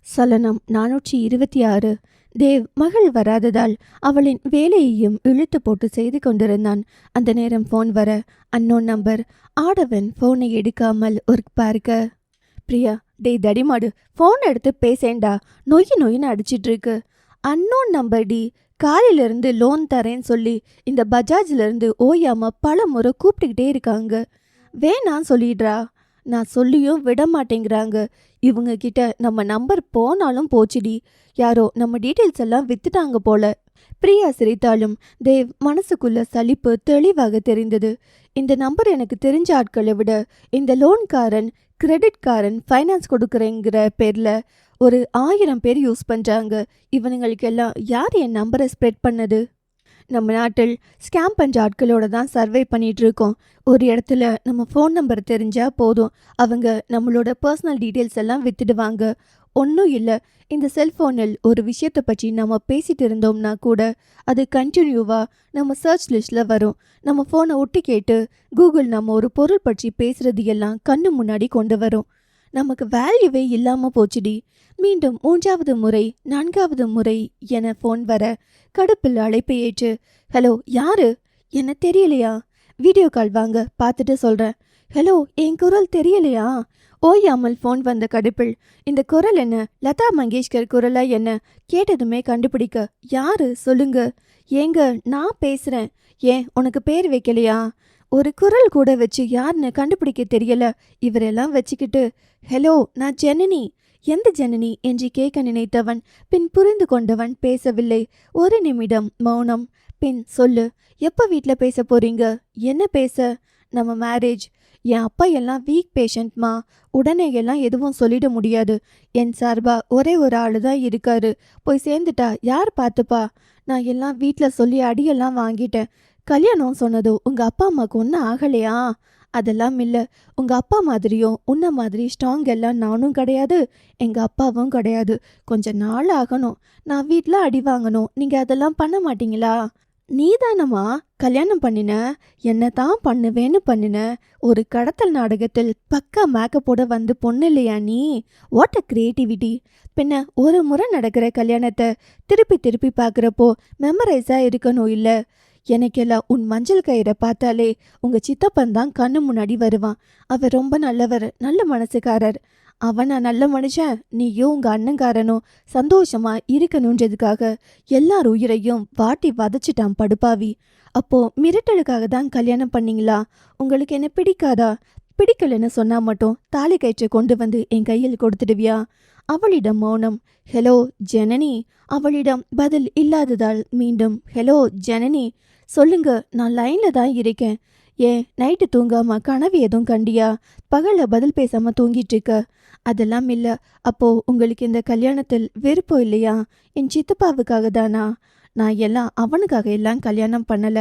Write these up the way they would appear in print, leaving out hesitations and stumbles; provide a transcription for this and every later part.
சலனம் 426. தேவ் மகள் வராததால் அவளின் வேலையையும் இழுத்து போட்டு செய்து கொண்டிருந்தான். அந்த நேரம் போன் வர அன்னோன் நம்பர். ஆடவன் போனை எடுக்காமல் ஒர்க் பார்க்க, பிரியா, டே தடிமாடு, போன் எடுத்து பேசேண்டா, நொய்னு அடிச்சிட்டு இருக்கு. அன்னோன் நம்பர் டி, காலையிலிருந்து லோன் தரேன்னு சொல்லி இந்த பஜாஜ்ல இருந்து ஓயாம பல முறை கூப்பிட்டுக்கிட்டே இருக்காங்க. வேணான்னு சொல்லிடுறா, நான் சொல்லியும் விட மாட்டேங்கிறாங்க. இவங்க கிட்ட நம்ம நம்பர் போனாலும் போச்சுடி, யாரோ நம்ம டீட்டெயில்ஸ் எல்லாம் வித்துட்டாங்க போல. பிரியா சிரித்தாலும் தேவ் மனசுக்குள்ள சலிப்பு தெளிவாக தெரிந்தது. இந்த நம்பர் எனக்கு தெரிஞ்ச ஆட்களை விட இந்த லோன்காரன், கிரெடிட்காரன், ஃபைனான்ஸ் கொடுக்குறேங்கிற பேர்ல ஒரு 1000 பேர் யூஸ் பண்றாங்க. இவனுங்களுக்கெல்லாம் யார் என் நம்பரை ஸ்ப்ரெட் பண்ணது? நம்ம நாட்டில் ஸ்கேம் பண்ணுற ஆட்களோட தான் சர்வே பண்ணிட்டு இருக்கோம். ஒரு இடத்துல நம்ம ஃபோன் நம்பர் தெரிஞ்சா போதும், அவங்க நம்மளோட பர்சனல் டீட்டெயில்ஸ் எல்லாம் வித்துடுவாங்க. ஒன்றும் இல்லை, இந்த செல்ஃபோனில் ஒரு விஷயத்தை பற்றி நம்ம பேசிட்டு இருந்தோம்னா கூட அது கண்டினியூவாக நம்ம சர்ச் லிஸ்டில் வரும். நம்ம ஃபோனை ஒட்டி கேட்டு கூகுள் நம்ம ஒரு பொருள் பற்றி பேசுறது எல்லாம் கண்ணு முன்னாடி கொண்டு வரும். நமக்கு வேல்யூவே இல்லாமல் போச்சுடி. மீண்டும் 3வது முறை 4வது முறை என ஃபோன் வர கடுப்பில் அழைப்பை ஏற்று, ஹலோ யாரு? என்ன தெரியலையா? வீடியோ கால் வாங்க, பார்த்துட்டு சொல்கிறேன். ஹலோ, என் குரல் தெரியலையா? ஓயாமல் ஃபோன் வந்த கடுப்பில், இந்த குரல் என்ன லதா மங்கேஷ்கர் குரலா என்ன கேட்டதுமே கண்டுபிடிக்க, யாரு சொல்லுங்க. ஏங்க, நான் பேசுகிறேன். ஏன் உனக்கு பேர் வைக்கலையா? ஒரு குரல் கூட வச்சு யாருன்னு கண்டுபிடிக்க தெரியல. இவரெல்லாம் வச்சுக்கிட்டு, ஹலோ, நான் ஜனனி. எந்த ஜனனி என்று கேட்க நினைத்தவன் பின் புரிந்து கொண்டவன் பேசவில்லை. ஒரு நிமிடம் மௌனம். பின் சொல்லு, எப்போ வீட்டில் பேச போறீங்க? என்ன பேச? நம்ம மேரேஜ். என் அப்பா எல்லாம் வீக் பேஷண்ட்மா, உடனே எல்லாம் எதுவும் சொல்லிட முடியாது. என் சார்பா ஒரே ஒரு ஆளு தான் இருக்காரு. போய் சேர்ந்துட்டா யார் பார்த்துப்பா? நான் எல்லாம் வீட்டில் சொல்லி அடியெல்லாம் வாங்கிட்டேன். கல்யாணம் சொன்னதோ உங்க அப்பா அம்மாவுக்கு ஒன்றும் ஆகலையா? அதெல்லாம் இல்லை. உங்க அப்பா மாதிரியும் உன்ன மாதிரி ஸ்ட்ராங் எல்லாம் நானும் கிடையாது, எங்க அப்பாவும் கிடையாது. கொஞ்ச நாள் ஆகணும். நான் வீட்டில் அடி வாங்கணும். நீங்க அதெல்லாம் பண்ண மாட்டீங்களா? நீதானம்மா கல்யாணம் பண்ணின, என்ன தான் பண்ணுவேன்னு பண்ணின. ஒரு கடத்தல் நாடகத்தில் பக்கா மேக்கப்போட வந்து பொண்ணு இல்லையா நீ? What a creativity. பின்ன ஒரு முறை நடக்கிற கல்யாணத்தை திருப்பி திருப்பி பார்க்குறப்போ மெமரைஸாக இருக்கணும் இல்லை? எனக்கெல்லாம் உன் மஞ்சள் கயிறை பார்த்தாலே உங்க சித்தப்பன் தான் கண்ணு முன்னாடி வருவான். அவர் ரொம்ப நல்லவர், நல்ல மனசுக்காரர். அவனா நல்ல மனுஷன்? நீயும் உங்க அண்ணங்காரனும் சந்தோஷமா இருக்கணுன்றதுக்காக எல்லார் உயிரையும் வாட்டி வதச்சிட்டான் படுப்பாவி. அப்போ மிரட்டலுக்காக தான் கல்யாணம் பண்ணீங்களா? உங்களுக்கு என்ன பிடிக்காதா? பிடிக்கலன்னு சொன்னா மட்டும் தாலி கயிற்றை கொண்டு வந்து என் கையில் கொடுத்துடுவியா? அவளிடம் மௌனம். ஹலோ ஜனனி. அவளிடம் பதில் இல்லாததால் மீண்டும் ஹலோ ஜனனி. சொல்லுங்க, நான் லைன்ல தான் இருக்கேன். ஏன் நைட்டு தூங்காம கனவு எதுவும் கண்டியா? பகல பதில் பேசாம தூங்கிட்டு இருக்க? அதெல்லாம் இல்ல. அப்போ உங்களுக்கு இந்த கல்யாணத்தில் விருப்பம் இல்லையா? என் சித்தப்பாவுக்காக தானா? நான் எல்லாம் அவனுக்காக எல்லாம் கல்யாணம் பண்ணல.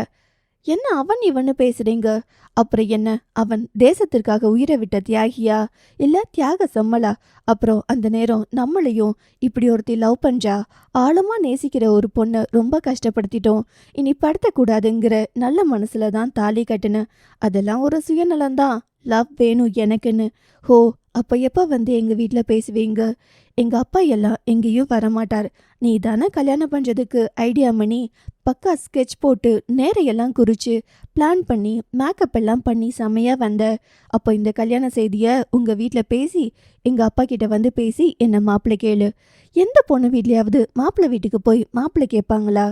என்ன அவன் இவன்னு பேசுறீங்க? அப்புறம் என்ன, அவன் தேசத்திற்காக உயிரை விட்ட தியாகியா இல்ல தியாக செம்மலா? அப்புறம் அந்த நேரம் நம்மளையும் இப்படி ஒருத்தி லவ் பண்றா, ஆழமா நேசிக்கிற ஒரு பொண்ணை ரொம்ப கஷ்டப்படுத்திட்டோம், இனி படுத்தக்கூடாதுங்கிற நல்ல மனசுல தான் தாலி கட்டுன. அதெல்லாம் ஒரு சுயநலம்தான். லவ் வேணும் எனக்குன்னு. ஹோ, அப்போ எப்போ வந்து எங்கள் வீட்டில் பேசுவீங்க? எங்கள் அப்பா எல்லாம் எங்கேயும் வரமாட்டார். நீ தானே கல்யாணம் பண்ணுறதுக்கு ஐடியா பண்ணி பக்கா ஸ்கெட்ச் போட்டு நேரையெல்லாம் குறித்து பிளான் பண்ணி மேக்கப் எல்லாம் பண்ணி செமையாக வந்த. அப்போ இந்த கல்யாண செய்தியை உங்கள் வீட்டில் பேசி எங்கள் அப்பா கிட்ட வந்து பேசி என்னை மாப்பிள்ளை கேளு. எந்த பொண்ணு வீட்லையாவது மாப்பிள்ளை வீட்டுக்கு போய் மாப்பிள்ளை கேட்பாங்களா?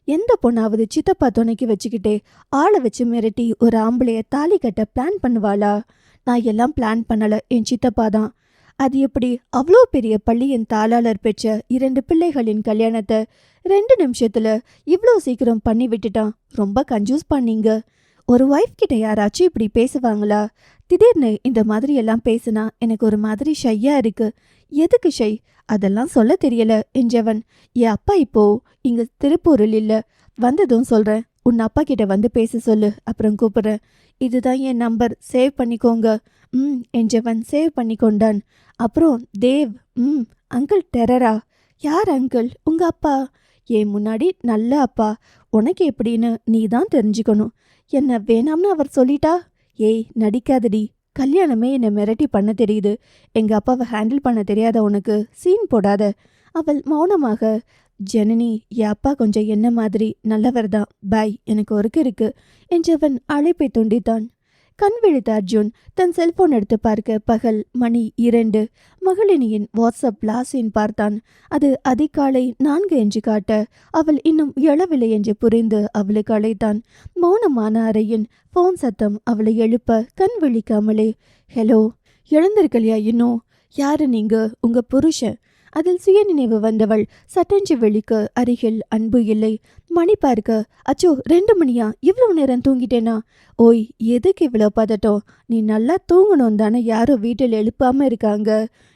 எந்த பொண்ணாவது சித்தப்பா துணைக்கு வச்சுக்கிட்டே ஆளை வச்சு மிரட்டி ஒரு ஆம்பளைய தாலி கட்ட பிளான் பண்ணுவாளா? நான் எல்லாம் பிளான் பண்ணல, என் சித்தப்பா தான். அது எப்படி அவ்வளோ பெரிய பள்ளியின் தாளாளர் பெற்ற 2 பிள்ளைகளின் கல்யாணத்தை 2 நிமிஷத்துல இவ்வளோ சீக்கிரம் பண்ணி விட்டுட்டான். ரொம்ப கன்ஜூஸ் பண்ணீங்க. ஒரு ஒய்ஃப் கிட்ட யாராச்சும் இப்படி பேசுவாங்களா? திடீர்னு இந்த மாதிரி எல்லாம் பேசுனா எனக்கு ஒரு மாதிரி ஷையா இருக்கு. எதுக்கு ஷை? அதெல்லாம் சொல்ல தெரியல என்றவன். என் அப்பா இப்போ இங்க திருப்பூரில் இல்ல, வந்ததும் சொல்றேன். உன் அப்பா கிட்ட வந்து பேச சொல்லு, அப்புறம் கூப்பிடுறேன். இதுதான் என் நம்பர், சேவ் பண்ணிக்கோங்க. என்றவன் சேவ் பண்ணி கொண்டான். அப்புறம் தேவ், அங்கிள் டெரரா? யார் அங்கிள்? உங்க அப்பா. என் முன்னாடி நல்ல அப்பா, உனக்கு எப்படின்னு நீ தான் தெரிஞ்சுக்கணும். என்ன வேணாம்னு அவர் சொல்லிட்டா? ஏய் நடிக்காதடி, கல்யாணமே என்னை மிரட்டி பண்ண தெரியுது. எங்க அப்பாவை ஹேண்டில் பண்ண தெரியாத உனக்கு சீன் போடாத. அவள் மௌனமாக, ஜனனி, என் அப்பா கொஞ்சம் என்ன மாதிரி நல்லவர் தான். பாய், எனக்கு ஒர்க் இருக்கு என்றவன் அழைப்பை துண்டித்தான். கண் விழித்த அர்ஜுன் தன் செல்போன் எடுத்து பார்க்க பகல் மணி 2. மகளினியின் வாட்ஸ்அப் லாஸின் பார்த்தான். அது அதிகாலை 4 என்று காட்ட அவள் இன்னும் எழவில்லை என்று புரிந்து அவளுக்கு அழைத்தான். மௌனமான அறையின் போன் சத்தம் அவளை எழுப்ப கண் விழிக்காமலே, ஹலோ, எழுந்திருக்கலையா இன்னும்? யாரு நீங்க? உங்க புருஷன். அதில் சுயநினைவு வந்தவள் சட்டென்று விழிக்க அருகில் அன்பு இல்லை. மணி பார்க்க, அச்சோ 2 மணியா? இவ்வளவு நேரம் தூங்கிட்டேனா? ஓய், எதுக்கு இவ்வளோ பதட்டம்? நீ நல்லா தூங்கணும் தானே யாரோ வீட்டில் எழுப்பாம இருக்காங்க.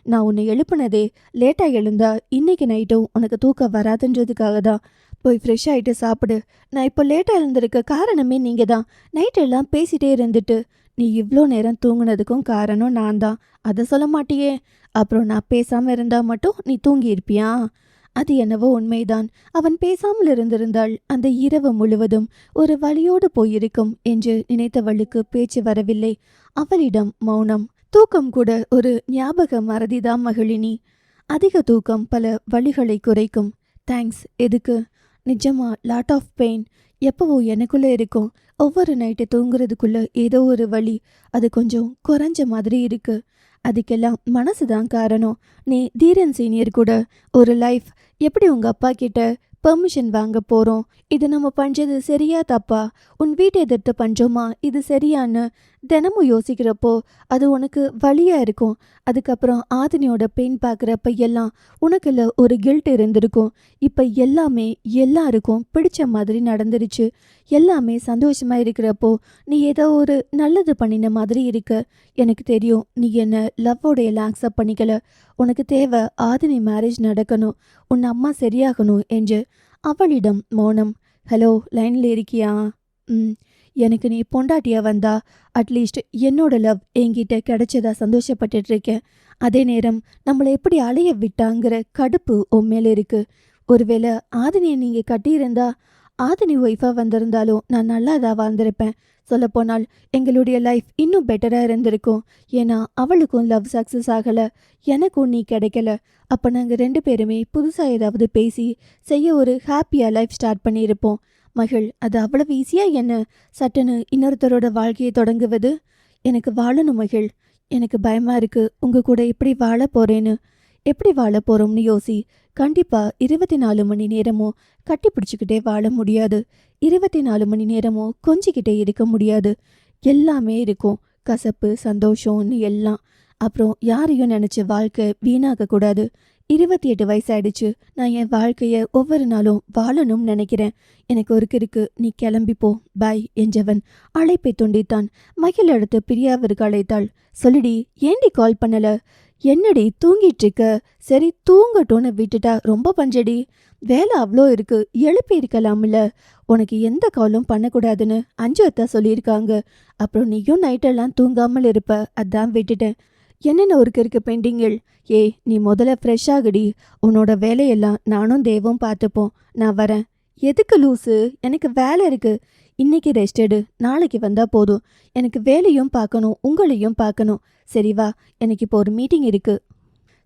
நான் உன்னை எழுப்புனதே லேட்டா எழுந்தா இன்னைக்கு நைட்டும் உனக்கு தூக்கம் வராதுன்றதுக்காக தான். போய் ஃப்ரெஷ் ஆகிட்டு சாப்பிடு. நான் இப்போ லேட்டாக எழுந்திருக்க காரணமே நீங்கள் தான். நைட்டெல்லாம் பேசிட்டே இருந்துட்டு நீ இவ்வளோ நேரம் தூங்குனதுக்கும் காரணம் நான் தான். அதை சொல்ல மாட்டியே? அப்புறம் நான் பேசாமல் இருந்தால் மட்டும் நீ தூங்கி இருப்பியா? அது என்னவோ உண்மைதான். அவன் பேசாமல் இருந்திருந்தால் அந்த இரவு முழுவதும் ஒரு வழியோடு போயிருக்கும் என்று நினைத்தவளுக்கு பேச்சு வரவில்லை. அவளிடம் மௌனம். தூக்கம் கூட ஒரு ஞாபக மறதிதான் மகளினி. அதிக தூக்கம் பல வழிகளை குறைக்கும். தேங்க்ஸ். எதுக்கு? நிஜமா லாட் ஆஃப் பெயின் எப்பவோ எனக்குள்ளே இருக்கும். ஒவ்வொரு நைட்டு தூங்குறதுக்குள்ள ஏதோ ஒரு வழி. அது கொஞ்சம் குறைஞ்ச மாதிரி இருக்கு. அதுக்கெல்லாம் மனசு தான் காரணம். நீ தீரன் சீனியர் கூட ஒரு லைஃப். எப்படி உங்க அப்பா கிட்ட பெர்மிஷன் வாங்க போறோம்? இது நம்ம பண்றது சரியா தப்பா? உன் வீட்டை எதிர்த்து பண்றோமா? இது சரியான்னு தினமும் யோசிக்கிறப்போ அது உனக்கு வலியா இருக்கும். அதுக்கப்புறம் ஆதினியோட பெயின் பார்க்குறப்ப எல்லாம் உனக்குள்ள ஒரு கில்ட் இருந்திருக்கும். இப்போ எல்லாமே எல்லாருக்கும் பிடிச்ச மாதிரி நடந்துருச்சு. எல்லாமே சந்தோஷமா இருக்கிறப்போ நீ ஏதோ ஒரு நல்லது பண்ணின மாதிரி இருக்க. எனக்கு தெரியும் நீ என்ன லவ்வோட எல்லாம் அக்செப்ட் பண்ணிக்கல. உனக்கு தேவை ஆதினி மேரேஜ் நடக்கணும், உன் அம்மா சரியாகணும் என்று. அவளிடம் மௌனம். ஹலோ, லைனில் இருக்கியா? எனக்கு நீ பொண்டாட்டியா வந்தா அட்லீஸ்ட் என்னோட லவ் என்கிட்ட கிடைச்சதா சந்தோஷப்பட்டுட்டு இருக்கேன். அதே நேரம் நம்மளை எப்படி அலைய விட்டாங்கிற கடுப்பு உன் மேல இருக்கு. ஒருவேளை ஆதினியை நீங்க கட்டியிருந்தா, ஆதினி ஒய்ஃபாக வந்திருந்தாலும் நான் நல்லா தான் வாழ்ந்திருப்பேன். சொல்லப்போனால் எங்களுடைய லைஃப் இன்னும் பெட்டராக இருந்திருக்கும். ஏன்னா அவளுக்கும் லவ் சக்ஸஸ் ஆகலை, எனக்கும் நீ கிடைக்கல. அப்போ நாங்கள் 2 பேருமே புதுசாக ஏதாவது பேசி செய்ய ஒரு ஹாப்பியாக லைஃப் ஸ்டார்ட் பண்ணியிருப்போம். மகள், அது அவ்வளவு ஈஸியாக என்ன சட்டுன்னு இன்னொருத்தரோட வாழ்க்கையை தொடங்குவது? எனக்கு வாழணும் மகள். எனக்கு பயமாக இருக்குது உங்கள் கூட எப்படி வாழ போகிறேன்னு. எப்படி வாழ போகிறோம்னு யோசி. கண்டிப்பாக 24 மணி நேரமும் கட்டி பிடிச்சிக்கிட்டே வாழ முடியாது. 24 மணி நேரமும் கொஞ்சிக்கிட்டே இருக்க முடியாது. எல்லாமே இருக்கும், கசப்பு சந்தோஷம்னு எல்லாம். அப்புறம் யாரையும் நினச்சி வாழ்க்கை வீணாக்க கூடாது. 28 வயசாயிடுச்சு. நான் என் வாழ்க்கையை ஒவ்வொரு நாளும் வாழணும்னு நினைக்கிறேன். எனக்கு ஒர்க் இருக்கு, நீ கிளம்பிப்போ, பாய் என்றவன் அழைப்பை துண்டித்தான். மகிழ் அடுத்து பிரியாவிற்கு அழைத்தாள். சொல்லிடி, ஏண்டி கால் பண்ணல? என்னடி தூங்கிட்டு இருக்க? சரி தூங்கட்டும்னு விட்டுட்டா ரொம்ப பஞ்சடி. வேலை அவ்வளோ இருக்கு, எழுப்பி இருக்கலாம்ல. உனக்கு எந்த காலும் பண்ணக்கூடாதுன்னு அஞ்சு அத்தா சொல்லியிருக்காங்க. அப்புறம் நீயும் நைட்டெல்லாம் தூங்காமல் இருப்ப, அதான் விட்டுட்டேன். என்னென்ன ஒர்க் இருக்கு பெண்டிங்கில்? நீ முதல்ல ஃப்ரெஷ் ஆகுடி. உன்னோட வேலையெல்லாம் நானும் தேவும் பார்த்துப்போம். நான் வரேன். எதுக்கு லூஸு? எனக்கு வேலை இருக்கு. இன்னைக்கு ரெஸ்ட் எடு, நாளைக்கு வந்தா போதும். எனக்கு வேலையும் பார்க்கணும், உங்களையும் பார்க்கணும். சரி வா, எனக்கு இப்போ ஒரு மீட்டிங் இருக்கு.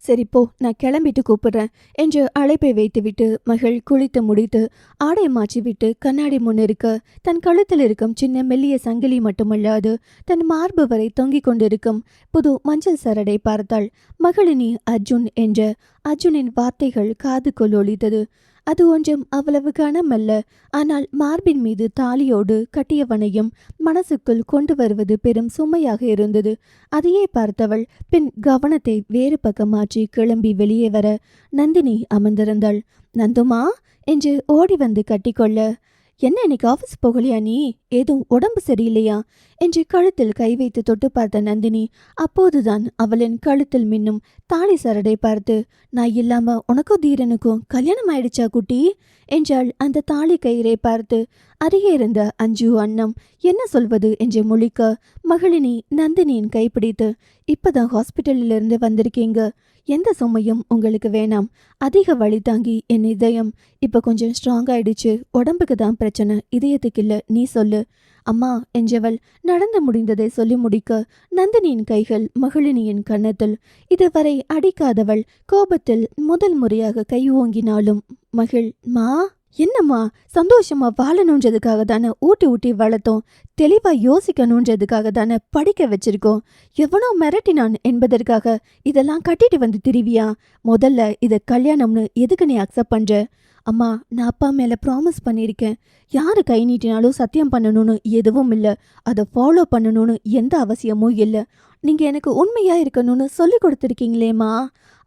சரிப்போ, நான் கிளம்பிட்டு கூப்பிடுறேன் என்று அழைப்பை வைத்துவிட்டு மகள் குளித்து முடித்து ஆடை மாற்றி விட்டு கண்ணாடி முன் இருக்க தன் கழுத்தில் இருக்கும் சின்ன மெல்லிய சங்கிலி மட்டுமல்லாது தன் மார்பு வரை தொங்கிக் கொண்டிருக்கும் புது மஞ்சள் சரடை பார்த்தாள். மகளினி அர்ஜுன் என்ற அர்ஜுனின் வார்த்தைகள் காதுக்குள் ஒலித்தது. அது ஒன்றும் அவ்வளவு கனமல்ல. ஆனால் மார்பின் மீது தாலியோடு கட்டியவனையும் மனசுக்குள் கொண்டு வருவது பெரும் சுமையாக இருந்தது. அதையே பார்த்தவள் பின் கவனத்தை வேறு பக்கம் மாற்றி கிளம்பி வெளியே வர நந்தினி அமர்ந்திருந்தாள். நந்துமா என்று ஓடி வந்து கட்டிக்கொள்ள, என்ன இன்னைக்கு ஆஃபீஸ் போகலையா நீ? ஏதும் உடம்பு சரியில்லையா என்று கழுத்தில் கை வைத்து தொட்டு பார்த்த நந்தினி அப்போதுதான் அவளின் கழுத்தில் மின்னும் தாலி சரடை பார்த்து, நான் இல்லாம உனக்கும் தீரனுக்கும் கல்யாணம் ஆயிடுச்சா குட்டி என்றாள். அந்த தாலி கயிறை பார்த்து அருகே இருந்த அஞ்சு அண்ணம் என்ன சொல்வது என்று முழிக்க மகளினி நந்தினியின் கைப்பிடித்து, இப்பதான் ஹாஸ்பிட்டலில் இருந்து வந்திருக்கீங்க, எந்த சுமையும் உங்களுக்கு வேணாம். அதிக வலி தாங்கி என் இதயம் இப்ப கொஞ்சம் ஸ்ட்ராங் ஆயிடுச்சு. உடம்புக்கு தான் பிரச்சனை, இதயத்துக்கு இல்ல. நீ சொல்லு அம்மா என்றவள் நடந்து முடிந்ததை சொல்லி முடிக்க நந்தினியின் கைகள் மகிழினியின் கன்னத்தில். இதுவரை அடிக்காதவள் கோபத்தில் முதல் முறையாக கை ஓங்கினாலும் மகிழ் மா என்னம்மா, சந்தோஷமா வாழணுன்றதுக்காக தானே ஊட்டி ஊட்டி வளர்த்தோம். தெளிவா யோசிக்கணுன்றதுக்காக தானே படிக்க வச்சிருக்கோம். எவனோ மிரட்டினான் என்பதற்காக இதெல்லாம் கட்டிட்டு வந்து திரிவியா? முதல்ல இதை கல்யாணம்னு எதுக்கு நீ அக்செப்ட் பண்ற? அம்மா, நான் அப்பா மேல ப்ராமிஸ் பண்ணியிருக்கேன். யாரு கை நீட்டினாலும் சத்தியம் பண்ணணும்னு எதுவும் இல்லை. அதை ஃபாலோ பண்ணணும்னு எந்த அவசியமும் இல்லை. நீங்க எனக்கு உண்மையா இருக்கணும்னு சொல்லி கொடுத்துருக்கீங்களேம்மா.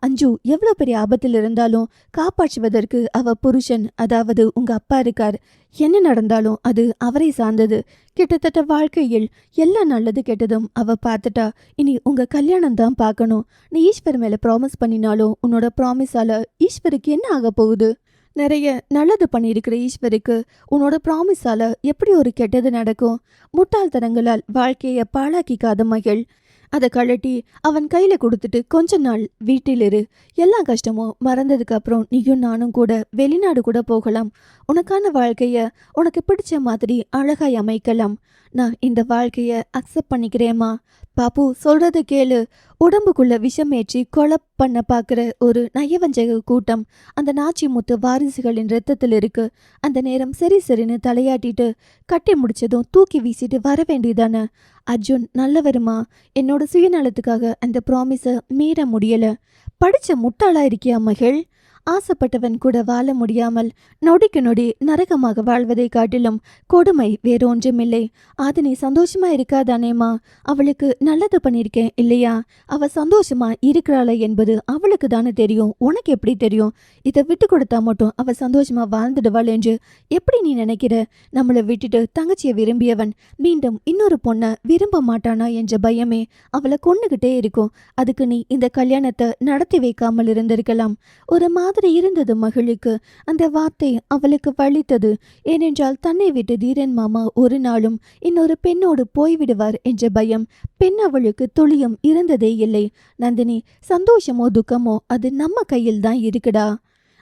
அஞ்சு எவ்வளோ பெரிய ஆபத்தில் இருந்தாலும் காப்பாற்றுவதற்கு அவ புருஷன், அதாவது உங்க அப்பா இருக்கார். என்ன நடந்தாலும் அது அவரை சார்ந்தது. கிட்டத்தட்ட வாழ்க்கையில் எல்லா நல்லது கெட்டதும் அவ பார்த்துட்டா. இனி உங்க கல்யாணம் தான் பார்க்கணும். நீ ஈஸ்வர் மேல ப்ராமிஸ் பண்ணினாலும் உன்னோட ப்ராமிஸால ஈஸ்வருக்கு என்ன ஆக போகுது? நிறைய நல்லது பண்ணியிருக்கிற ஈஸ்வருக்கு உன்னோட ப்ராமிஸால எப்படி ஒரு கெட்டது நடக்கும்? முட்டாள்தனங்களால் வாழ்க்கையை பாழாக்கிக்காத மகள். அதை கழட்டி அவன் கையில கொடுத்துட்டு கொஞ்ச நாள் வீட்டில் இரு. எல்லா கஷ்டமும் மறந்ததுக்கு அப்புறம் நீயும் நானும் கூட வெளிநாடு கூட போகலாம். உனக்கான வாழ்க்கைய உனக்கு பிடிச்ச மாதிரி அழகாய் அமைக்கலாம். நான் இந்த வாழ்க்கைய அக்செப்ட் பண்ணிக்கிறேம்மா. பாப்பு சொல்றத கேளு. உடம்புக்குள்ள விஷமேற்றி கொலை பண்ண பாக்குற ஒரு நயவஞ்சக கூட்டம் அந்த நாச்சி முத்து வாரிசுகளின் ரத்தத்தில் இருக்கு. அந்த நேரம் சரி சரின்னு தலையாட்டிட்டு கட்டி முடிச்சதும் தூக்கி வீசிட்டு வர வேண்டியதானே. அர்ஜுன் நல்லவருமா. என்னோட சுயநலத்துக்காக அந்த ப்ராமிஸை மீற முடியல. படிச்ச முட்டாளா இருக்கியா மகள்? ஆசைப்பட்டவன் கூட வாழ முடியாமல் நொடிக்கு நொடி நரகமாக வாழ்வதை காட்டிலும் கொடுமை வேறொன்றுமில்லை. அது நீ சந்தோஷமா இருக்காதானேம்மா? அவளுக்கு நல்லது பண்ணியிருக்கேன் இல்லையா? அவ சந்தோஷமா இருக்கிறாளா என்பது அவளுக்கு தானே தெரியும். உனக்கு எப்படி தெரியும்? இதை விட்டு கொடுத்தா மட்டும் அவ சந்தோஷமா வாழ்ந்துடுவாள் என்று எப்படி நீ நினைக்கிற? நம்மளை விட்டுட்டு தங்கச்சியை விரும்பியவன் மீண்டும் இன்னொரு பொண்ணை விரும்ப மாட்டானா என்ற பயமே அவளை கொன்னுகிட்டே இருக்கும். அதுக்கு நீ இந்த கல்யாணத்தை நடத்தி வைக்காமல் இருந்திருக்கலாம். ஒரு மாதிரி இருந்தது மகளுக்கு. அந்த வார்த்தை அவளுக்கு வலித்தது. ஏனென்றால் தன்னை விட்டு தீரன் மாமா ஒரு நாளும் இன்னொரு பெண்ணோடு போய்விடுவார் என்ற பயம் பெண் அவளுக்கு துளியும் இருந்ததே இல்லை. நந்தினி, சந்தோஷமோ துக்கமோ அது நம்ம கையில் தான் இருக்குடா.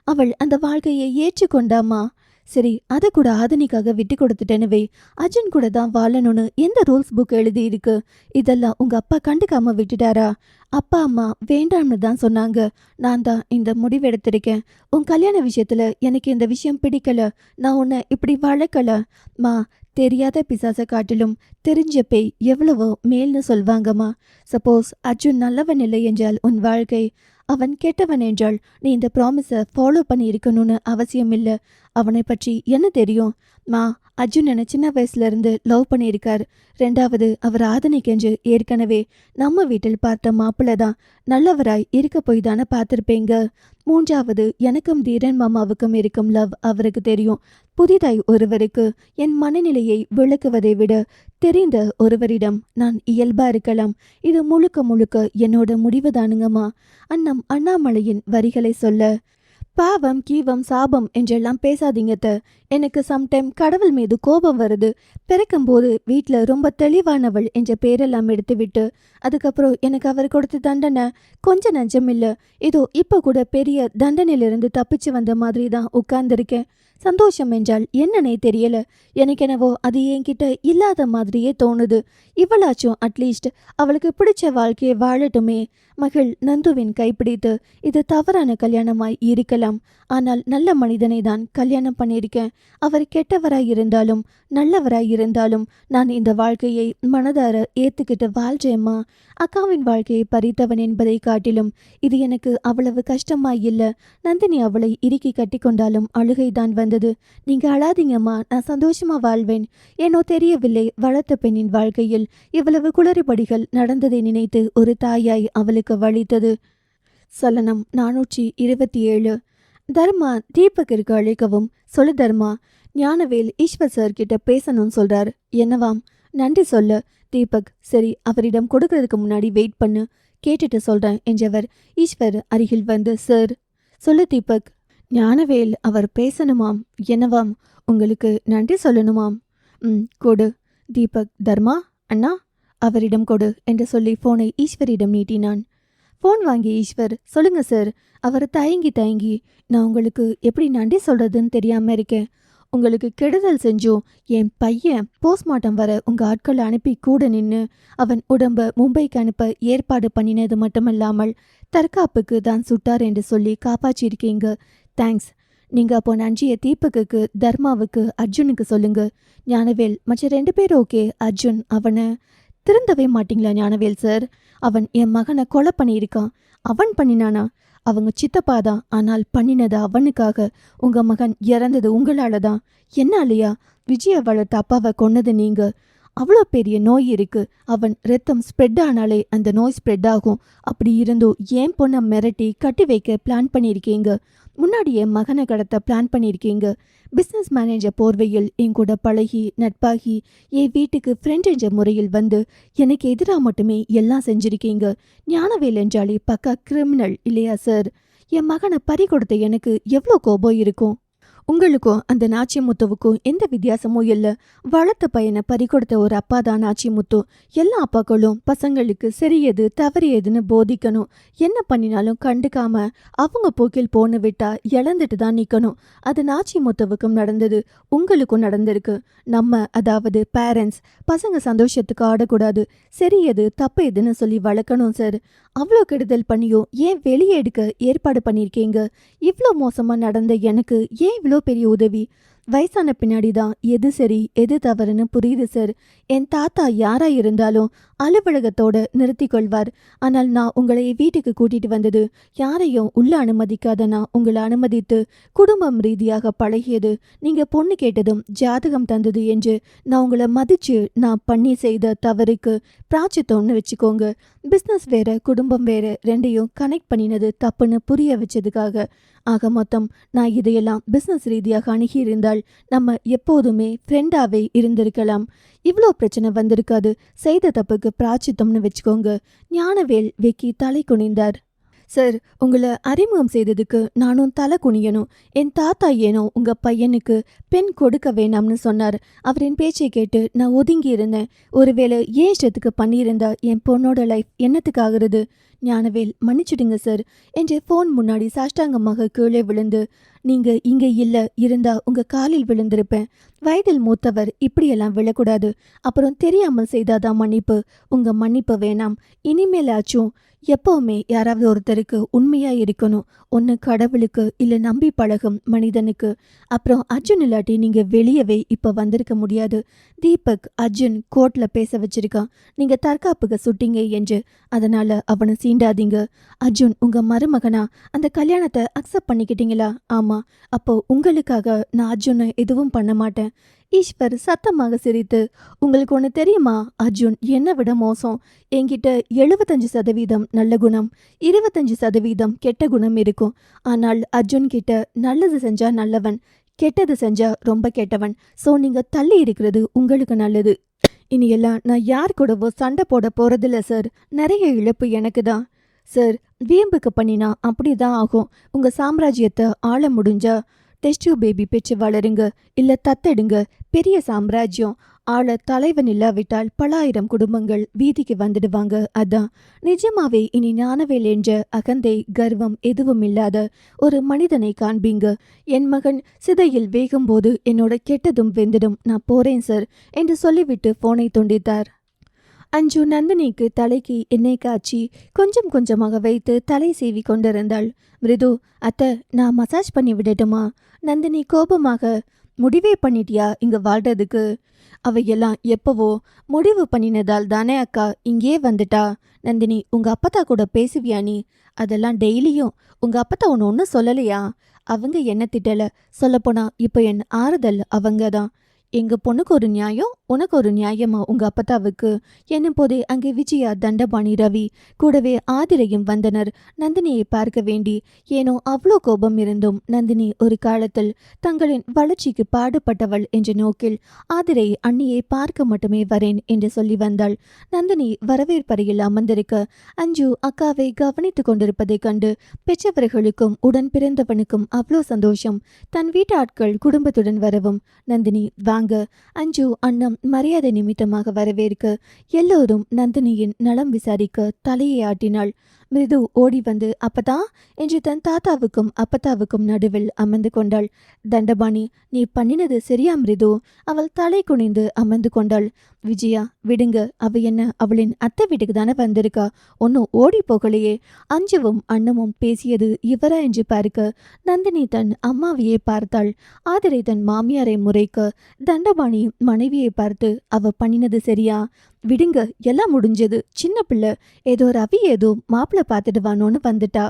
அவள் அந்த வாழ்க்கையை ஏற்றுக்கொண்டாமா. சரி, அதை கூட ஆதனிக்காக விட்டு கொடுத்துட்டேனுவே. அர்ஜுன் கூட தான் வாழணும்னு எந்த ரூல்ஸ் புக் எழுதி இருக்கு? இதெல்லாம் உங்க அப்பா கண்டுக்காம விட்டுட்டாரா? அப்பா அம்மா வேண்டாம்னு தான் சொன்னாங்க. நான் தான் இந்த முடிவெடுத்திருக்கேன். உன் கல்யாண விஷயத்துல எனக்கு இந்த விஷயம் பிடிக்கல. நான் உன்னை இப்படி வளர்க்கல. மா, தெரியாத பிசாசை காட்டிலும் தெரிஞ்ச பேய் எவ்வளவோ மேல்னு சொல்வாங்கம்மா. சப்போஸ் அர்ஜுன் நல்லவன் இல்லை என்றால் உன் வாழ்க்கை, அவன் கெட்டவன் என்றால் நீ இந்த ப்ராமிஸை ஃபாலோ பண்ணி இருக்கணும்னு அவசியம் இல்லை. அவனை பற்றி என்ன தெரியும்? மா, அர்ஜுன் என்ன சின்ன வயசுல இருந்து லவ் பண்ணியிருக்கார். ரெண்டாவது, அவர் ஆதனிக்கென்று ஏற்கனவே நம்ம வீட்டில் பார்த்த மாப்பிள்ளை தான். நல்லவராய் இருக்க போய் தானே பார்த்துருப்பேங்க. மூன்றாவது, எனக்கும் தீரன் மாமாவுக்கும் இருக்கும் லவ் அவருக்கு தெரியும். புதிதாய் ஒருவருக்கு என் மனநிலையை விளக்குவதை விட தெரிந்த ஒருவரிடம் நான் இயல்பா இருக்கலாம். இது முழுக்க முழுக்க என்னோட முடிவு தானுங்கம்மா. அண்ணம் அண்ணாமலையின் வரிகளை சொல்ல, பாவம் கீவம் சாபம் என்றெல்லாம் பேசாதீங்கத்த. எனக்கு சம்டைம் கடவுள் மீது கோபம் வருது. பிறக்கும்போது வீட்டில் ரொம்ப தெளிவானவள் என்ற பேரெல்லாம் எடுத்துவிட்டு அதுக்கப்புறம் எனக்கு அவர் கொடுத்த தண்டனை கொஞ்சம் நஞ்சம் இல்லை. இதோ இப்போ கூட பெரிய தண்டனையிலிருந்து தப்பிச்சு வந்த மாதிரி தான் உட்கார்ந்துருக்கேன். சந்தோஷம் என்றால் என்னன்னே தெரியல. எனக்கு என்னவோ அது என்கிட்ட இல்லாத மாதிரியே தோணுது. இவளாச்சும் அட்லீஸ்ட் அவளுக்கு பிடிச்ச வாழ்க்கையை வாழட்டுமே. மகள் நந்துவின் கைப்பிடித்து, இது தவறான கல்யாணமாய் இருக்கலாம். ஆனால் நல்ல மனிதனை தான் கல்யாணம் பண்ணியிருக்கேன். அவர் கெட்டவராய் இருந்தாலும் நல்லவராய் இருந்தாலும் நான் இந்த வாழ்க்கையை மனதார ஏத்துக்கிட்டு வாழ்றேம்மா. அக்காவின் வாழ்க்கையை பறித்தவன் என்பதை காட்டிலும் இது எனக்கு அவ்வளவு கஷ்டமாய் இல்லை. நந்தினி அவளை இறுக்கி கட்டி கொண்டாலும் அழுகைதான் வந்தது. நீங்க அழாதீங்கம்மா, நான் சந்தோஷமா வாழ்வேன். ஏனோ தெரியவில்லை, வளர்த்த பெண்ணின் வாழ்க்கையில் இவ்வளவு குளறுபடிகள் நடந்ததை நினைத்து ஒரு தாயாய் அவளுக்கு வலித்தது. சலனம் 427. தர்மா தீபக்கிற்கு அழைக்கவும், சொல்லு தர்மா, ஞானவேல் ஈஸ்வர் சார் கிட்ட பேசணும்னு சொல்றாரு. என்னவாம்? நன்றி சொல்ல. தீபக், சரி, அவரிடம் கொடுக்கறதுக்கு முன்னாடி வெயிட் பண்ணு, கேட்டுட்டு சொல்றேன் என்றவர் ஈஸ்வர் அருகில் வந்து, சார். சொல்லு தீபக். ஞானவேல் அவர் பேசணுமாம். என்னவாம்? உங்களுக்கு நன்றி சொல்லணுமாம். கொடு. தீபக், தர்மா அண்ணா அவரிடம் கொடு என்று சொல்லி போனை ஈஸ்வரிடம் நீட்டினான். ஃபோன் வாங்கி ஈஸ்வர், சொல்லுங்க சார். அவர் தயங்கி தயங்கி, நான் உங்களுக்கு எப்படி நன்றி சொல்றதுன்னு தெரியாம இருக்கேன். உங்களுக்கு கெடுதல் செஞ்சும் என் பையன் போஸ்ட்மார்ட்டம் வர உங்க ஆட்களை அனுப்பி கூட நின்று அவன் உடம்ப மும்பைக்கு அனுப்ப ஏற்பாடு பண்ணினது மட்டுமல்லாமல் தற்காப்புக்கு தான் சுட்டார் என்று சொல்லி காப்பாற்றியிருக்கீங்க. தேங்க்ஸ். நீங்க அப்போ நன்றிய தீபக்குக்கு, தர்மாவுக்கு, அர்ஜுனுக்கு சொல்லுங்க. ஞானவேல், மற்ற 2 பேரும் ஓகே. அர்ஜுன், அவனை திருந்தவே மாட்டீங்களா ஞானவேல் சார்? அவன் என் மகனை கொலை பண்ணியிருக்கான். அவன் பண்ணினானா? அவங்க சித்தப்பா தான். ஆனால் பண்ணினது அவனுக்காக. உங்க மகன் இறந்தது உங்களால தான். என்னாலையா? விஜய வளர்த்த அப்பாவை கொன்னது நீங்க. அவ்வளோ பெரிய நோய் இருக்கு. அவன் ரத்தம் ஸ்ப்ரெட் ஆனாலே அந்த நோய் ஸ்ப்ரெட் ஆகும். அப்படி இருந்தும் ஏன் பொண்ணை மிரட்டி கட்டி வைக்க பிளான் பண்ணியிருக்கீங்க. முன்னாடி என் மகனை கடத்த பிளான் பண்ணியிருக்கீங்க. பிஸ்னஸ் மேனேஜர் போர்வையில் என் கூட பழகி நட்பாகி என் வீட்டுக்கு ஃப்ரெண்ட் என்ற முறையில் வந்து எனக்கு எதிராக மட்டுமே எல்லாம் செஞ்சிருக்கீங்க. ஞானவேல் என்றாலே பக்கா கிரிமினல் இல்லையா சார்? என் மகனை பறி கொடுத்த எனக்கு எவ்வளோ கோபம் இருக்கும். உங்களுக்கும் அந்த நாச்சிமுத்துவுக்கும் எந்த வித்தியாசமும் இல்லை. வளர்த்த பையனை பறிகொடுத்த ஒரு அப்பா தான் நாச்சிமுத்து. எல்லா அப்பாக்களும் பசங்களுக்கு சரி எது தவறு எதுன்னு போதிக்கணும். என்ன பண்ணினாலும் கண்டுக்காம அவங்க போக்கில் போன்னு விட்டா இழந்துட்டு தான் நிற்கணும். அது நாச்சிமுத்துவுக்கும் நடந்தது, உங்களுக்கும் நடந்திருக்கு. நம்ம அதாவது பேரண்ட்ஸ் பசங்க சந்தோஷத்துக்கு ஆடக்கூடாது. சரி எது தப்பு எதுன்னு சொல்லி வளர்க்கணும் சார். அவ்வளோ கெடுதல் பண்ணியும் ஏன் வெளியே எடுக்க ஏற்பாடு பண்ணியிருக்கீங்க? இவ்வளோ மோசமா நடந்த எனக்கு ஏன் இவ்வளோ பெரிய உதவி? வயசான பின்னாடி தான் எது சரி எது தவறுன்னு புரியுது சார். என் தாத்தா யாரா இருந்தாலும் அலுவலகத்தோட நிறுத்தி கொள்வார். ஆனால் நான் உங்களை வீட்டுக்கு கூட்டிட்டு வந்தது யாரையும் உள்ள அனுமதிக்காத நான் உங்களை அனுமதித்து குடும்பம் ரீதியாக பழகியது, நீங்க பொண்ணு கேட்டதும் ஜாதகம் தந்தது என்று நான் உங்களை மதிச்சு நான் பண்ணி செய்த தவறுக்கு பிராச்சித்தோன்னு வச்சுக்கோங்க. பிஸ்னஸ் வேற குடும்பம் வேற ரெண்டையும் கனெக்ட் பண்ணினது தப்புன்னு புரிய வச்சதுக்காக. ஆக மொத்தம் நான் இதையெல்லாம் பிஸ்னஸ் ரீதியாக அணுகியிருந்தால் நம்ம எப்போதுமே ஃப்ரெண்டாவே இருந்திருக்கலாம். இவ்வளோ பிரச்சனை வந்திருக்காது. செய்த தப்புக்கு பிராச்சித்தம்னு வச்சுக்கோங்க. ஞானவேல் வெக்கி தலை குனிந்தார். சார், உங்களை அறிமுகம் செய்ததுக்கு நானும் தலை குனியணும். என் தாத்தா ஏனோ உங்க பையனுக்கு பெண் கொடுக்க வேணாம்னு சொன்னார். அவரின் பேச்சை கேட்டு நான் ஒதுங்கி இருந்தேன். ஒருவேளை ஏன் இஷ்டத்துக்கு பண்ணியிருந்தா என் பொண்ணோட லைஃப் என்னத்துக்காகிறது? ஞானவேல், மன்னிச்சுடுங்க சார் என்று ஃபோன் முன்னாடி சாஷ்டாங்கமாக கீழே விழுந்து, நீங்க இங்க இல்ல இருந்தா உங்க காலில் விழுந்திருப்பேன். வயதில் மூத்தவர் இப்படியெல்லாம் விழக்கூடாது. அப்புறம் தெரியாமல் செய்தாதான் மன்னிப்பு. உங்க மன்னிப்பு வேணாம். இனிமேலாச்சும் எப்பவுமே யாராவது ஒருத்தருக்கு உண்மையா இருக்கணும். ஒன்று கடவுளுக்கு, இல்லை நம்பி பழகும் மனிதனுக்கு. அப்புறம் அர்ஜுன் இல்லாட்டி நீங்க வெளியவே இப்ப வந்திருக்க முடியாது. தீபக் அர்ஜுன் கோர்ட்ல பேச வச்சிருக்கான், நீங்க தற்காப்புக்கு சுட்டீங்க என்று. அதனால அவனை சீண்டாதீங்க. அர்ஜுன் உங்க மருமகனா? அந்த கல்யாணத்தை அக்செப்ட் பண்ணிக்கிட்டீங்களா? ஆமா. அப்போ உங்களுக்காக நான் அர்ஜுனை எதுவும் பண்ண மாட்டேன். ஈஸ்வர் சத்தமாக சிரித்து, உங்களுக்கு ஒன்று தெரியுமா அர்ஜுன் என்னை விட மோசம். என்கிட்ட 75% நல்ல குணம், 25% கெட்ட குணம் இருக்கும். ஆனால் அர்ஜுன் கிட்ட நல்லது செஞ்சா நல்லவன், கெட்டது செஞ்சா ரொம்ப கெட்டவன். ஸோ நீங்க தள்ளி இருக்கிறது உங்களுக்கு நல்லது. இனியெல்லாம் நான் யார் கூடவோ சண்டை போட போறதில்ல சார். நிறைய இழப்பு எனக்கு தான் சார். வீம்புக்கு பண்ணினா அப்படிதான் ஆகும். உங்க சாம்ராஜ்யத்தை ஆள முடிஞ்சா டெஸ்ட் பேபி பெற்று வளருங்க, இல்ல தத்தெடுங்க. பெரிய சாம்ராஜ்யம் ஆள தலைவன் இல்லாவிட்டால் பல ஆயிரம் குடும்பங்கள் வீதிக்கு வந்துடுவாங்க. அதான் நிஜமாவே இனி ஞானவேல் என்ற அகந்தை கர்வம் எதுவும் இல்லாத ஒரு மனிதனை காண்பீங்க. என் மகன் சிதையில் வேகும்போது என்னோட கெட்டதும் வெந்ததும் நான் போறேன் சார் என்று சொல்லிவிட்டு போனை துண்டித்தார். அஞ்சு நந்தினிக்கு தலைக்கு எண்ணெய் காய்ச்சி கொஞ்சம் கொஞ்சமாக வைத்து தலை சீவி கொண்டிருந்தாள். மிருது, அத்தை நான் மசாஜ் பண்ணி விடட்டுமா? நந்தினி கோபமாக, முடிவே பண்ணிட்டியா இங்க வாழ்றதுக்கு? அவையெல்லாம் எப்பவோ முடிவு பண்ணினதால் தானே அக்கா இங்கே வந்துட்டா. நந்தினி, உங்க அப்பத்தா கூட பேசுவியா நீ? அதெல்லாம் டெய்லியும். உங்க அப்பத்தா ஒன்றும் சொல்லலையா? அவங்க என்ன திட்டல. சொல்லப்போனா இப்போ என் ஆறுதல் அவங்க தான். எங்க பொண்ணுக்கு ஒரு நியாயம், உனக்கு ஒரு நியாயமா உங்க அப்பத்தாவுக்கு? என்னும் போதே அங்கே விஜயா, தண்டபாணி, ரவி கூடவே ஆதிரையும் வந்தனர் நந்தினியை பார்க்க வேண்டி. ஏனோ அவ்வளோ கோபம் இருந்தும் நந்தினி ஒரு காலத்தில் தங்களின் வளர்ச்சிக்கு பாடுபட்டவள் என்ற நோக்கில் ஆதிரை அண்ணியை பார்க்க மட்டுமே வரேன் என்று சொல்லி வந்தாள். நந்தினி வரவேற்பறையில் அமர்ந்திருக்க அஞ்சு அக்காவை கவனித்துக் கொண்டிருப்பதைக் கண்டு பெற்றவர்களுக்கும் உடன் பிறந்தவனுக்கும் அவ்வளோ சந்தோஷம். தன் வீட்டு ஆட்கள் குடும்பத்துடன் வரவும் நந்தினி வாங்க அஞ்சு அண்ணம் மரியாதை நிமித்தமாக வரவேற்க எல்லோரும் நந்தினியின் நலம் விசாரிக்க தலையை ஆட்டினாள். மிருது ஓடி வந்து அப்பதா என்று தன் தாத்தாவுக்கும் அப்பத்தாவுக்கும் நடுவில் அமர்ந்து கொண்டாள். தண்டபாணி, நீ பண்ணினது சரியா மிருது? அவள் தலை குனிந்து அமர்ந்து கொண்டாள். விஜயா, விடுங்க, அவ என்ன அவளின் அத்தை வீட்டுக்கு தானே வந்திருக்கா, ஒன்னும் ஓடி போகலையே. அஞ்சுவும் அண்ணமும் பேசியது இவரா என்று பார்க்க நந்தினி தன் அம்மாவையே பார்த்தாள். ஆதிரை தன் மாமியாரை முறைக்க தண்டபாணி மனைவியை பார்த்து, அவ பண்ணினது சரியா? விடுங்க, எல்லாம் முடிஞ்சது. சின்ன பிள்ளை, ஏதோ ரவி ஏதோ மாப்பிள்ளை பார்த்துட்டு வானோன்னு வந்துட்டா.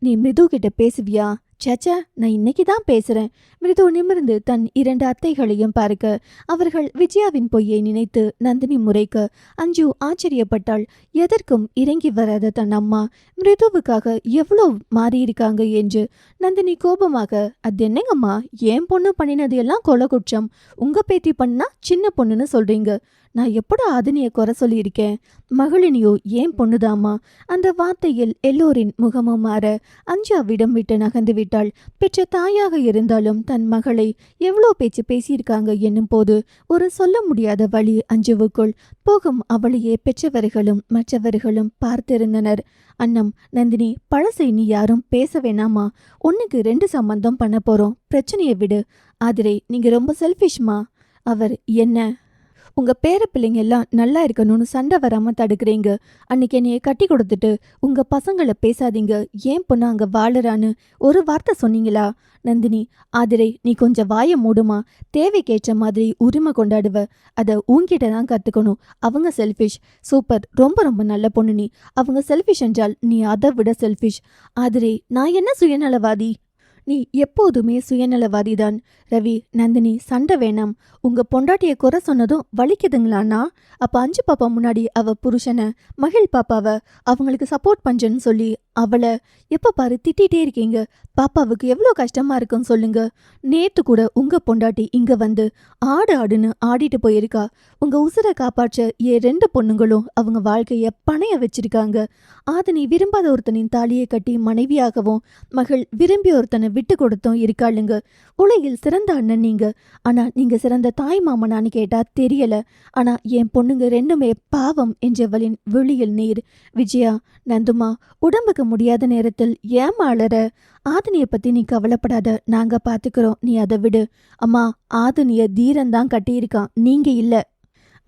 நீ மிருது கிட்ட பேசுவியா? சேச்சா, நான் இன்னைக்கு தான் பேசுறேன். மிருது நிமிர்ந்து தன் 2 அத்தைகளையும் பார்க்க அவர்கள் விஜயாவின் பொய்யை நினைத்து நந்தினி முறைக்க அஞ்சு ஆச்சரியப்பட்டாள். எதற்கும் இறங்கி வராத தன் அம்மா மிருதுவுக்காக எவ்வளோ மாறியிருக்காங்க என்று. நந்தினி கோபமாக, அது என்னங்கம்மா, என் பொண்ணு பண்ணினது எல்லாம் கொலை குற்றம், உங்க பேத்தி பண்ணா சின்ன பொண்ணுன்னு சொல்றீங்க. நான் எப்படா ஆதினியை குறை சொல்லியிருக்கேன்? மகளினியோ ஏன் பொண்ணுதாமா? அந்த வார்த்தையில் எல்லோரின் முகமும் மாற அஞ்சு அவ்விடம் விட்டு நகர்ந்து விட்டாள். பெற்ற தாயாக இருந்தாலும் தன் மகளை எவ்வளோ பேச்சு பேசியிருக்காங்க என்னும் போது ஒரு சொல்ல முடியாத வழி அஞ்சுவுக்குள். போகும் அவளையே பெற்றவர்களும் மற்றவர்களும் பார்த்திருந்தனர். அண்ணம், நந்தினி, பழசை நீ யாரும் பேச வேணாமா? 1க்கு 2 சம்பந்தம் பண்ண போறோம், பிரச்சனையை விடு. ஆதிரை, நீங்க ரொம்ப செல்ஃபிஷ்மா. அவர், என்ன உங்க பேர பிள்ளைங்க எல்லாம் நல்லா இருக்கணும்னு சண்டை வராம தடுக்கிறீங்க. அன்னைக்கு என்னைய கட்டி கொடுத்துட்டு உங்க பசங்களை பேசாதீங்க, ஏன் பொண்ணு அங்க வாழறான்னு ஒரு வார்த்தை சொன்னீங்களா? நந்தினி, ஆதிரை, நீ கொஞ்சம் வாய மூடுமா. தேவைக்கேற்ற மாதிரி உரிமை கொண்டாடுவ, அதை உன்கிட்ட தான் கத்துக்கணும். அவங்க செல்ஃபிஷ். சூப்பர், ரொம்ப ரொம்ப நல்ல பொண்ணு நீ. அவங்க செல்ஃபிஷ் என்றால் நீ அதை விட செல்ஃபிஷ். ஆதிரை, நான் என்ன சுயநலவாதி? நீ எப்போதுமே சுயநலவாதிதான். ரவி, நந்தினி, சண்டை வேணாம். உங்க பொண்டாட்டியை குறை சொன்னதும் வலிக்குதுங்களாண்ணா? அப்ப அஞ்சு பாப்பா முன்னாடி அவ புருஷனை, மகிழ் பாப்பாவை அவங்களுக்கு சப்போர்ட் பண்றேன்னு சொல்லி அவளை எப்ப பாரு திட்டிகிட்டே இருக்கீங்க. பாப்பாவுக்கு எவ்வளோ கஷ்டமா இருக்குன்னு சொல்லுங்க. நேத்து கூட உங்க பொண்டாட்டி இங்க வந்து ஆடுன்னு ஆடிட்டு போயிருக்கா. உங்க உசுரை காப்பாற்ற 2 பொண்ணுங்களும் அவங்க வாழ்க்கைய பணைய வச்சிருக்காங்க. ஆதினி விரும்பாத ஒருத்தனின் தாலியை கட்டி மனைவியாகவும் மகள் விரும்பி ஒருத்தனை விட்டு கொடுத்தும் இருக்காளுங்க. உலகில் சிறந்த அண்ணன் நீங்க. ஆனா நீங்க சிறந்த தாய் மாமனான்னு கேட்டா தெரியல. ஆனா என் பொண்ணுங்க 2மே பாவம் என்றவளின் விழியில் நீர். விஜயா, நந்துமா, உடம்புக்கு முடியாத நேரத்தில் ஏமாளற. ஆதினியை பத்தி நீ கவலைப்படாத, நாங்க பாத்துக்கிறோம், நீ அதை விடு. அம்மா, ஆதினிய தீரன்தான் கட்டியிருக்கான், நீங்க இல்ல.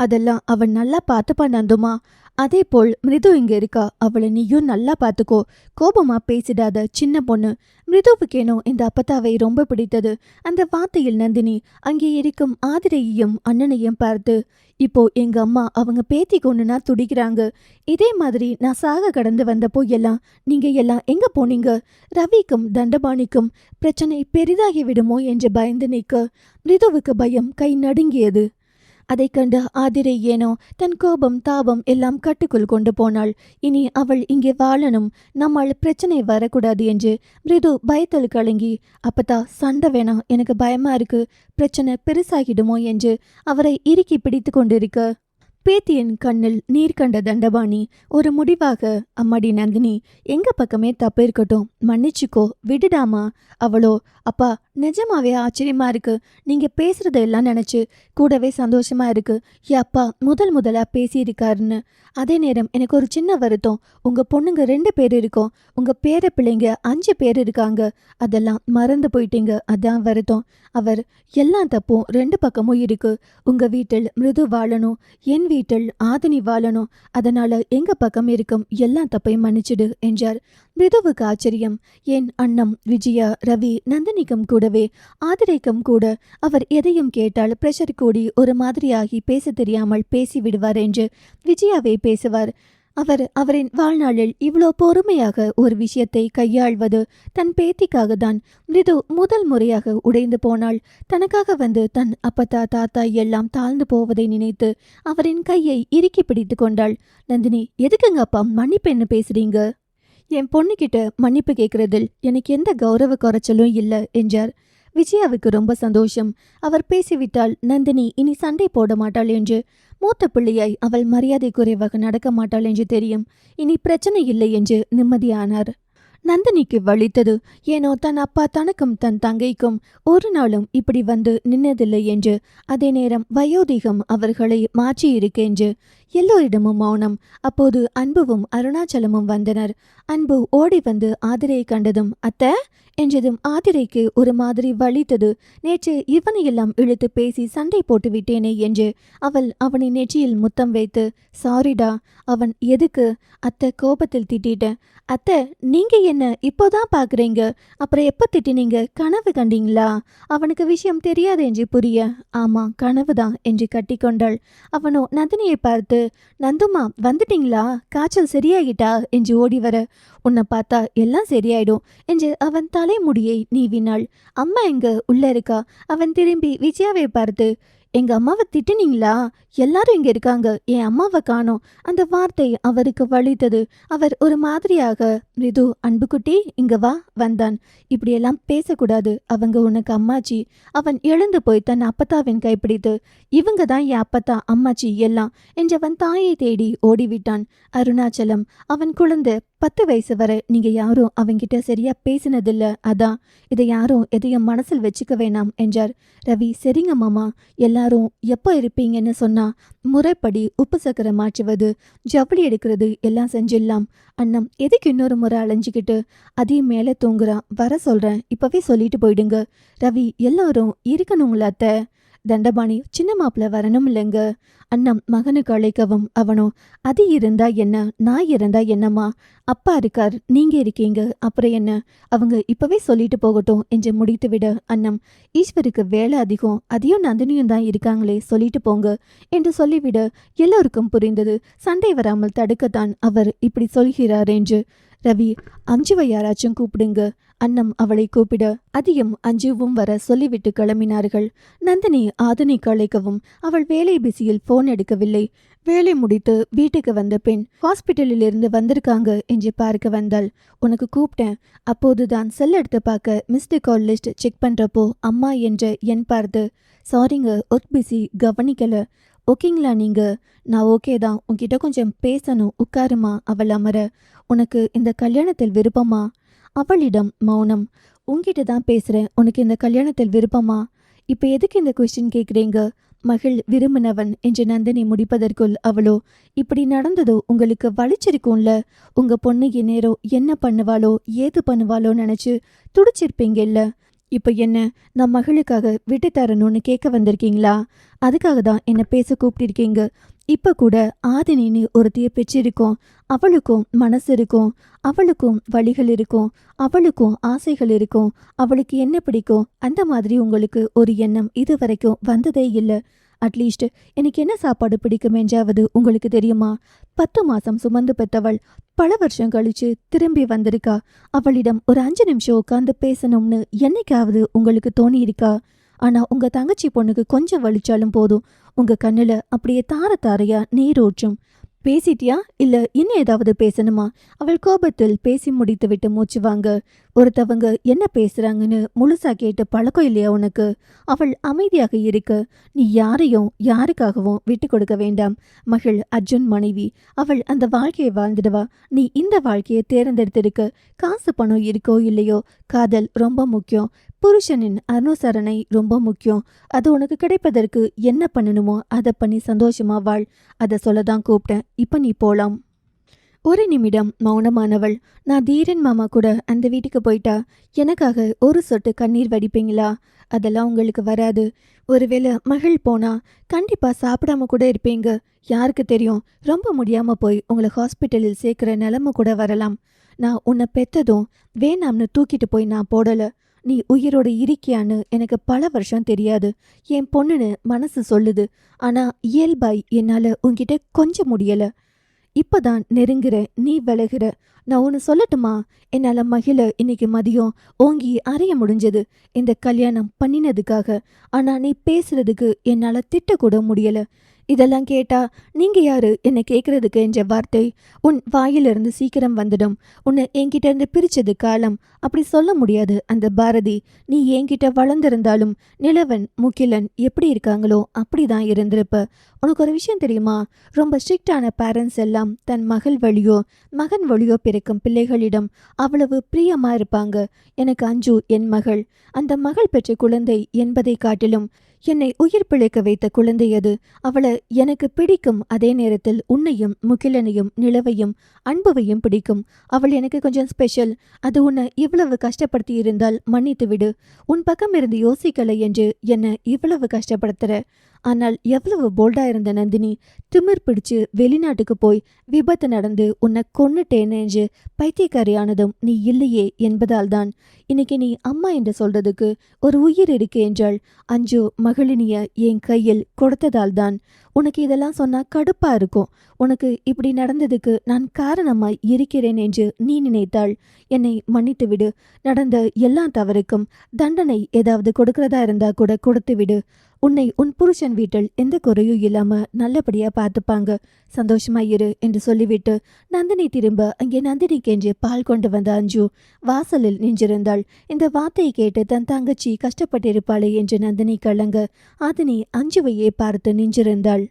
அதெல்லாம் அவன் நல்லா பார்த்துப்பா நந்துமா. அதே போல் மிருது இங்க இருக்கா, அவளை நீயும் நல்லா பார்த்துக்கோ. கோபமா பேசிடாத, சின்ன பொண்ணு. மிருதுவுக்கேனோ இந்த அப்பத்தாவை ரொம்ப பிடித்தது. அந்த வார்த்தையில் நந்தினி அங்கே இருக்கும் ஆதிரையையும் அண்ணனையும் பார்த்து, இப்போ எங்க அம்மா அவங்க பேத்தி கொண்டுனா துடிக்கிறாங்க. இதே மாதிரி நான் சாக கடந்து வந்தப்போ எல்லாம் நீங்க எல்லாம் எங்க போனீங்க? ரவிக்கும் தண்டபாணிக்கும் பிரச்சனை பெரிதாகி விடுமோ என்று பயந்து நிற்க மிருதுவுக்கு பயம் கை நடுங்கியது. அதை கண்டு ஆதிரை ஏனோ தன் கோபம் தாபம் எல்லாம் கட்டுக்குள் கொண்டு போனாள். இனி அவள் இங்கே வாழணும், நம்மால் பிரச்சனை வரக்கூடாது என்று மிருது பயத்தில் கலங்கி, அப்பதா சண்டை வேணாம், எனக்கு பயமா இருக்கு, பிரச்சனை பெருசாகிடுமோ என்று அவரை இறுக்கி பிடித்து கொண்டிருக்க பேத்தியின் கண்ணில் நீர் கண்ட தண்டபாணி ஒரு முடிவாக, அம்மாடி நந்தினி, எங்க பக்கமே தப்பு இருக்கட்டும், மன்னிச்சுக்கோ, விடுடாமா. அவளோ, அப்பா, நிஜமாவே ஆச்சரியமா இருக்கு, நீங்க பேசுறதெல்லாம் நினைச்சு கூடவே சந்தோஷமா இருக்கு. என் அப்பா முதலா பேசியிருக்காருன்னு. அதே நேரம் எனக்கு ஒரு சின்ன வருத்தம். உங்க பொண்ணுங்க 2 பேர் இருக்கோம், உங்க பேர பிள்ளைங்க 5 பேர் இருக்காங்க, அதெல்லாம் மறந்து போயிட்டீங்க, அதான் வருத்தம். அவர், எல்லாம் தப்பும் 2 பக்கமும் இருக்கு. உங்க வீட்டில் மிருது வாழணும், என் வீட்டில் ஆதினி வாழணும். அதனால எங்க பக்கம் இருக்கும் எல்லா தப்பையும் மன்னிச்சிடு என்றார். மிருதுவுக்கு ஆச்சரியம். என் அண்ணம் விஜயா, ரவி, நந்தினிக்கும் கூடவே ஆதிரைக்கும் கூட அவர் எதையும் கேட்டால் பிரஷர் கூடி ஒரு மாதிரியாகி பேச தெரியாமல் பேசி விடுவார் என்று விஜயாவே பேசுவார். அவர் அவரின் வாழ்நாளில் இவ்வளோ பொறுமையாக ஒரு விஷயத்தை கையாள்வது தன் பேத்திக்காக தான். மிருது முதல் முறையாக உடைந்து போனாள். தனக்காக வந்து தன் அப்பத்தா தாத்தா எல்லாம் தாழ்ந்து போவதை நினைத்து அவரின் கையை இறுக்கி பிடித்து கொண்டாள். நந்தினி, எதுக்குங்க அப்பா மன்னிப்பு என்ன பேசுறீங்க? என் பொண்ணுகிட்ட மன்னிப்பு கேட்கறதில் எனக்கு எந்த கௌரவ குறைச்சலும் இல்லை என்றார். விஜயாவுக்கு ரொம்ப சந்தோஷம். அவர் பேசிவிட்டால் நந்தினி இனி சண்டை போட மாட்டாள் என்று. மூத்த பிள்ளையாய் அவள் மரியாதை குறைவாக நடக்க மாட்டாள் என்று தெரியும். இனி பிரச்சனை இல்லை என்று நிம்மதியானார். நந்தினிக்கு வலித்தது. ஏனோ தன் அப்பா தனக்கும் தன் தங்கைக்கும் ஒரு நாளும் இப்படி வந்து நின்னதில்லை என்று. அதே நேரம் வயோதிகம் அவர்களை மாற்றியிருக்கென்று. எல்லோரிடமும் மௌனம். அப்போது அன்புவும் அருணாச்சலமும் வந்தனர். அன்பு ஓடி வந்து ஆதிரையை கண்டதும் அத்தை என்றதும் ஆதிரைக்கு ஒரு மாதிரி வலித்தது. நேற்று இவனையெல்லாம் இழுத்து பேசி சண்டை போட்டு விட்டேனே என்று அவள் அவனை நெற்றியில் முத்தம் வைத்து, சாரிடா. அவன் எதுக்கு? அத்தை கோபத்தில் திட்டிட்டேன். அத்தை, நீங்க என்ன இப்போதான் பாக்குறீங்க? அப்புறம் எப்ப திட்டினீங்க? கனவு கண்டீங்களா? அவனுக்கு விஷயம் தெரியாது என்று புரிய, ஆமா கனவுதான் என்று கட்டிக்கொண்டாள். அவனோ நந்தினியை பார்த்து, நந்துமா வந்துட்டீங்களா? காய்ச்சல் சரியாகிட்டா என்று ஓடி வர, உன்னை பார்த்தா எல்லாம் சரியாயிடும் என்று அவன் தலைமுடியை நீவினாள். அம்மா எங்க? உள்ள இருக்கா. அவன் திரும்பி விஜயாவை பார்த்து, எங்க அம்மாவை திட்டுனீங்களா? எல்லாரும் இங்க இருக்காங்க, என் அம்மாவை காணோம். அந்த வார்த்தை அவருக்கு வலித்தது. அவர் ஒரு மாதிரியாக, மிருது அன்புக்குட்டி இங்க வா வந்தான். இப்படியெல்லாம் பேசக்கூடாது, அவங்க உனக்கு அம்மாச்சி. அவன் எழுந்து போய் தன் அப்பத்தாவின் கைப்பிடித்து, இவங்க தான் என் அப்பத்தா அம்மாச்சி எல்லாம் என்றவன் தாயை தேடி ஓடிவிட்டான். அருணாச்சலம், அவன் குழந்தை 10 வயசு வரை நீங்க யாரும் அவங்கிட்ட சரியா பேசினதில்ல, அதான் இதை யாரும் எதையும் மனசில் வச்சுக்க வேணாம் என்றார். ரவி, சரிங்க மாமா, எல்லாரும் எப்போ இருப்பீங்கன்னு சொன்னா முறைப்படி உப்பு சக்கரை மாற்றுவது, ஜவுளி எடுக்கிறது எல்லாம் செஞ்சிடலாம். அண்ணம் எதுக்கு இன்னொரு முறை அலைஞ்சிக்கிட்டு? அதையும் மேலே தூங்குறான், வர சொல்றேன், இப்பவே சொல்லிட்டு போயிடுங்க. ரவி, எல்லாரும் இருக்கணுங்களா அத்தை? தண்டபாணி, சின்ன மாப்பிள்ள வரணும் இல்லைங்க. அண்ணம் மகனுக்கு அழைக்கவும். அவனோ, அது இருந்தா என்ன, நான் இருந்தா என்னம்மா? அப்பா இருக்கார், நீங்க இருக்கீங்க, அப்புறம் என்ன? அவங்க இப்பவே சொல்லிட்டு போகட்டும் என்று முடித்துவிட, அண்ணம், ஈஸ்வருக்கு வேலை அதிகம், அதையும் நந்தினியும் தான் இருக்காங்களே, சொல்லிட்டு போங்க என்று சொல்லிவிட எல்லோருக்கும் புரிந்தது. சண்டை வராமல் தடுக்கத்தான் அவர் இப்படி சொல்கிறார் என்று. ரவி, அஞ்சுவை யாராச்சும் கூப்பிடுங்க. அண்ணம் அவளை கூப்பிட அதியும் அஞ்சுவும் வர சொல்லிவிட்டு கிளம்பினார்கள். நந்தினி ஆதனிக்கு அழைக்கவும் அவள் வேலை பிஸியில் போன் எடுக்கவில்லை. வேலை முடித்து வீட்டுக்கு வந்த பெண் ஹாஸ்பிட்டலில் இருந்து வந்திருக்காங்க என்று பார்க்க வந்தாள். உனக்கு கூப்பிட்டேன். அப்போதுதான் செல் எடுத்து பார்க்க மிஸ்டு கால் லிஸ்ட் செக் பண்றப்போ அம்மா என்ற எண் பார்த்து, சாரிங்க ஒர்க் பிஸி கவனிக்கல. ஓகேங்களா நீங்க? நான் ஓகே தான், உன்கிட்ட கொஞ்சம் பேசணும், உட்காருமா. அவள் அமர, உனக்கு இந்த கல்யாணத்தில் விருப்பமா? அவளிடம் மௌனம். உன்கிட்ட தான் பேசுறேன், உனக்கு இந்த கல்யாணத்தில் விருப்பமா? இப்ப எதுக்கு இந்த கொஸ்டின் கேக்குறீங்க? மகள் விரும்பினவன் என்று நந்தினி முடிப்பதற்குள் அவளோ, இப்படி நடந்ததோ உங்களுக்கு வலிச்சிருக்கும்ல. உங்க பொண்ணு இந்நேரம் என்ன பண்ணுவாளோ ஏது பண்ணுவாளோ நினைச்சு துடிச்சிருப்பீங்கல்ல. இப்ப என்ன, நான் மகளுக்காக விட்டு தரணும்னு கேட்க வந்திருக்கீங்களா? அதுக்காக தான் என்ன பேச கூப்பிட்டிருக்கீங்க. இப்ப கூட ஆதினின்னு ஒருத்திய பெற்றிருக்கோம். அவளுக்கும் மனசு இருக்கும், அவளுக்கும் வழிகள் இருக்கும், அவளுக்கும் ஆசைகள் இருக்கும். அவளுக்கு என்ன பிடிக்கும் அந்த மாதிரி உங்களுக்கு ஒரு எண்ணம் இது வரைக்கும் வந்ததே இல்லை. அட்லீஸ்ட் எனக்கு என்ன சாப்பாடு பிடிக்கும் என்றாவது உங்களுக்கு தெரியுமா? 10 மாசம் சுமந்து பெற்றவள் பல வருஷம் கழிச்சு திரும்பி வந்திருக்கா. அவளிடம் ஒரு 5 நிமிஷம் உட்காந்து பேசணும்னு என்னைக்காவது உங்களுக்கு தோணி இருக்கா? ஆனா உங்க தங்கச்சி பொண்ணுக்கு கொஞ்சம் வலிச்சாலும் போதும், உங்க கண்ணுல அப்படியே தார தாரையா நீரோற்றும். பேசிட்டியா இல்ல இன்னும் ஏதாவது பேசணுமா? அவள் கோபத்தில் பேசி முடித்து விட்டு மூச்சு வாங்க. ஒருத்தவங்க என்ன பேசுறாங்கன்னு முழுசா கேட்டு பழக்கம் இல்லையா உனக்கு? அவள் அமைதியாக இருக்க. நீ யாரையும் யாருக்காகவும் விட்டு கொடுக்க வேண்டாம். மகள் அர்ஜுன் மனைவி, அவள் அந்த வாழ்க்கையை வாழ்ந்துடுவா. நீ இந்த வாழ்க்கையை தேர்ந்தெடுத்திருக்க. காசு பணம் இருக்கோ இல்லையோ, காதல் ரொம்ப முக்கியம். புருஷனின் அனுசரணை ரொம்ப முக்கியம். அது உனக்கு கிடைப்பதற்கு என்ன பண்ணணுமோ அதை பண்ணி சந்தோஷமா வாழ். அதை சொல்லதான் கூப்பிட்டேன். இப்ப நீ போலாம். ஒரு நிமிடம் மௌனமானவள், நான் தீரன் மாமா கூட அந்த வீட்டுக்கு போயிட்டா எனக்காக ஒரு சொட்டு கண்ணீர் வடிப்பீங்களா? அதெல்லாம் உங்களுக்கு வராது. ஒருவேளை மகள் போனா கண்டிப்பா சாப்பிடாம கூட இருப்பீங்க. யாருக்கு தெரியும், ரொம்ப முடியாம போய் உங்களை ஹாஸ்பிட்டலில் சேர்க்கிற நிலைமை கூட வரலாம். நான் உன்னை பெற்றதும் வேணாம்னு தூக்கிட்டு போய் நான் போடல. நீ உயிரோட இருக்கியான்னு எனக்கு பல வருஷம் தெரியாது. என் பொண்ணுன்னு மனசு சொல்லுது. ஆனா இயல்பாய் என்னால உன்கிட்ட கொஞ்சம் முடியல. இப்பதான் நெருங்குற, நீ விலகுற. நான் ஒன்று சொல்லட்டுமா? என்னால மகிழ இன்னைக்கு மதியம் ஓங்கி அறைய முடிஞ்சது இந்த கல்யாணம் பண்ணினதுக்காக. ஆனா நீ பேசுறதுக்கு என்னால திட்டக்கூட முடியல. இதெல்லாம் கேட்டா நீங்க யாரு என்னை கேட்கறதுக்கு என்ற வார்த்தை உன் வாயிலிருந்து சீக்கிரம் வந்துடும். உன்னை என்கிட்ட இருந்து பிரிச்சது காலம். அப்படி சொல்ல முடியாது அந்த பாரதி. நீ என்கிட்ட வளர்ந்திருந்தாலும் நிலவன் முகிலன் எப்படி இருக்காங்களோ அப்படிதான் இருந்திருப்ப. உனக்கு ஒரு விஷயம் தெரியுமா? ரொம்ப ஸ்ட்ரிக்டான பேரண்ட்ஸ் எல்லாம் தன் மகள் வழியோ மகன் வழியோ பிறக்கும் பிள்ளைகளிடம் அவ்வளவு பிரியமா இருப்பாங்க. எனக்கு அஞ்சு என் மகள். அந்த மகள் பெற்ற குழந்தை என்பதை காட்டிலும் என்னை உயிர் பிழைக்க வைத்த குழந்தை அது. அவளை எனக்கு பிடிக்கும், அதே நேரத்தில் உன்னையும் முகிலனையும் நிலவையும் அன்புவையும் பிடிக்கும். அவள் எனக்கு கொஞ்சம் ஸ்பெஷல். அது உன்னை இவ்வளவு கஷ்டப்படுத்தி இருந்தால் மன்னித்து விடு. உன் பக்கம் இருந்து யோசிக்கலை என்று என்னை இவ்வளவு கஷ்டப்படுத்துற. ஆனால் எவ்வளவு போல்டா இருந்த நந்தினி, திமிர் பிடிச்சு வெளிநாட்டுக்கு போய் விபத்து நடந்து உன்னை கொன்னுட்டேன்னு என்று பைத்தியக்காரியானதும் நீ இல்லையே என்பதால்தான். இன்னைக்கு நீ அம்மா என்று சொல்றதுக்கு ஒரு உயிர் இருக்கு என்றால் அஞ்சு மகளினிய என் கையில் கொடுத்ததால்தான். உனக்கு இதெல்லாம் சொன்னா கடுப்பா இருக்கும். உனக்கு இப்படி நடந்ததுக்கு நான் காரணமாய் இருக்கிறேன் என்று நீ நினைத்தாள். என்னை மன்னித்து விடு. நடந்த எல்லா தவறுக்கும் தண்டனை ஏதாவது கொடுக்கறதா இருந்தா கூட கொடுத்து விடு. உன்னை உன் புருஷன் வீட்டில் எந்த குறையும் இல்லாம நல்லபடியா பார்த்துப்பாங்க. சந்தோஷமா இரு என்று சொல்லிவிட்டு நந்தினி திரும்ப அங்கே நந்தினிக்கு என்று பால் கொண்டு வந்த அஞ்சு வாசலில் நின்றிருந்தாள். இந்த வார்த்தையை கேட்டு தன் தங்கச்சி கஷ்டப்பட்டிருப்பாளே என்று நந்தினி கலங்க ஆதினி அஞ்சுவையே பார்த்து நின்றிருந்தாள்.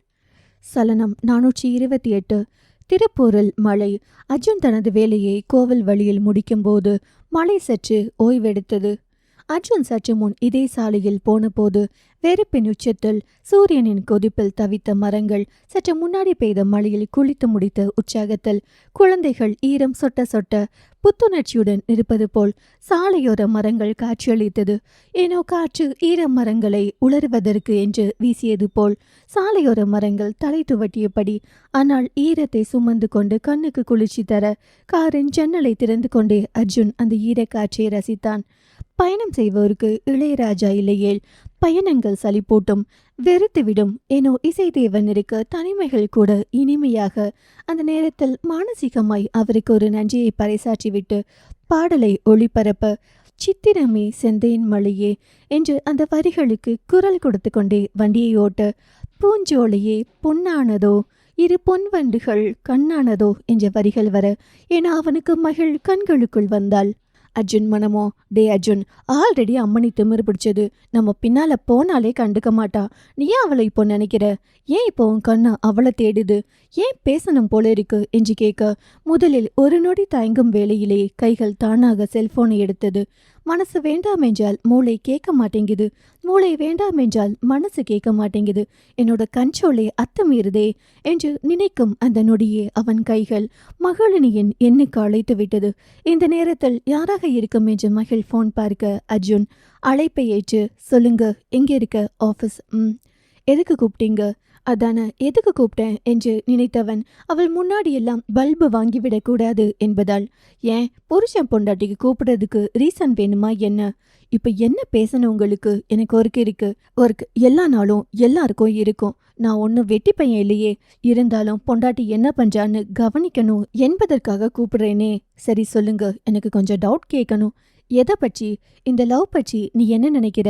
சலனம் 428. திருப்பூரில் மழை. அர்ஜுன் தனது வேலையை கோவில் வழியில் முடிக்கும்போது மழை சற்று ஓய்வெடுத்தது. அர்ஜுன் சற்று முன் இதே சாலையில் போனபோது வெறுப்பின் உச்சத்தில் சூரியனின் கொதிப்பில் தவித்த மரங்கள், சற்று முன்னாடி பெய்த மழையில் குளித்து முடித்த உற்சாகத்தில் குழந்தைகள் ஈரம் சொட்ட சொட்ட புத்துணர்ச்சியுடன் இருப்பது போல் சாலையோர மரங்கள் காட்சியளித்தது. ஏனோ காற்று ஈர மரங்களை உலர்வதற்கு என்று வீசியது போல் சாலையோர மரங்கள் தலை துவட்டியபடி, ஆனால் ஈரத்தை சுமந்து கொண்டு கண்ணுக்கு குளிர்ச்சி தர காரின் ஜன்னலை திறந்து கொண்டே அர்ஜுன் அந்த ஈரக்காற்றை ரசித்தான். பயணம் செய்வோருக்கு இளையராஜா இல்லையேல் பயணங்கள் சலிப்போட்டும் வெறுத்துவிடும். ஏனோ இசைதேவன் இருக்க தனிமைகள் கூட இனிமையாக. அந்த நேரத்தில் மானசீகமாய் அவருக்கு ஒரு நன்றியை பறைசாற்றிவிட்டு பாடலை ஒளிபரப்ப, சித்திரமே செந்தேன் மழையே என்று அந்த வரிகளுக்கு குரல் கொடுத்து கொண்டே வண்டியை ஓட்ட, பூஞ்சோலையே பொன்னானதோ இரு பொன்வண்டுகள் கண்ணானதோ என்ற வரிகள் வர, என அவனுக்கு மகள் கண்களுக்குள் வந்தாள். அர்ஜுன் மனமோ, டே அர்ஜுன், ஆல்ரெடி அம்மனி திமிரு பிடிச்சது. நம்ம பின்னால போனாலே கண்டுக்க மாட்டா. நீ ஏன் அவளை இப்போ நினைக்கிற? ஏன் இப்போ உன் கண்ணா அவளை தேடுது? ஏன் பேசணும் போல இருக்கு என்று கேட்க, முதலில் ஒரு நொடி தயங்கும் வேளையிலே கைகள் தானாக செல்போனை எடுத்தது. மனசு வேண்டாம் என்றால் மூளை கேட்க மாட்டேங்குது, மூளை வேண்டாம் என்றால் மனசு கேட்க மாட்டேங்குது. என்னோட கண்ட்ரோலை அத்துமீறுதே என்று நினைக்கும் அந்த நொடியே அவன் கைகள் மகளினியின் எண்ணுக்கு அழைத்து விட்டது. இந்த நேரத்தில் யாராக இருக்கும் என்று மகள் போன் பார்க்க அர்ஜுன் அழைப்பை ஏற்று, சொல்லுங்க, எங்க இருக்க? ஆஃபீஸ். எதுக்கு கூப்பிட்டீங்க? அதான, எதுக்கு கூப்பிட்டேன் என்று நினைத்தவன் அவள் முன்னாடியெல்லாம் பல்பு வாங்கிவிடக் கூடாது என்பதால், ஏன் புருஷன் பொண்டாட்டிக்கு கூப்பிடுறதுக்கு ரீசன் வேணுமா என்ன? இப்ப என்ன பேசணும் உங்களுக்கு? எனக்கு ஒர்க் இருக்கு. ஒர்க் எல்லா நாளும் எல்லாருக்கும் இருக்கும். நான் ஒன்னும் வெட்டி பையன் இல்லையே. இருந்தாலும் பொண்டாட்டி என்ன பண்றான்னு கவனிக்கணும் என்பதற்காக கூப்பிடுறேனே. சரி சொல்லுங்க, எனக்கு கொஞ்சம் டவுட் கேட்கணும். எதை பற்றி? இந்த லவ் பற்றி நீ என்ன நினைக்கிற?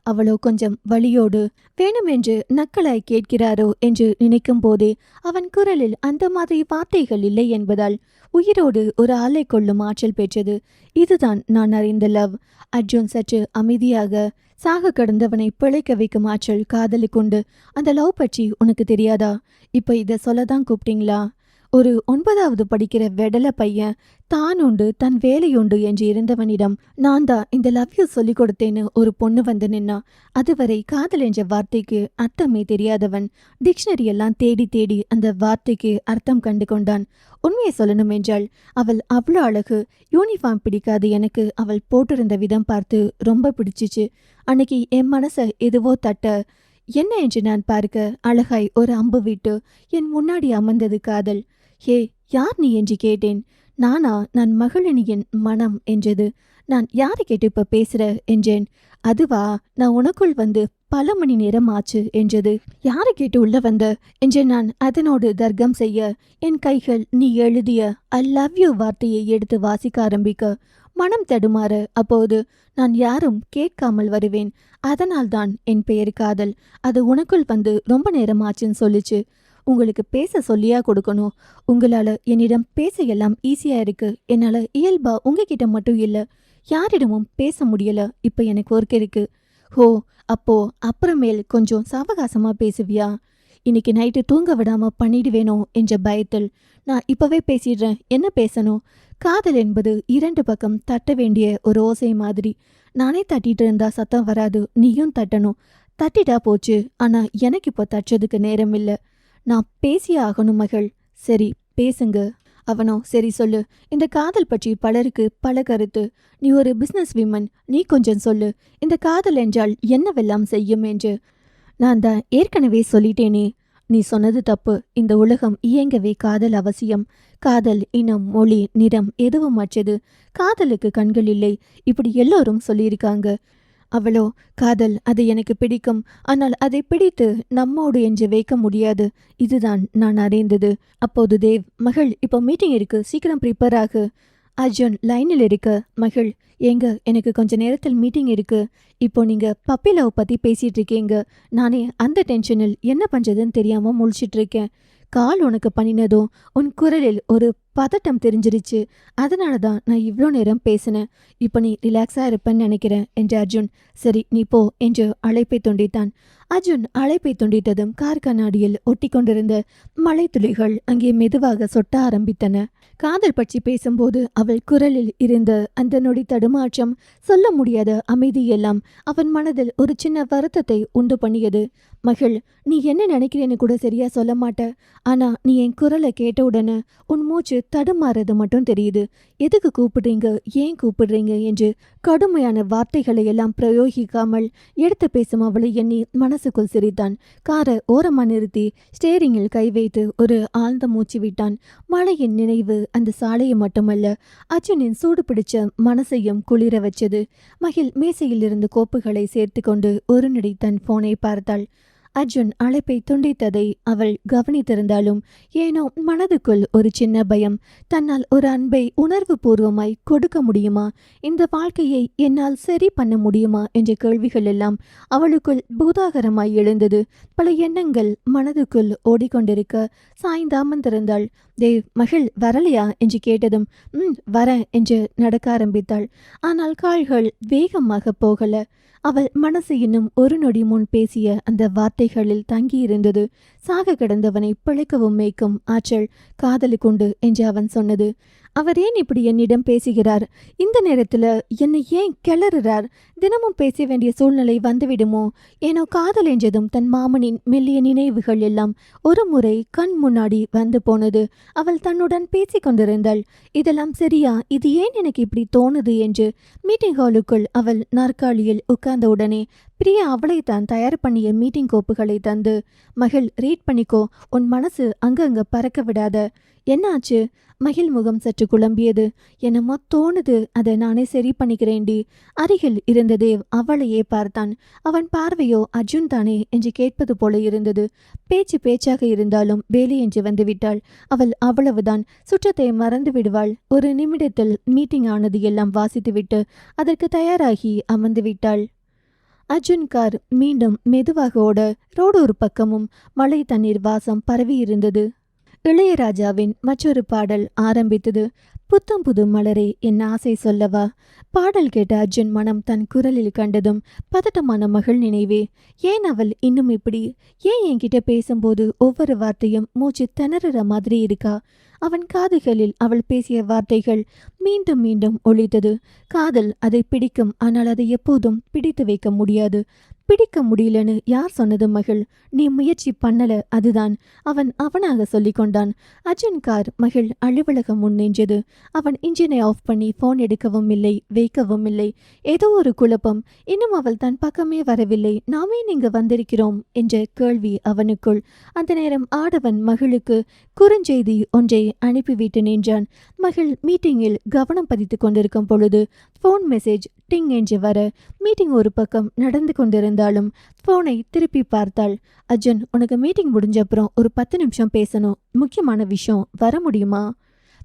அவளோ கொஞ்சம் வலியோடு வேணுமென்று நக்கலாய் கேட்கிறாரோ என்று நினைக்கும் போதே அவன் குரலில் அந்த மாதிரி வார்த்தைகள் இல்லை என்பதால் உயிரோடு ஒரு ஆளை கொள்ளும் ஆற்றல் பெற்றது. இதுதான் நான் அறிந்த லவ். அர்ஜுன் சற்று அமைதியாக, சாக கடந்தவனை பிழைக்க வைக்கும் ஆற்றல் காதலுக்குண்டு. அந்த லவ் பற்றி உனக்கு தெரியாதா? இப்ப இதை சொல்லதான் கூப்பிட்டீங்களா? ஒரு 9வது படிக்கிற வெடல பையன் தான் உண்டு தன் வேலையுண்டு என்று இருந்தவனிடம் நான் தான் இந்த லவ் யூ சொல்லி கொடுத்தேன்னு ஒரு பொண்ணு வந்து நின்னா. அதுவரை காதல் என்ற வார்த்தைக்கு அர்த்தமே தெரியாதவன் டிக்ஷனரி எல்லாம் தேடி தேடி அந்த வார்த்தைக்கு அர்த்தம் கண்டு கொண்டான். உண்மையை சொல்லணும் என்றால் அவள் அவ்வளோ அழகு. யூனிஃபார்ம் பிடிக்காது எனக்கு அவள் போட்டிருந்த விதம் பார்த்து ரொம்ப பிடிச்சிச்சு. அன்னைக்கு என் மனசை எதுவோ தட்ட, என்ன என்று நான் பார்க்க அழகாய் ஒரு அம்பு விட்டு என் முன்னாடி அமர்ந்தது காதல். ஹே, யார் நீ என்று கேட்டேன். நானா? நான் மகளினியின் மனம் என்றது. நான் யாரை கேட்டு இப்ப பேசுற என்றேன். அதுவா, நான் உனக்குள் வந்து பல மணி நேரம் ஆச்சு என்றது. யாரை கேட்டு உள்ள வந்த என்றேன் நான் அதனோடு தர்க்கம் செய்ய. என் கைகள் நீ எழுதிய ஐ லவ் யூ வார்த்தையை எடுத்து வாசிக்க ஆரம்பிக்க மனம் தடுமாற, அப்போது நான் யாரும் கேட்காமல் வருவேன். அதனால்தான் என் பெயர் காதல். அது உனக்குள் வந்து ரொம்ப நேரம் ஆச்சுன்னு சொல்லிச்சு. உங்களுக்கு பேச சொல்லியா கொடுக்கணும்? உங்களால என்னிடம் பேச எல்லாம் ஈஸியா இருக்கு. என்னால இயல்பா உங்ககிட்ட மட்டும் இல்ல, யாரிடமும் பேச முடியல. இப்ப எனக்கு ஒர்க் இருக்கு. ஹோ, அப்போ அப்புறமேல் கொஞ்சம் சாவகாசமா பேசுவியா? இன்னைக்கு நைட்டு தூங்க விடாம பண்ணிடுவேனோ என்ற பயத்தில் நான் இப்பவே பேசிடுறேன். என்ன பேசணும்? காதல் என்பது 2 பக்கம் தட்ட வேண்டிய ஒரு ஓசை மாதிரி. நானே தட்டிட்டு இருந்தா சத்தம் வராது, நீயும் தட்டணும். தட்டிட்டா போச்சு. ஆனா எனக்கு இப்போ தட்டுறதுக்கு நேரம் இல்ல. நான் பேசியே ஆகணும் மகள். சரி பேசுங்க. அவனோ சரி சொல்லு. இந்த காதல் பற்றி பலருக்கு பல கருத்து. நீ ஒரு பிசினஸ் விமன். நீ கொஞ்சம் சொல்லு. இந்த காதல் என்றால் என்னவெல்லாம் செய்யும் என்று. நான் தான் ஏற்கனவே சொல்லிட்டேனே. நீ சொன்னது தப்பு. இந்த உலகம் இயங்கவே காதல் அவசியம். காதல் இனம் மொழி நிறம் எதுவும் அற்றது. காதலுக்கு கண்கள் இல்லை. இப்படி எல்லோரும் சொல்லியிருக்காங்க. அவளோ காதல் அது எனக்கு பிடிக்கும். ஆனால் அதை பிடித்து நம்மோடு என்று வைக்க முடியாது. இதுதான் நான் அறிந்தது. அப்போது தேவ் மகள் இப்போ மீட்டிங் இருக்கு, சீக்கிரம் ப்ரிப்பேர் ஆகு. அர்ஜுன் லைனில் இருக்க மகள் ஏங்க எனக்கு கொஞ்ச நேரத்தில் மீட்டிங் இருக்கு. இப்போ நீங்க பப்பி லவ் பத்தி பேசிட்டு இருக்கீங்க. நானே அந்த டென்ஷனில் என்ன பண்றதுன்னு தெரியாம முழிச்சிட்டு இருக்கேன். கால் உனக்கு பண்ணினதும் உன் குரலில் ஒரு பதட்டம் தெரிஞ்சிருச்சு. அதனால தான் நான் இவ்வளோ நேரம் பேசினேன். இப்போ நீ ரிலாக்ஸா இருப்பேன்னு நினைக்கிறேன் என்று அர்ஜுன். சரி நீ போ என்று அழைப்பை துண்டித்தான். அர்ஜுன் அழைப்பை துண்டித்ததும் கார் கண்ணாடியில் ஒட்டி கொண்டிருந்த மழை துளிகள் அங்கே மெதுவாக சொட்ட ஆரம்பித்தன. காதல் பற்றி பேசும்போது அவள் குரலில் இருந்த அந்த நொடி தடுமாற்றம், சொல்ல முடியாத அமைதியெல்லாம் அவன் மனதில் ஒரு சின்ன வருத்தத்தை உண்டு பண்ணியது. மகள், நீ என்ன நினைக்கிறேன்னு கூட சரியா சொல்ல மாட்ட. ஆனா நீ என் குரலை கேட்ட உடனே உன் மூச்சு தடுமாறது மட்டும் தெரியுது. எதுக்கு கூப்பிடுறீங்க, ஏன் கூப்பிடுறீங்க என்று கடுமையான வார்த்தைகளை எல்லாம் பிரயோகிக்காமல் எடுத்து பேசும் அவளை எண்ணி மனசுக்குள் சிரித்தான். காரை ஓரமா நிறுத்தி ஸ்டேரிங்கில் கை வைத்து ஒரு ஆழ்ந்த மூச்சு விட்டான். மழையின் நினைவு அந்த சாலையை மட்டுமல்ல, அர்ஜுனின் சூடு பிடிச்ச மனசையும் குளிர வச்சது. மகிழ் மேசையில் இருந்து கோப்புகளை சேர்த்து கொண்டு ஒரு நொடி தன் போனை பார்த்தாள். அர்ஜுன் அழைப்பை துண்டித்ததை அவள் கவனித்திருந்தாலும் ஏனோ மனதுக்குள் ஒரு சின்ன பயம். தன்னால் ஒரு அன்பை உணர்வு பூர்வமாய் கொடுக்க முடியுமா, இந்த வாழ்க்கையை என்னால் சரி பண்ண முடியுமா என்ற கேள்விகள் எல்லாம் அவளுக்குள் பூதாகரமாய் எழுந்தது. பல எண்ணங்கள் மனதுக்குள் ஓடிக்கொண்டிருக்க சாய்ந்தாமந்திருந்தாள். தேவ் மகள் வரலையா என்று கேட்டதும் வரேன் என்று நடக்க ஆரம்பித்தாள். ஆனால் கால்கள் வேகமாக போகல. அவள் மனசு இன்னும் ஒரு நொடி முன் பேசிய அந்த வார்த்தைகளில் தங்கியிருந்தது. சாக கிடந்தவனை பிழைக்கவும் மேய்க்கும் ஆற்றல் காதலுக்குண்டு என்று அவன் சொன்னது. அவர் ஏன் இப்படி என்னிடம் பேசுகிறார்? இந்த நேரத்துல என்னை ஏன் கிளறுறார்? தினமும் பேச வேண்டிய சூழ்நிலை வந்துவிடுமோ? ஏனோ காதல் என்றதும் தன் மாமனின் மெல்லிய நினைவுகள் எல்லாம் ஒரு முறை கண் முன்னாடி வந்து போனது. அவள் தன்னுடன் பேசி கொண்டிருந்தாள். இதெல்லாம் சரியா? இது ஏன் எனக்கு இப்படி தோணுது என்று மீட்டிங் ஹாலுக்குள் அவள் நாற்காலியில் உட்கார்ந்த உடனே பிரியா அவளை தான் தயார் பண்ணிய மீட்டிங் கோப்புகளை தந்து, மகள் ரீட் பண்ணிக்கோ, உன் மனசு அங்கங்க பறக்க விடாத. என்னாச்சு? மகிழ் முகம் சற்று குழம்பியது. என்னமோ தோணுது, அதை நானே சரி பண்ணிக்கிறேன்டி. அருகில் இருந்த தேவ் அவளையே பார்த்தான். அவன் பார்வையோ அர்ஜுன் தானே என்று கேட்பது போல இருந்தது. பேச்சு பேச்சாக இருந்தாலும் வேலை என்று வந்துவிட்டாள். அவள் அவ்வளவுதான், சுற்றத்தை மறந்து விடுவாள். ஒரு நிமிடத்தில் மீட்டிங் ஆனது எல்லாம் வாசித்துவிட்டு அதற்கு தயாராகி அமர்ந்து விட்டாள். அர்ஜுன் கார் மீண்டும் மெதுவாக ஓட ரோடு ஒரு பக்கமும் மழை தண்ணீர் வாசம் பரவி இருந்தது. இளையராஜாவின் மற்றொரு பாடல் ஆரம்பித்தது. புத்தம் புது மலரே என் ஆசை சொல்லவா. பாடல் கேட்ட அர்ஜுன் மனம் தன் குரலில் கண்டதும் பதட்டமான மகள் நினைவே. ஏன் அவள் இன்னும் இப்படி? ஏன் என்கிட்ட பேசும்போது ஒவ்வொரு வார்த்தையும் மூச்சு திணறுற மாதிரி இருக்கா? அவன் காதுகளில் அவள் பேசிய வார்த்தைகள் மீண்டும் மீண்டும் ஒலித்தது. காதல் அதை பிடிக்கும், ஆனால் அதை எப்போதும் பிடித்து வைக்க முடியாது. பிடிக்க முடியலன்னு யார் சொன்னது மகள்? நீ முயற்சி பண்ணல, அதுதான். அவன் அவனாக சொல்லி கொண்டான். அர்ஜுன் கார் மகள் அலுவலகம் முன் நின்றது. அவன் இன்ஜினை ஆஃப் பண்ணி போன் எடுக்கவும் இல்லை, வைக்கவும் இல்லை. ஏதோ ஒரு குழப்பம். இன்னும் அவள் தன் பக்கமே வரவில்லை. நாமே நீங்க வந்திருக்கிறோம் என்ற கேள்வி அவனுக்குள். அந்த நேரம் ஆடவன் மகளுக்கு குறுஞ்செய்தி ஒன்றை அனுப்பிவிட்டு நின்றான். மகள் மீட்டிங்கில் கவனம் பதித்து கொண்டிருக்கும் பொழுது போன் மெசேஜ் டிங் என்று வர மீட்டிங் ஒரு பக்கம் நடந்து கொண்டிருந்தாலும் போனை திருப்பி பார்த்தாள். அர்ஜுன், உனக்கு மீட்டிங் முடிஞ்சப்புறம் ஒரு 10 நிமிஷம் பேசணும், முக்கியமான விஷயம், வர முடியுமா?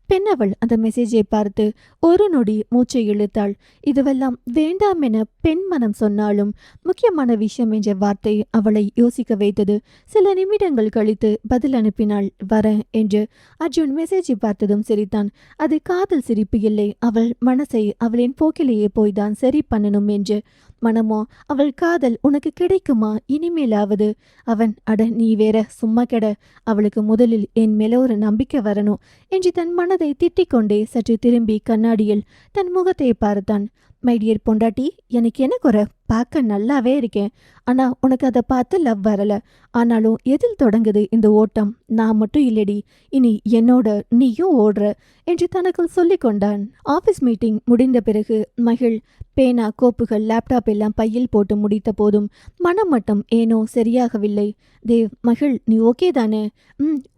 பெண் அவள் அந்த மெசேஜை பார்த்து ஒரு நொடி மூச்சை இழுத்தாள். இதுவெல்லாம் வேண்டாம் என பெண் மனம் சொன்னாலும் முக்கியமான விஷயம் என்ற வார்த்தை அவளை யோசிக்க வைத்தது. சில நிமிடங்கள் கழித்து பதில் அனுப்பினாள், வரேன் என்று. அர்ஜுன் மெசேஜை பார்த்ததும் சிரித்தான். அது காதல் சிரிப்பு இல்லை, அவள் மனசை அவளின் போக்கிலேயே போய்தான் சரி பண்ணணும் என்று. மனமோ அவள் காதல் உனக்கு கிடைக்குமா இனிமேலாவது? அவன், அட நீ வேற, சும்மா கெட, அவளுக்கு முதலில் என் மேல ஒரு நம்பிக்கை வரணும் என்று தன் மனதை திட்டிக் கொண்டே சற்று திரும்பி கண்ணாடியில் தன் முகத்தை பார்த்தான். மை டியர் பொண்டாட்டி, எனக்கு என்ன குறை? பார்க்க நல்லாவே இருக்கேன். ஆனா உனக்கு அதை பார்த்து லவ் வரல. ஆனாலும் எதில் தொடங்குது இந்த ஓட்டம்? நான் மட்டும் இல்லடி, இனி என்னோட நீயும் ஓடுற என்று தனக்குள் சொல்லிக் கொண்டான். ஆபீஸ் மீட்டிங் முடிந்த பிறகு மகிழ் பேனா, கோப்புகள், லேப்டாப் எல்லாம் பையில் போட்டு முடித்த போதும் மனம் மட்டும் ஏனோ சரியாகவில்லை. தேவ், மகிழ், நீ ஓகே தானே?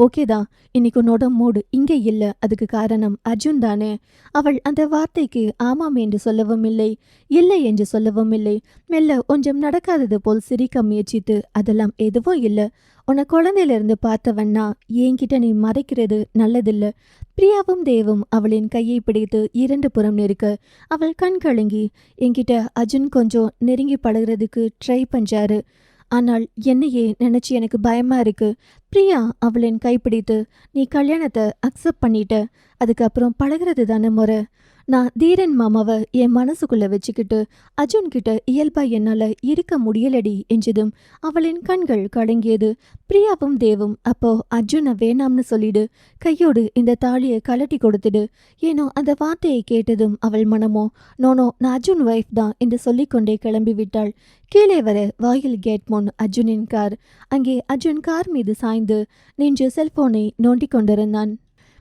ஓகே தான். இன்னைக்கு உன்னோட மூடு இங்கே இல்லை. அதுக்கு காரணம் அர்ஜுன் தானே? அவள் அந்த வார்த்தைக்கு ஆமாம் என்று சொல்லவும் இல்லை, இல்லை என்று சொல்லவும் இல்லை. மெல்ல கொஞ்சம் நடக்காதது போல் சிரிக்க முயற்சித்து, அதெல்லாம் எதுவும் இல்லை. உன்னை குழந்தையிலிருந்து பார்த்தவன்னா என்கிட்ட நீ மறைக்கிறது நல்லதில்ல. பிரியாவும் தேவும் அவளின் கையை பிடித்து இரண்டு புறம் நெருக்க அவள் கண் கலங்கி, என்கிட்ட அர்ஜுன் கொஞ்சம் நெருங்கி பழகிறதுக்கு ட்ரை பண்றாரு. ஆனால் என்னையே நினைச்சு எனக்கு பயமா இருக்கு. பிரியா அவளின் கைப்பிடித்து, நீ கல்யாணத்தை அக்செப்ட் பண்ணிட்ட, அதுக்கப்புறம் பழகிறது தானே முறை. நான் தீரன் மாமாவை என் மனசுக்குள்ள வச்சுக்கிட்டு அர்ஜுன் கிட்ட இயல்பா என்னால இருக்க முடியலடி என்றதும் அவளின் கண்கள் கலங்கியது. பிரியாவும் தேவும், அப்போ அர்ஜுனை வேணாம்னு சொல்லிடு, கையோடு இந்த தாலியை கலட்டி கொடுத்துடு. ஏனோ அந்த வார்த்தையை கேட்டதும் அவள் மனமோ, நோனோ, நான் அர்ஜுன் ஒய்ஃப் தான் என்று சொல்லிக்கொண்டே கிளம்பி விட்டாள். கீழே வர வாயில் கேட் முன் அர்ஜுனின் கார். அங்கே அர்ஜுன் கார் மீது சாய்ந்து நின்று செல்போனை நோண்டிக் கொண்டிருந்தான்.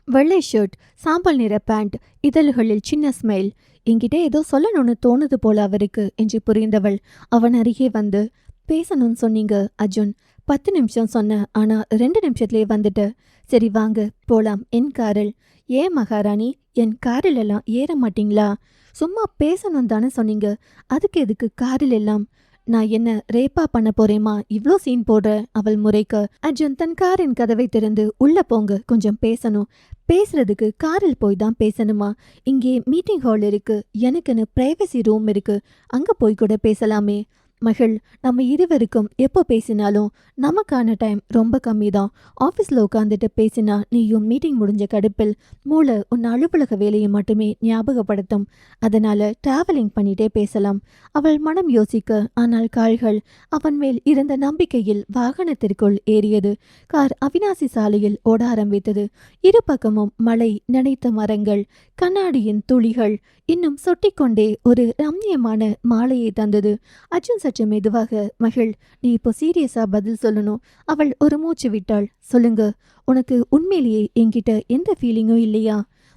வெள்ளை ஷர்ட், சாம்பல் நிற பேண்ட், இதழ்களில் சின்ன ஸ்மைல். என்கிட்ட ஏதோ சொல்லணும்னு தோணுது போல அவருக்கு என்று புரிந்தவள் அவன் அருகே வந்து, பேசணும்னு சொன்னீங்க அர்ஜுன். 10 நிமிஷம் சொன்ன, ஆனா 2 நிமிஷத்துலேயே வந்துட்ட. சரி வாங்க போலாம் என் காரில். ஏன் மகாராணி, என் காரில் எல்லாம் ஏற மாட்டீங்களா? சும்மா பேசணும் தானே சொன்னீங்க, அதுக்கு எதுக்கு காரில் எல்லாம்? நான் என்ன ரேப்பா பண்ண போறேமா இவ்ளோ சீன் போடுற? அவள் முறைக்க அர்ஜுன் தன் காரின் கதவை திறந்து, உள்ள போங்க, கொஞ்சம் பேசணும். பேசுறதுக்கு காரில் போய் தான் பேசணுமா? இங்கே மீட்டிங் ஹால் இருக்கு, எனக்குன்னு பிரைவசி ரூம் இருக்கு, அங்க போய் கூட பேசலாமே. மகள், நம்ம இருவருக்கும் எப்போ பேசினாலும் நமக்கான டைம் ரொம்ப கம்மி தான். ஆஃபீஸில் உட்காந்துட்டு பேசினா நீயும் மீட்டிங் முடிஞ்ச கடுப்பில் மூளை உன் அலுவலக வேலையை மட்டுமே ஞாபகப்படுத்தும். அதனால டிராவலிங் பண்ணிட்டே பேசலாம். அவள் மனம் யோசிக்க, ஆனால் கால்கள் அவன் மேல் இருந்த நம்பிக்கையில் வாகனத்திற்குள் ஏறியது. கார் அவினாசி சாலையில் ஓட ஆரம்பித்தது. இரு பக்கமும் மழை நனைத்த மரங்கள், கண்ணாடியின் துளிகள் இன்னும் சொட்டிக்கொண்டே ஒரு ரம்யமான மாலையை தந்தது. அர்ஜுன் சற்று மெதுவாக, மகள், நீ இப்போ சீரியஸா பதில் சொல்லணும். அவள் ஒரு மூச்சு விட்டாள். சொல்லுங்க, உனக்கு உண்மையிலேயே என்கிட்ட எந்த ஃபீலிங்கும் இல்லையா?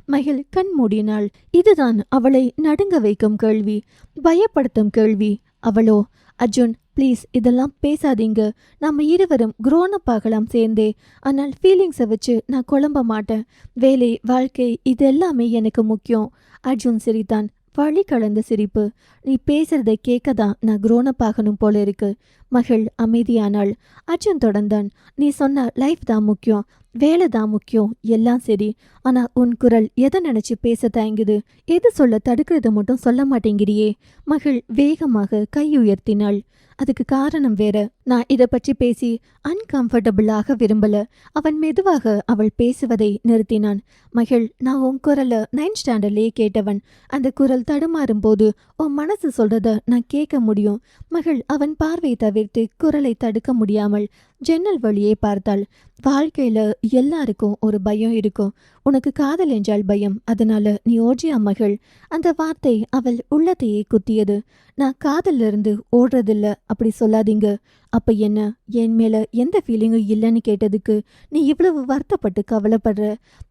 மகள் கண் மூடினாள். இதுதான் அவளை நடுங்க வைக்கும் கேள்வி, பயப்படுத்தும் கேள்வி. அவளோ, அர்ஜுன் ப்ளீஸ் இதெல்லாம் பேசாதீங்க, நம்ம இருவரும் க்ரோனப் ஆகலாம் சேர்ந்தே. ஆனால் ஃபீலிங்ஸை வச்சு நான் குழம்ப மாட்டேன். வேலை, வாழ்க்கை, இது எல்லாமே எனக்கு முக்கியம். அர்ஜுன் சிரித்தான், வழி கலந்த சிரிப்பு. நீ பேசுறதை கேட்கதான் நான் க்ரோனப் ஆகணும் போல இருக்கு. மகள் அமைதியானாள். அர்ஜுன் தொடர்ந்தான், நீ சொன்ன லைஃப் தான் முக்கியம், வேலை தான் முக்கியம், எல்லாம் சரி. ஆனா உன் குரல் எதை நினைச்சு பேச தயங்குது? எது சொல்ல தடுக்கிறது மட்டும் சொல்ல மாட்டேங்கிறியே. மகள் வேகமாக கை உயர்த்தினாள். அதுக்கு காரணம் வேற. நான் இதை பற்றி பேசி அன்கம்ஃபர்டபுளாக விரும்பல. அவன் மெதுவாக அவள் பேசுவதை நிறுத்தினான். மகள், நான் உன் குரலை 9th ஸ்டாண்டர்ட்லேயே கேட்டவன். அந்த குரல் தடுமாறும் போது உன் மனசு சொல்றத நான் கேட்க முடியும். மகள் அவன் பார்வை தவிர்த்து குரலை தடுக்க முடியாமல் ஜன்னல் வழியே பார்த்தாள். வாழ்க்கையில எல்லாருக்கும் ஒரு பயம் இருக்கும். உனக்கு காதல் என்றால் பயம், அதனால நீ ஓடியா மகள்? அந்த வார்த்தை அவள் உள்ளத்தையே குத்தியது. நான் காதல்ல இருந்து ஓடுறதில்ல, அப்படி சொல்லாதீங்க. அப்ப என்ன, என் மேல எந்த ஃபீலிங்கும் இல்லைன்னு கேட்டதுக்கு நீ இவ்வளவு வருத்தப்பட்டு கவலைப்படுற?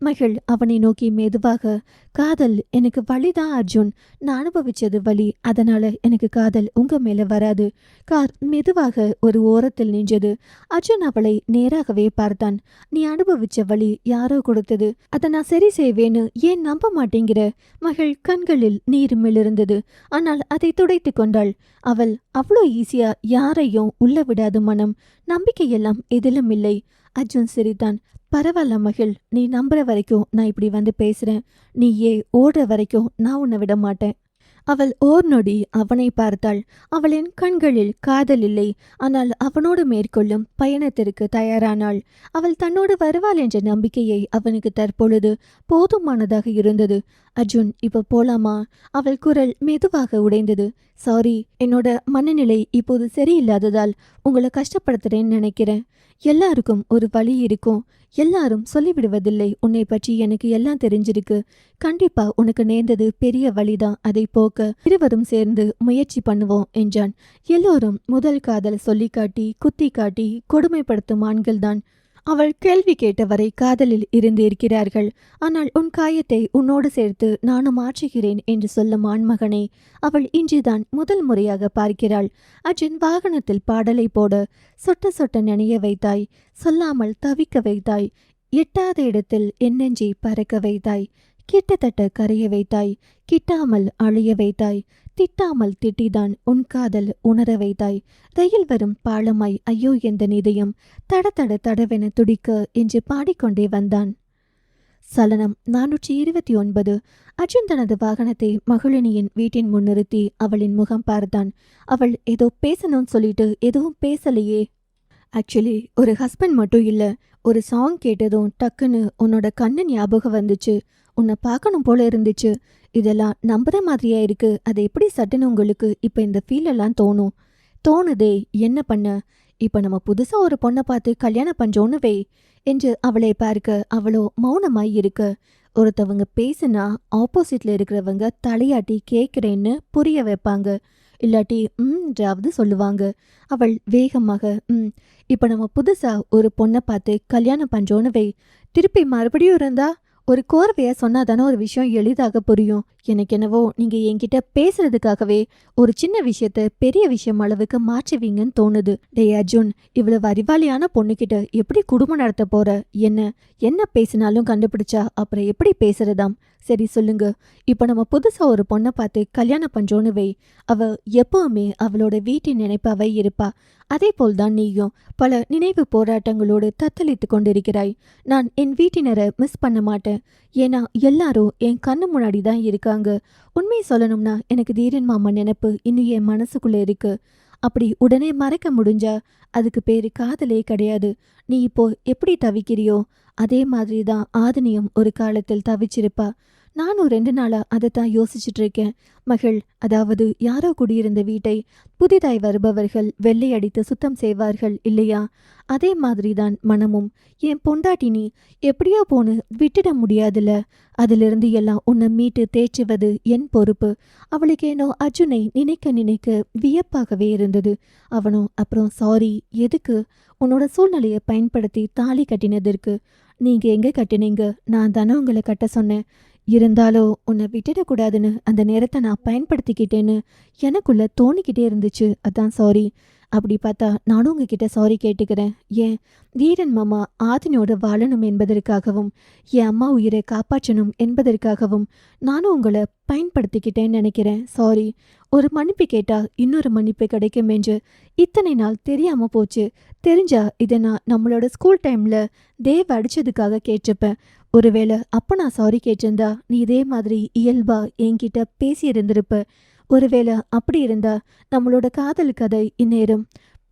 மகள் அவனை நோக்கி மெதுவாக, காதல் எனக்கு வலிதான் அர்ஜுன், நான் அனுபவிச்சது வலி, அதனால எனக்கு காதல் உங்க மேல வராது. கார் மெதுவாக ஒரு ஓரத்தில் நின்றது. அர்ஜுன் அவளை நேராகவே பார்த்தான். நீ அனுபவிச்ச வலி யாரோ கொடுத்தது, அதை நான் சரி செய்வேன்னு ஏன் நம்ப மாட்டேங்கிற? மகள் கண்களில் நீர் மிளிர்ந்தது. ஆனால் அதை துடைத்து கொண்டாள். அவள் அவ்வளோ ஈஸியா யாரையும் உள்ள விடாத மனம், நம்பிக்கையெல்லாம் எதிலும் இல்லை. அர்ஜுன் சிரித்தான். பரவாயில்ல மகள், நீ நம்புற வரைக்கும் நான் இப்படி வந்து பேசுறேன். நீயே ஓடுற வரைக்கும் நான் உன்னை விட மாட்டேன். அவள் ஓர் நொடி அவனை பார்த்தாள். அவளின் கண்களில் காதல் இல்லை, ஆனால் அவனோடு மேற்கொள்ளும் பயணத்திற்கு தயாரானாள். அவள் தன்னோடு வருவாள் என்ற நம்பிக்கையை அவனுக்கு தற்பொழுது போதுமானதாக இருந்தது. அர்ஜுன், இப்ப போலாமா? அவள் குரல் மெதுவாக உடைந்தது. சாரி, என்னோட மனநிலை இப்போது சரியில்லாததால் உங்களை கஷ்டப்படுத்துறேன்னு நினைக்கிறேன். எல்லாருக்கும் ஒரு வழி இருக்கும். எல்லாரும் சொல்லிவிடுவதில்லை. உன்னை பற்றி எனக்கு எல்லாம் தெரிஞ்சிருக்கு. கண்டிப்பா உனக்கு நேர்ந்தது பெரிய வழிதான். அதை போக்க இருவரும் சேர்ந்து முயற்சி பண்ணுவோம் என்றான். எல்லோரும் முதல் காதல் சொல்லி காட்டி குத்தி காட்டி கொடுமைப்படுத்தும் ஆண்கள்தான் அவள் கேள்வி கேட்டவரை காதலில் இருந்து இருக்கிறார்கள். ஆனால் உன் காயத்தை உன்னோடு சேர்த்து நானும் மாற்றுகிறேன் என்று சொல்லும் ஆண்மகனை அவள் இன்றுதான் முதல் முறையாக பார்க்கிறாள். அர்ஜுன் வாகனத்தில் பாடலை போட சொட்ட சொட்ட நினைய வைத்தாய், சொல்லாமல் தவிக்க வைத்தாய், எட்டாத இடத்தில் என்னெஞ்சி பறக்க வைத்தாய், கிட்டத்தட்ட கரைய வைத்தாய், கிட்டாமல் அழிய வைத்தாய், திட்டாமல் திட்டிதான் உன் காதல் உணர வைத்தாய். ரயில் வரும் பாலமாய் ஐயோ எந்த நிதயம் தட தட தடவென துடிக்க என்று பாடிக்கொண்டே வந்தான். சலனம் 429. அர்ஜுன் தனது வாகனத்தை மகளினியின் வீட்டின் முன் நிறுத்தி அவளின் முகம் பார்த்தான். அவள் ஏதோ பேசணும்னு சொல்லிட்டு எதுவும் பேசலையே. ஆக்சுவலி ஒரு ஹஸ்பண்ட் மட்டும் இல்ல, ஒரு சாங் கேட்டதும் டக்குன்னு உன்னோட கண்ணு ஞாபகம் வந்துச்சு. உன்னை பார்க்கணும் போல இருந்துச்சு. இதெல்லாம் நம்புற மாதிரியா இருக்கு. அதை எப்படி சட்டுன்னு உங்களுக்கு இப்ப இந்த ஃபீல் எல்லாம் தோணுதே? என்ன பண்ண? இப்ப நம்ம புதுசா ஒரு பொண்ணை பார்த்து கல்யாணம் பண்றோன்னு வை என்று அவளை பார்க்க அவளோ மௌனமாய் இருக்க. ஒருத்தவங்க பேசுனா ஆப்போசிட்ல இருக்கிறவங்க தலையாட்டி கேட்கிறேன்னு புரிய வைப்பாங்க. இல்லாட்டி ம்ன்றாவது சொல்லுவாங்க. அவள் வேகமாக இப்ப நம்ம புதுசா ஒரு பொண்ணை பார்த்து கல்யாணம் பண்றோன்னு வை. திருப்பி மறுபடியும் இருந்தா ஒரு கோர்வையா சொன்னாதானே ஒரு விஷயம் எளிதாக புரியும். எனக்கு என்னவோ நீங்க என்கிட்ட பேசுறதுக்காகவே ஒரு சின்ன விஷயத்த பெரிய விஷயம் அளவுக்கு மாற்றுவீங்கன்னு தோணுது. டே அர்ஜுன், இவ்வளவு அறிவாளியான பொண்ணுகிட்ட எப்படி குடும்பம் நடத்த போற? என்ன பேசினாலும் கண்டுபிடிச்சா அப்புறம் எப்படி பேசுறதாம்? சரி சொல்லுங்க, இப்ப நம்ம புதுசா ஒரு பொண்ணை பார்த்து கல்யாணம் பண்றோன்னு வை. அவ எப்பவுமே அவளோட வீட்டின் நினைப்பாவை இருப்பா. அதே போல்தான் நீயும் பல நினைவு போராட்டங்களோடு தத்தளித்து கொண்டிருக்கிறாய். நான் என் வீட்டினரை மிஸ் பண்ண மாட்டேன். ஏன்னா எல்லாரும் என் கண்ணு முன்னாடி தான் இருக்காங்க. உண்மையை சொல்லணும்னா எனக்கு தீரன் மாமா நினைப்பு இன்னும் என் மனசுக்குள்ள இருக்கு. அப்படி உடனே மறக்க முடிஞ்சா அதுக்கு பேரு காதலே கிடையாது. நீ இப்போ எப்படி தவிக்கிறியோ அதே மாதிரி தான் ஆதினியும் ஒரு காலத்தில் தவிச்சிருப்பா. நானும் 2 நாளா அதைத்தான் யோசிச்சுட்டு இருக்கேன். மகள், அதாவது யாரோ குடியிருந்த வீட்டை புதிதாய் வருபவர்கள் வெள்ளை அடித்து சுத்தம் செய்வார்கள் இல்லையா? அதே மாதிரிதான் மனமும். என் பொண்டாட்டி நீ எப்படியோ போன்னு விட்டுட முடியாதுல. அதிலிருந்து எல்லாம் உன்னை மீட்டு தேய்ச்சுவது என் பொறுப்பு. அவளுக்கு ஏனோ அர்ஜுனை நினைக்க நினைக்க வியப்பாகவே இருந்தது. அவனும் அப்புறம் சாரி, எதுக்கு? உன்னோட சூழ்நிலையை பயன்படுத்தி தாலி கட்டினதற்கு. நீங்க எங்க கட்டினீங்க? நான் தானே உங்களை கட்ட சொன்னேன். இருந்தாலோ உன்னை விட்டுடக்கூடாதுன்னு அந்த நேரத்தை நான் பயன்படுத்திக்கிட்டேன்னு எனக்குள்ள தோணிக்கிட்டே இருந்துச்சு. அதான் சாரி. அப்படி பார்த்தா நானும் உங்ககிட்ட சாரி கேட்டுக்கிறேன். ஏன் வீரன் மாமா ஆதினியோட வாழணும் என்பதற்காகவும் என் அம்மா உயிரை காப்பாற்றணும் என்பதற்காகவும் நானும் உங்களை பயன்படுத்திக்கிட்டேன்னு நினைக்கிறேன். சாரி. ஒரு மன்னிப்பு கேட்டா இன்னொரு மன்னிப்பு கிடைக்கும் என்று இத்தனை நாள் தெரியாம போச்சு. தெரிஞ்சா இதை நான் நம்மளோட ஸ்கூல் டைம்ல தேவ் அடிச்சதுக்காக கேட்டிருப்பேன். ஒருவேளை அப்ப நான் சாரி கேட்டிருந்தா நீ இதே மாதிரி இயல்பா என்கிட்ட பேசி இருந்திருப்ப. ஒருவேளை அப்படி இருந்தா நம்மளோட காதல் கதை இந்நேரம்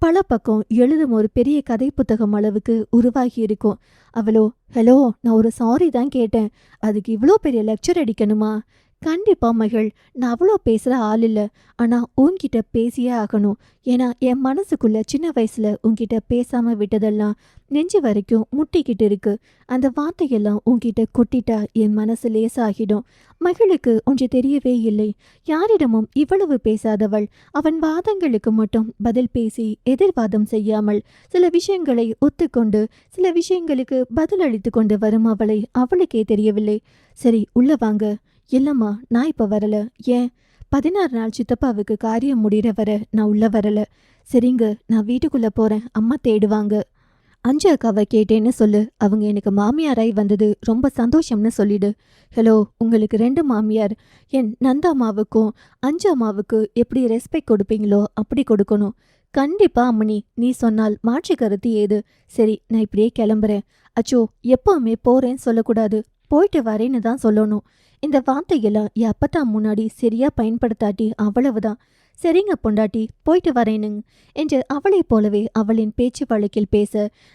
பல பக்கம் எழுதும் ஒரு பெரிய கதை புத்தகம் அளவுக்கு உருவாகி இருக்கும். அவளோ ஹலோ, நான் ஒரு சாரி தான் கேட்டேன், அதுக்கு இவ்வளோ பெரிய லெக்சர் அடிக்கணுமா? கண்டிப்பா மகள், நான் அவ்வளோ பேசுகிற ஆள் இல்லை. ஆனால் உன்கிட்ட பேசியே ஆகணும். ஏன்னா என் மனசுக்குள்ள சின்ன வயசுல உன்கிட்ட பேசாம விட்டதெல்லாம் நெஞ்சு வரைக்கும் முட்டிக்கிட்டு இருக்கு. அந்த வார்த்தையெல்லாம் உன்கிட்ட கொட்டிட்டா என் மனசு லேசாகிடும். மகளுக்கு ஒன்று தெரியவே இல்லை. யாரிடமும் இவ்வளவு பேசாதவள் அவன் வாதங்களுக்கு மட்டும் பதில் பேசி எதிர்வாதம் செய்யாமல் சில விஷயங்களை ஒத்துக்கொண்டு சில விஷயங்களுக்கு பதில் அளித்து கொண்டு வரும் அவளை அவளுக்கே தெரியவில்லை. சரி, உள்ள வாங்க. இல்லம்மா, நான் இப்ப வரல. ஏன்? 16 நாள் சித்தப்பாவுக்கு காரியம் முடிகிற வர நான் உள்ள வரல. சரிங்க, நான் வீட்டுக்குள்ள போறேன். அம்மா தேடுவாங்க. அஞ்சு அக்காவை கேட்டேன்னு சொல்லு. அவங்க எனக்கு மாமியாராய் வந்தது ரொம்ப சந்தோஷம்னு சொல்லிடு. ஹலோ, உங்களுக்கு 2 மாமியார். என் நந்தா அம்மாவுக்கும் அஞ்சு அம்மாவுக்கு எப்படி ரெஸ்பெக்ட் கொடுப்பீங்களோ அப்படி கொடுக்கணும். கண்டிப்பா அம்மனி, நீ சொன்னால் மாற்று கருத்து ஏது? சரி, நான் இப்படியே கிளம்புறேன். அச்சோ, எப்பவுமே போறேன்னு சொல்லக்கூடாது, போயிட்டு வரேன்னு தான் சொல்லணும். இந்த வார்த்தையெல்லாம் என் அப்பத்தா முன்னாடி சரியா பயன்படுத்தாட்டி அவ்வளவுதான். சரிங்க பொண்டாட்டி, போயிட்டு வரேனுங்க என்று அவளைப் போலவே அவளின் பேச்சு வழக்கில் பேச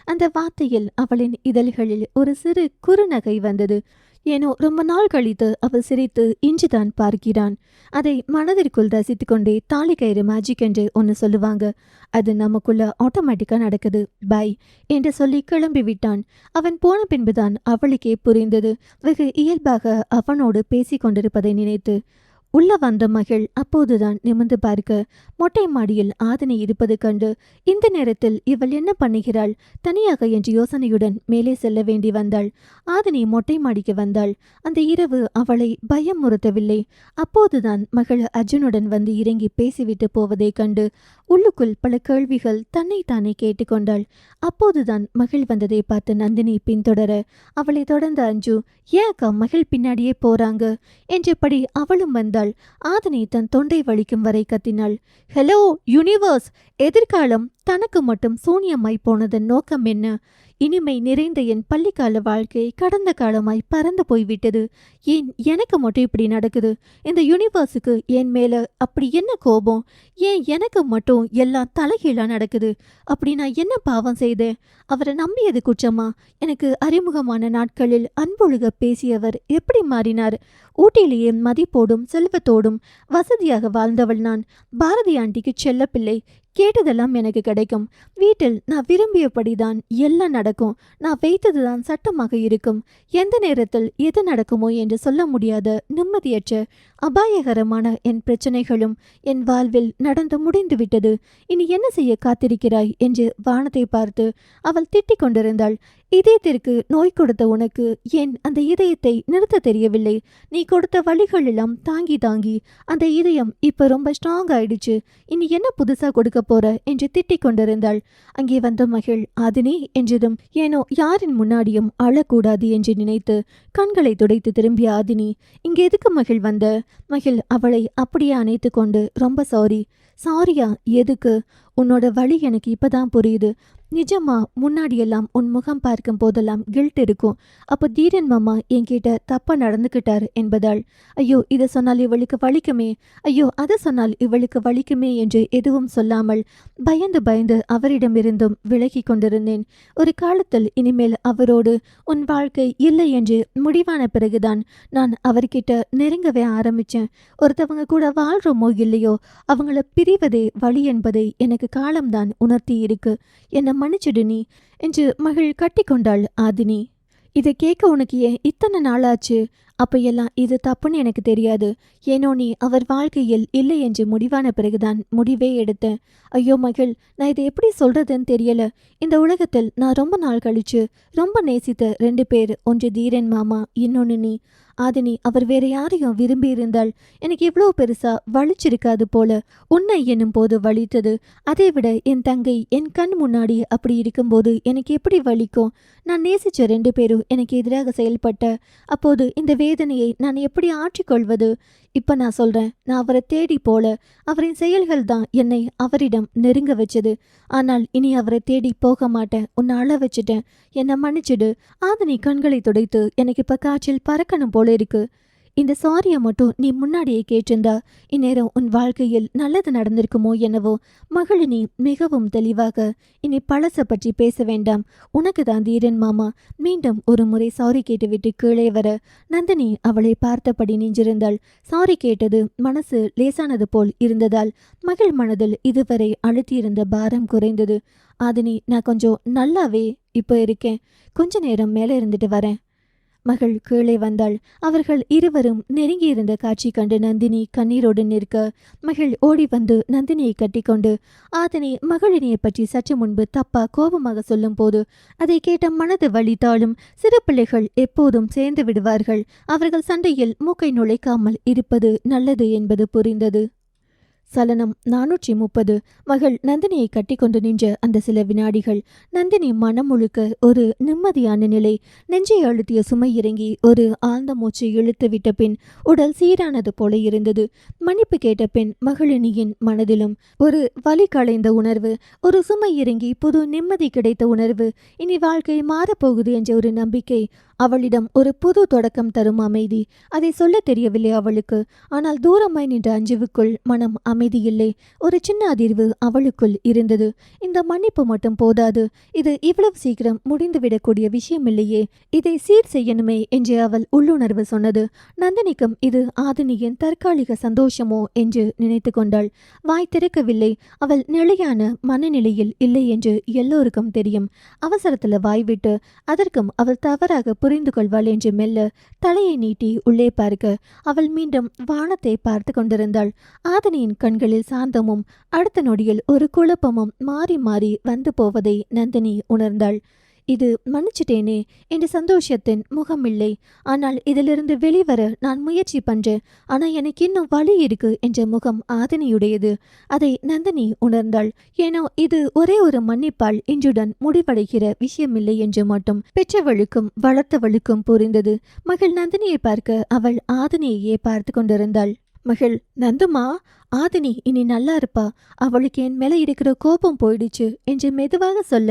அந்த வார்த்தையில் அவளின் இதழ்களில் ஒரு சிறு குறுநகை வந்தது. ஏனோ ரொம்ப நாள் கழித்து அவள் சிரித்து இன்றுதான் பார்க்கிறான். அதை மனதிற்குள் ரசித்து கொண்டே தாலி கயிறு மேஜிக் என்று ஒன்று சொல்லுவாங்க. அது நமக்குள்ள ஆட்டோமேட்டிக்கா நடக்குது. பை என்று சொல்லி கிளம்பி விட்டான். அவன் போன பின்புதான் அவளுக்கே புரிந்தது. வெகு இயல்பாக அவனோடு பேசிக் கொண்டிருப்பதை நினைத்து. உள்ள வந்த மகள் அப்போதுதான் நிமிர்ந்து பார்க்க மொட்டை மாடியில் ஆதினி இருப்பது கண்டு இந்த நேரத்தில் இவள் என்ன பண்ணுகிறாள் தனியாக என்ற யோசனையுடன் மேலே செல்ல வேண்டி வந்தாள். ஆதினி மொட்டை மாடிக்கு வந்தாள். அந்த இரவு அவளை பயம் முறுத்தவில்லை. அப்போதுதான் மகள் அர்ஜுனுடன் வந்து இறங்கி பேசிவிட்டு போவதை கண்டு உள்ளுக்குள் பல கேள்விகள் தன்னைத்தானே கேட்டுக்கொண்டாள். அப்போதுதான் மகள் வந்ததை பார்த்து நந்தினி பின்தொடர அவளை தொடர்ந்த அஞ்சு, ஏன் அக்கா மகள் பின்னாடியே போறாங்க என்றபடி அவளும் வந்தாள். ஆதினி தன் தொண்டை வலிக்கும் வரை கத்தினாள். ஹலோ யூனிவர்ஸ், எதிர்காலம் தனக்கு மட்டும் சூன்யமாய் போனதன் நோக்கம் என்ன? இனிமை நிறைந்த என் பள்ளிக்கால வாழ்க்கை கடந்த காலமாய் பறந்து போய்விட்டது. ஏன் எனக்கு மட்டும் இப்படி நடக்குது? இந்த யூனிவர்ஸுக்கு என் மேல அப்படி என்ன கோபம்? ஏன் எனக்கு மட்டும் எல்லாம் தலைகீழா நடக்குது? அப்படி நான் என்ன பாவம் செய்தேன்? அவரை நம்பியது குற்றமா? எனக்கு அறிமுகமான நாட்களில் அன்பொழுக பேசியவர் எப்படி மாறினார்? ஊட்டியிலேயே மதிப்போடும் செல்வத்தோடும் வசதியாக வாழ்ந்தவள் நான். பாரதி ஆண்டிக்கு செல்ல பிள்ளை. கேட்டதெல்லாம் எனக்கு கிடைக்கும். வீட்டில் நான் விரும்பியபடிதான் எல்லாம் நடக்கும். நான் வைத்ததுதான் சட்டமாக இருக்கும். எந்த நேரத்தில் எது நடக்குமோ என்று சொல்ல முடியாத நிம்மதியற்ற அபாயகரமான என் பிரச்சனைகளும் என் வாழ்வில் நடந்து முடிந்துவிட்டது. இனி என்ன செய்ய காத்திருக்கிறாய் என்று வானத்தை பார்த்து அவள் திட்டிக் கொண்டிருந்தாள். இதயத்திற்கு நோய் கொடுத்த உனக்கு ஏன் அந்த இதயத்தை நிறுத்த தெரியவில்லை? நீ கொடுத்த வழிகள் எல்லாம் தாங்கி தாங்கி அந்த இதயம் இப்ப ரொம்ப ஸ்ட்ராங் ஆயிடுச்சு. இனி என்ன புதுசா கொடுக்க போற என்று திட்டிக் கொண்டிருந்தாள். அங்கே வந்த மகள் ஆதினி என்றதும் ஏனோ யாரின் முன்னாடியும் அழக்கூடாது என்று நினைத்து கண்களை துடைத்து திரும்பிய ஆதினி, இங்கே எதுக்கு மகள் வந்த? மகள் அவளை அப்படியே அணைத்து கொண்டு, ரொம்ப சாரி. சாரியா? எதுக்கு? உன்னோட வழி எனக்கு இப்பதான் புரியுது. நிஜமா முன்னாடியெல்லாம் உன் முகம் பார்க்கும் போதெல்லாம் கில்ட் இருக்கும். அப்போ தீரன் மாமா என்கிட்ட தப்பா நடந்துக்கிட்டார் என்பதால். ஐயோ, இதை சொன்னால் இவளுக்கு வலிக்குமே, ஐயோ அதை சொன்னால் இவளுக்கு வலிக்குமே என்று எதுவும் சொல்லாமல் பயந்து பயந்து அவரிடமிருந்தும் விலகி கொண்டிருந்தேன். ஒரு காலத்தில் இனிமேல் அவரோடு உன் வாழ்க்கை இல்லை என்று முடிவான பிறகுதான் நான் அவர்கிட்ட நெருங்கவே ஆரம்பிச்சேன். ஒருத்தவங்க கூட வாழ்றோமோ இல்லையோ அவங்கள பிரிவதே வழி என்பதை எனக்கு காலம்தான் உணர்த்தி இருக்கு. என்ன மன்னிச்சிடு நீ என்று மகள் கட்டி கொண்டாள் ஆதினி. இதை கேட்க உனக்கு ஏன் இத்தனை நாளாச்சு? அப்பையெல்லாம் இது தப்புன்னு எனக்கு தெரியாது. ஏனோ நீ அவர் வாழ்க்கையில் இல்லை என்று முடிவான பிறகுதான் முடிவே எடுத்தேன். ஐயோ மகள், நான் இதை எப்படி சொல்றதுன்னு தெரியல. இந்த உலகத்தில் நான் ரொம்ப நாள் கழிச்சு ரொம்ப நேசித்த 2 பேர், ஒன்று தீரன் மாமா, இன்னொன்னு நீ. ஆதினி, அவர் வேற யாரையும் விரும்பி இருந்தால் எனக்கு இவ்வளோ பெருசா வலிச்சிருக்காது போல. உன்னை என்னும் போது வலித்தது. அதை விட என் தங்கை என் கண் முன்னாடி அப்படி இருக்கும்போது எனக்கு எப்படி வலிக்கும்? நான் நேசிச்ச 2 பேரும் எனக்கு எதிராக செயல்பட்ட அப்போது இந்த வேதனையை நான் எப்படி ஆற்றிக்கொள்வது? இப்ப நான் சொல்றேன், நான் அவரை தேடி போல. அவரின் செயல்கள் தான் என்னை அவரிடம் நெருங்க வச்சது. ஆனால் இனி அவரை தேடி போக மாட்டேன். உன்னை அழ வச்சுட்டேன். என்னை மன்னிச்சிடு. ஆதினி கண்களை துடைத்து, எனக்கு இப்ப காய்ச்சல் பறக்கணும் போல இருக்கு. இந்த சாரியை மட்டும் நீ முன்னாடியே கேட்டிருந்தா இந்நேரம் உன் வாழ்க்கையில் நல்லது நடந்திருக்குமோ என்னவோ. மகளினி மிகவும் தெளிவாக, இனி பழச பற்றி பேச வேண்டாம். உனக்கு தான் தீரன் மாமா. மீண்டும் ஒரு முறை சாரி கேட்டுவிட்டு கீழே வர நந்தினி அவளை பார்த்தபடி நின்றிருந்தாள். சாரி கேட்டது மனசு லேசானது போல் இருந்ததால் மகள் மனதில் இதுவரை அழுத்தியிருந்த பாரம் குறைந்தது. ஆதினி, நான் கொஞ்சம் நல்லாவே இப்போ இருக்கேன். கொஞ்ச நேரம் மேலே இருந்துட்டு வரேன். மகள் கீழே வந்தாள். அவர்கள் இருவரும் நெருங்கியிருந்த காட்சி கண்டு நந்தினி கண்ணீரோடு நிற்க மகள் ஓடி வந்து நந்தினியை கட்டிக்கொண்டு, ஆதினி மகளினியை பற்றி சற்று முன்பு தப்பா கோபமாக சொல்லும் போது அதை கேட்ட மனது வலித்தாலும் சிறு பிள்ளைகள் எப்போதும் சேர்ந்து விடுவார்கள். அவர்கள் சண்டையில் மூக்கை நுழைக்காமல் இருப்பது நல்லது என்பது புரிந்தது. சலனம் 430. மகள் நந்தினியை கட்டிக்கொண்டு நின்ற அந்த சில வினாடிகள் நந்தினி மனம் முழுக்க ஒரு நிம்மதியான நிலை. நெஞ்சை அழுத்திய சுமை இறங்கி ஒரு ஆழ்ந்த மூச்சை இழுத்து விட்ட பின் உடல் சீரானது போல இருந்தது. மன்னிப்பு கேட்ட பின் மகளினியின் மனதிலும் ஒரு வலி களைந்த உணர்வு, ஒரு சுமை இறங்கி புது நிம்மதி கிடைத்த உணர்வு, இனி வாழ்க்கை மாறப்போகுது என்ற ஒரு நம்பிக்கை அவளிடம் ஒரு புது தொடக்கம் தரும் அமைதி. அதை சொல்ல தெரியவில்லை அவளுக்கு. ஆனால் தூரமாய் நின்ற அஞ்சுவுக்குள் மனம் அமைதியில்லை. ஒரு சின்ன அதிர்வு அவளுக்குள் இருந்தது. இந்த மன்னிப்பு மட்டும் போதாது, இது இவ்வளவு சீக்கிரம் முடிந்துவிடக்கூடிய விஷயமில்லையே, இதை சீர் செய்யணுமே என்று அவள் உள்ளுணர்வு சொன்னது. நந்தினிக்கும் இது ஆதினியின் தற்காலிக சந்தோஷமோ என்று நினைத்து கொண்டாள். வாய் திறக்கவில்லை. அவள் நிலையான மனநிலையில் இல்லை என்று எல்லோருக்கும் தெரியும். அவசரத்துல வாய்விட்டு அதற்கும் அவள் தவறாக புரிந்து கொள்வாள் என்று மெல்ல தலையை நீட்டி உள்ளே பார்க்க அவள் மீண்டும் வானத்தை பார்த்து கொண்டிருந்தாள். ஆதினியின் கண்களில் சாந்தமும் அடுத்த நொடியில் ஒரு குழப்பமும் மாறி மாறி வந்து போவதை நந்தினி உணர்ந்தாள். இது மன்னிச்சிட்டேனே என்று சந்தோஷத்தின் முகமில்லை. ஆனால் இதிலிருந்து வெளிவர நான் முயற்சி பண்றேன், ஆனா எனக்கு இன்னும் வலி இருக்கு என்ற முகம் ஆதினியுடையது. அதை நந்தினி உணர்ந்தாள். ஏனோ இது ஒரே ஒரு மன்னிப்பால் இன்றுடன் முடிவடைகிற விஷயமில்லை என்று மட்டும் பெற்றவளுக்கும் வளர்த்தவளுக்கும் புரிந்தது. மகள் நந்தினியை பார்க்க அவள் ஆதினியையே பார்த்து கொண்டிருந்தாள். மகள் நந்துமா, ஆதினி இனி நல்லா இருப்பா, அவளுக்கு என் மேல இருக்கிற கோபம் போயிடுச்சு என்று மெதுவாக சொல்ல,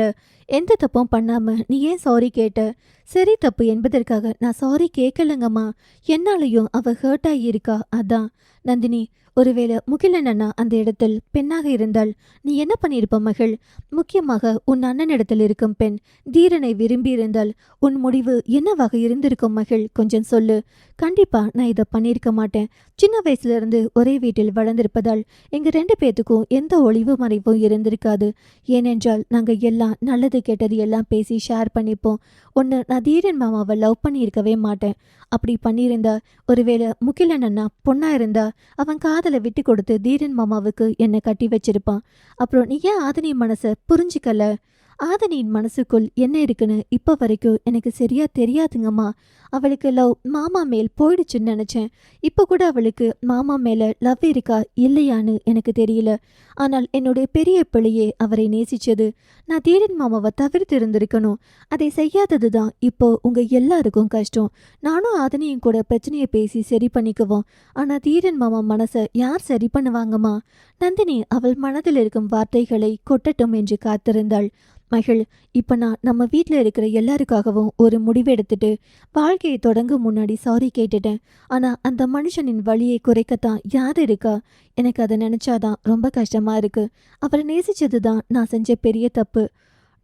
எந்த தப்பும் பண்ணாம நீ ஏன் சாரி கேட்ட? சரி தப்பு என்பதற்காக நான் சாரி கேட்கலங்கம்மா, என்னாலையும் அவ ஹர்ட் ஆகியிருக்கா, அதான். நந்தினி, ஒருவேளை முகிலன் அண்ணா அந்த இடத்தில் பெண்ணாக இருந்தால் நீ என்ன பண்ணியிருப்ப மகள்? முக்கியமாக உன் அண்ணனிடத்தில் இருக்கும் பெண் தீரனை விரும்பி இருந்தால் உன் முடிவு என்னவாக இருந்திருக்கும் மகள்? கொஞ்சம் சொல்லு. கண்டிப்பா நான் இதை பண்ணியிருக்க மாட்டேன். சின்ன வயசுல இருந்து ஒரே வீட்டில் வளர்ந்திருப்பதால் எங்க 2 பேத்துக்கும் எந்த ஒளிவு மறைவும் இருந்திருக்காது. ஏனென்றால் நாங்க எல்லாம் நல்லது கெட்டது எல்லாம் பேசி ஷேர் பண்ணிப்போம். ஒன்று, நான் தீரன் மாமாவை லவ் பண்ணியிருக்கவே மாட்டேன். அப்படி பண்ணியிருந்தா, ஒருவேளை முகிலன் அண்ணா பொண்ணா இருந்தா அவன் காதலை விட்டு கொடுத்து தீரன் மாமாவுக்கு என்னை கட்டி வச்சிருப்பான். அப்புறம் நீ ஏன் ஆதினி மனசை புரிஞ்சிக்கல? ஆதினியின் மனசுக்குள் என்ன இருக்குன்னு இப்போ வரைக்கும் எனக்கு சரியா தெரியாதுங்கம்மா. அவளுக்கு லவ் மாமா மேல் போயிடுச்சுன்னு நினச்சேன். இப்போ கூட அவளுக்கு மாமா மேலே லவ் இருக்கா இல்லையான்னு எனக்கு தெரியல. ஆனால் என்னுடைய பெரிய பிள்ளையே அவரை நேசிச்சது. நான் தீரன் மாமாவை தவிர்த்து இருந்திருக்கணும். அதை செய்யாதது தான் இப்போ உங்கள் எல்லாருக்கும் கஷ்டம். நானும் ஆதினியும் கூட பிரச்சனையை பேசி சரி பண்ணிக்குவோம். ஆனால் தீரன் மாமா மனசை யார் சரி பண்ணுவாங்கம்மா? நந்தினி அவள் மனதில் இருக்கும் வார்த்தைகளை கொட்டட்டும் என்று காத்திருந்தாள். மகள், இப்போ நான் நம்ம வீட்டில் இருக்கிற எல்லாருக்காகவும் ஒரு முடிவெடுத்துட்டு வாழ்க்கையை தொடங்க முன்னாடி சாரி கேட்டுட்டேன். ஆனால் அந்த மனுஷனின் வலியை குறைக்கத்தான் யார் இருக்கா? எனக்கு அதை நினச்சாதான் ரொம்ப கஷ்டமாக இருக்கு. அவரை நேசிச்சது தான் நான் செஞ்ச பெரிய தப்பு.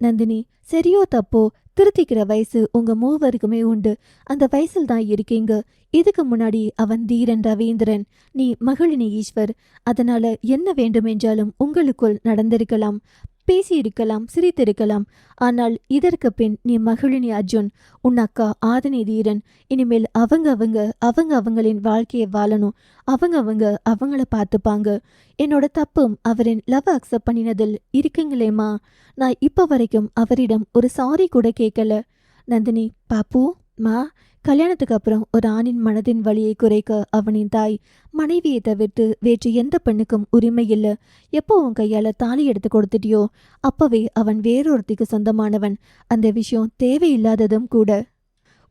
நந்தினி, சரியோ தப்போ திருத்திக்கிற வயசு உங்க மூவருக்குமே உண்டு. அந்த வயசில் தான் இருக்கீங்க. இதுக்கு முன்னாடி அவன் தீரன் ரவீந்திரன், நீ மகளினி ஈஸ்வர். அதனால என்ன வேண்டுமென்றாலும் உங்களுக்குள் நடந்திருக்கலாம், பேசியிருக்கலாம், சிரித்திருக்கலாம். ஆனால் இதற்கு பின் நீ மகளினி அர்ஜுன், உன் அக்கா ஆதினி தீரன். இனிமேல் அவங்களின் வாழ்க்கையை வாழணும். அவங்கள பார்த்துப்பாங்க. என்னோட தப்பும் அவரின் லவ் அக்செப்ட் பண்ணினதில் இருக்கீங்களேம்மா. நான் இப்போ வரைக்கும் அவரிடம் ஒரு சாரி கூட கேட்கல. நந்தினி, பாப்பு மா, கல்யாணத்துக்கு அப்புறம் ஒரு ஆணின் மனதின் வலியை குறைக்க அவனின் தாய். மனைவியை தவிர்த்து வேற்று எந்த பெண்ணுக்கும் உரிமை இல்லை. எப்போ உன் கையால் தாலி எடுத்து கொடுத்துட்டியோ அப்பவே அவன் வேறொருத்திக்கு சொந்தமானவன். அந்த விஷயம் தேவையில்லாததும் கூட.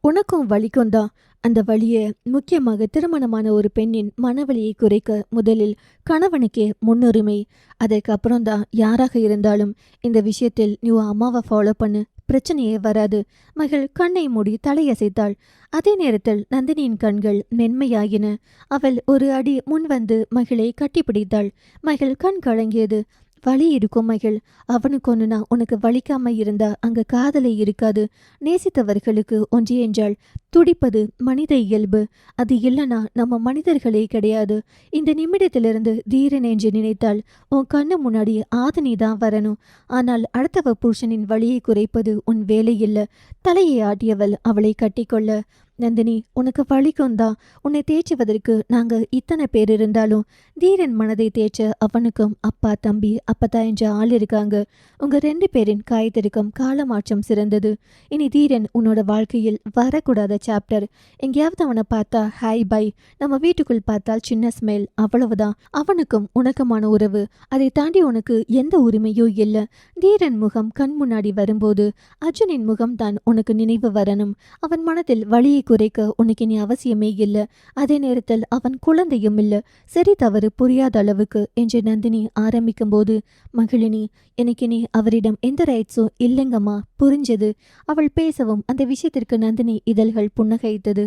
உனக்கும் வலிக்கும் தான். அந்த வலியை, முக்கியமாக திருமணமான ஒரு பெண்ணின் மனவலியை குறைக்க முதலில் கணவனுக்கே முன்னுரிமை. அதற்கப்புறம் தான் யாராக இருந்தாலும். இந்த விஷயத்தில் நீ அம்மாவை ஃபாலோ பண்ணு, பிரச்சனையே வராது. மகள் கண்ணை மூடி தலையசைத்தாள். அதே நேரத்தில் நந்தினியின் கண்கள் மென்மையாகின. அவள் ஒரு அடி முன் வந்து மகளை கட்டிப்பிடித்தாள். மகள் கண் கலங்கியது. வலி இருக்கும் மகள். அவனுக்கு ஒன்றுனா உனக்கு வலிக்காம இருந்தா அங்க காதலை இருக்காது. நேசித்தவர்களுக்கு ஒன்றி என்றால் துடிப்பது மனித இயல்பு. அது இல்லைனா நம்ம மனிதர்களே கிடையாது. இந்த நிமிடத்திலிருந்து தீரன் என்று நினைத்தால் உன் கண்ணு முன்னாடி ஆதினி தான் வரணும். ஆனால் அடுத்தவ புருஷனின் வலியை குறைப்பது உன் வேலை இல்லை. தலையை ஆட்டியவள் அவளை கட்டிக்கொள்ள, நந்தினி, உனக்கு வலிக்கும் தான். உன்னை தேய்ச்சுவதற்கு நாங்க இத்தனை பேர் இருந்தாலும் தீரன் மனதை தேய்ச்ச அவனுக்கும் அப்பா தம்பி அப்பதா என்ற ஆள் இருக்காங்க. உங்க 2 பேரின் காய்திருக்கும் காலமாற்றம் சிறந்தது. இனி தீரன் உன்னோட வாழ்க்கையில் வரக்கூடாத சாப்டர். எங்கேயாவது அவனை பார்த்தா ஹாய் பை, நம்ம வீட்டுக்குள் பார்த்தால் சின்ன ஸ்மெல், அவ்வளவுதான். அவனுக்கும் உனக்குமான உறவு. அதை தாண்டி உனக்கு எந்த உரிமையோ இல்லை. தீரன் முகம் கண் முன்னாடி வரும்போது அர்ஜுனின் முகம் தான் உனக்கு நினைவு வரணும். அவன் மனதில் வலியை குறைக்க உனக்கு இனி அவசியமே இல்லை. அதே நேரத்தில் அவன் குழந்தையும் இல்லை. சரி தவறு புரியாத அளவுக்கு என்று நந்தினி ஆரம்பிக்கும் போது, மகிழினி, எனக்கு இனி அவரிடம் எந்த ரைட்ஸும் இல்லைங்கம்மா, புரிஞ்சது. அவள் பேசவும் அந்த விஷயத்திற்கு நந்தினி இதழ்கள் புன்னகைத்தது.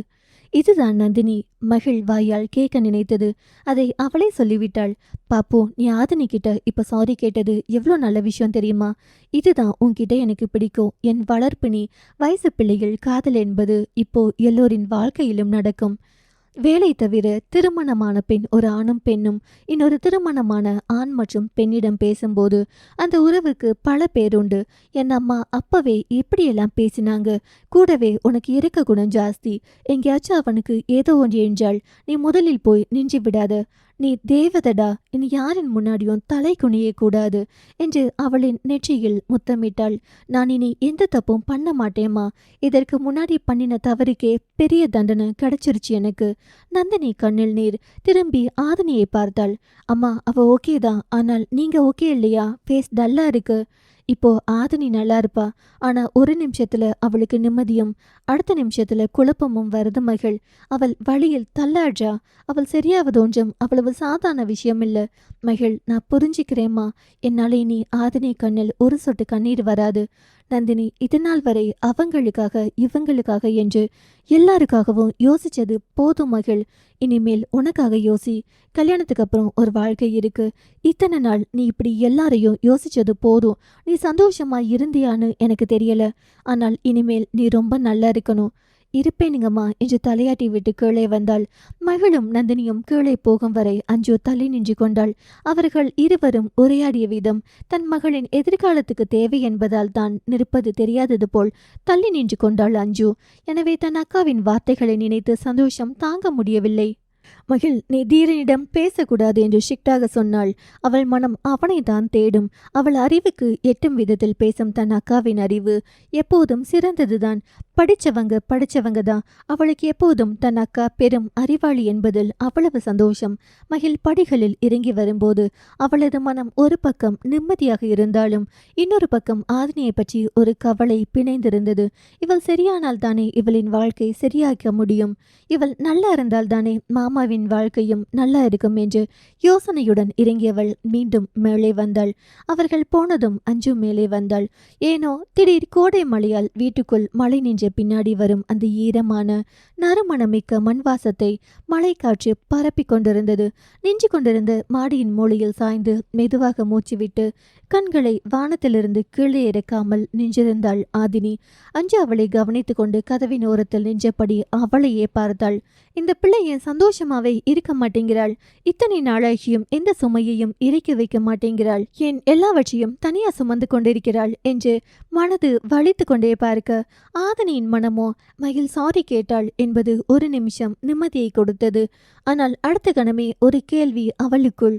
இதுதான் நந்தினி மகிழ் வாயால் கேட்க நினைத்தது. அதை அவளே சொல்லிவிட்டாள். பாப்பு, நீ ஆதினி கிட்ட இப்ப சாரி கேட்டது எவ்வளோ நல்ல விஷயம் தெரியுமா? இதுதான் உன்கிட்ட எனக்கு பிடிக்கும். என் வளர்ப்பு நீ. வயசு பிள்ளைகள் காதல் என்பது இப்போ எல்லோரின் வாழ்க்கையிலும் நடக்கும். வேலை தவிர திருமணமான பெண் ஒரு ஆணும் பெண்ணும் இன்னொரு திருமணமான ஆண் மற்றும் பெண்ணிடம் பேசும்போது அந்த உறவுக்கு பல பேருண்டு. என் அம்மா அப்பவே இப்படியெல்லாம் பேசினாங்க. கூடவே உனக்கு இறக்க குணம் ஜாஸ்தி. எங்கேயாச்சும் அவனுக்கு ஏதோ ஒன்று என்றால் நீ முதலில் போய் நின்று விடாத. நீ தேவதடா, இனி யாரின் முன்னாடியும் தலை குனியே கூடாது என்று அவளின் நெற்றியில் முத்தமிட்டாள். நான் இனி எந்த தப்பும் பண்ண மாட்டேம்மா. இதற்கு முன்னாடி பண்ணின தவறுக்கே பெரிய தண்டனை கிடைச்சிருச்சு எனக்கு. நந்தினி கண்ணில் நீர். திரும்பி ஆதினியை பார்த்தாள். அம்மா, அவ ஓகே தான், ஆனால் நீங்க ஓகே இல்லையா? ஃபேஸ் டல்லா இருக்கு. இப்போ ஆதினி நல்லா இருப்பா. ஆனா ஒரு நிமிஷத்துல அவளுக்கு நிம்மதியும் அடுத்த நிமிஷத்துல குழப்பமும் வருது மகள். அவள் வழியில் தள்ளாடுறா. அவள் சரியாவது ஒன்றும் அவ்வளவு சாதாரண விஷயம் இல்ல மகள். நான் புரிஞ்சுக்கிறேம்மா. என்னால இனி ஆதினி கண்ணில் ஒரு சொட்டு கண்ணீர் வராது. நந்தினி, இதனால் வரை அவங்களுக்காக இவங்களுக்காக என்று எல்லாருக்காகவும் யோசிச்சது போதும் மகள். இனிமேல் உனக்காக யோசி. கல்யாணத்துக்கு அப்புறம் ஒரு வாழ்க்கை இருக்கு. இத்தனை நாள் நீ இப்படி எல்லாரையும் யோசிச்சது போதும். நீ சந்தோஷமா இருந்தியான்னு எனக்கு தெரியல. ஆனால் இனிமேல் நீ ரொம்ப நல்லா இருக்கணும். இருப்பேனுங்கம்மா என்று தலையாட்டி விட்டு கீழே வந்தாள். மகளும் நந்தினியும் கீழே போகும் வரை அஞ்சு தள்ளி நின்று கொண்டாள். அவர்கள் இருவரும் உரையாடிய விதம் தன் மகளின் எதிர்காலத்துக்கு தேவை என்பதால் தான் நிற்பது தெரியாதது போல் தள்ளி நின்று கொண்டாள் அஞ்சு. எனவே தன் அக்காவின் வார்த்தைகளை நினைத்து சந்தோஷம் தாங்க முடியவில்லை. மகிழ், நீ தீரனிடம் பேசக்கூடாது என்று ஸ்ட்ரிக்டாக சொன்னாள். அவள் மனம் அவனை தான் தேடும். அவள் அறிவுக்கு எட்டும் விதத்தில் பேசும் தன் அக்காவின் அறிவு எப்போதும் சிறந்ததுதான். படிச்சவங்க தான். அவளுக்கு எப்போதும் தன் அக்கா பெரும் அறிவாளி என்பதில் அவ்வளவு சந்தோஷம். மகிழ் படிகளில் இறங்கி வரும்போது அவளது மனம் ஒரு பக்கம் நிம்மதியாக இருந்தாலும் இன்னொரு பக்கம் ஆதினியை பற்றி ஒரு கவலை பிணைந்திருந்தது. இவள் சரியானால் தானே இவளின் வாழ்க்கை சரியாக்க முடியும். இவள் நல்லா இருந்தால் தானே மாமாவின் வாழ்க்கையும் நல்லா இருக்கும் என்று யோசனையுடன் இறங்கியவள் மீண்டும் மேலே வந்தாள். அவர்கள் போனதும் அஞ்சு மேலே வந்தாள். ஏனோ திடீர் கோடை மழையால் வீட்டுக்குள் மழை நின்ற பின்னாடி வரும் அந்த ஈரமான நறுமணமிக்க மண்வாசத்தை மழை காற்று பரப்பி கொண்டிருந்தது. நின்று கொண்டிருந்த மாடியின் மூலையில் சாய்ந்து மெதுவாக மூச்சுவிட்டு கண்களை வானத்திலிருந்து கீழே இறக்காமல் நின்றிருந்தாள் ஆதினி. அஞ்சு அவளை கவனித்து கொண்டு கதவின் ஓரத்தில் நின்றபடி அவளையே பார்த்தாள். இந்த பிள்ளை ஏன் சந்தோஷமாவே இருக்க மாட்டேங்கிறாள்? இத்தனை நாளாகியும் எந்த சுமையையும் இறக்கி வைக்க மாட்டேங்கிறாள். ஏன் எல்லாவற்றையும் தனியா சுமந்து கொண்டிருக்கிறாள் என்று மனது வலித்து கொண்டே பார்க்க ஆதினியின் மனமோ மகிழ் சாரி கேட்டாள் என்பது ஒரு நிமிஷம் நிம்மதியை கொடுத்தது. ஆனால் அடுத்த கணமே ஒரு கேள்வி அவளுக்குள்.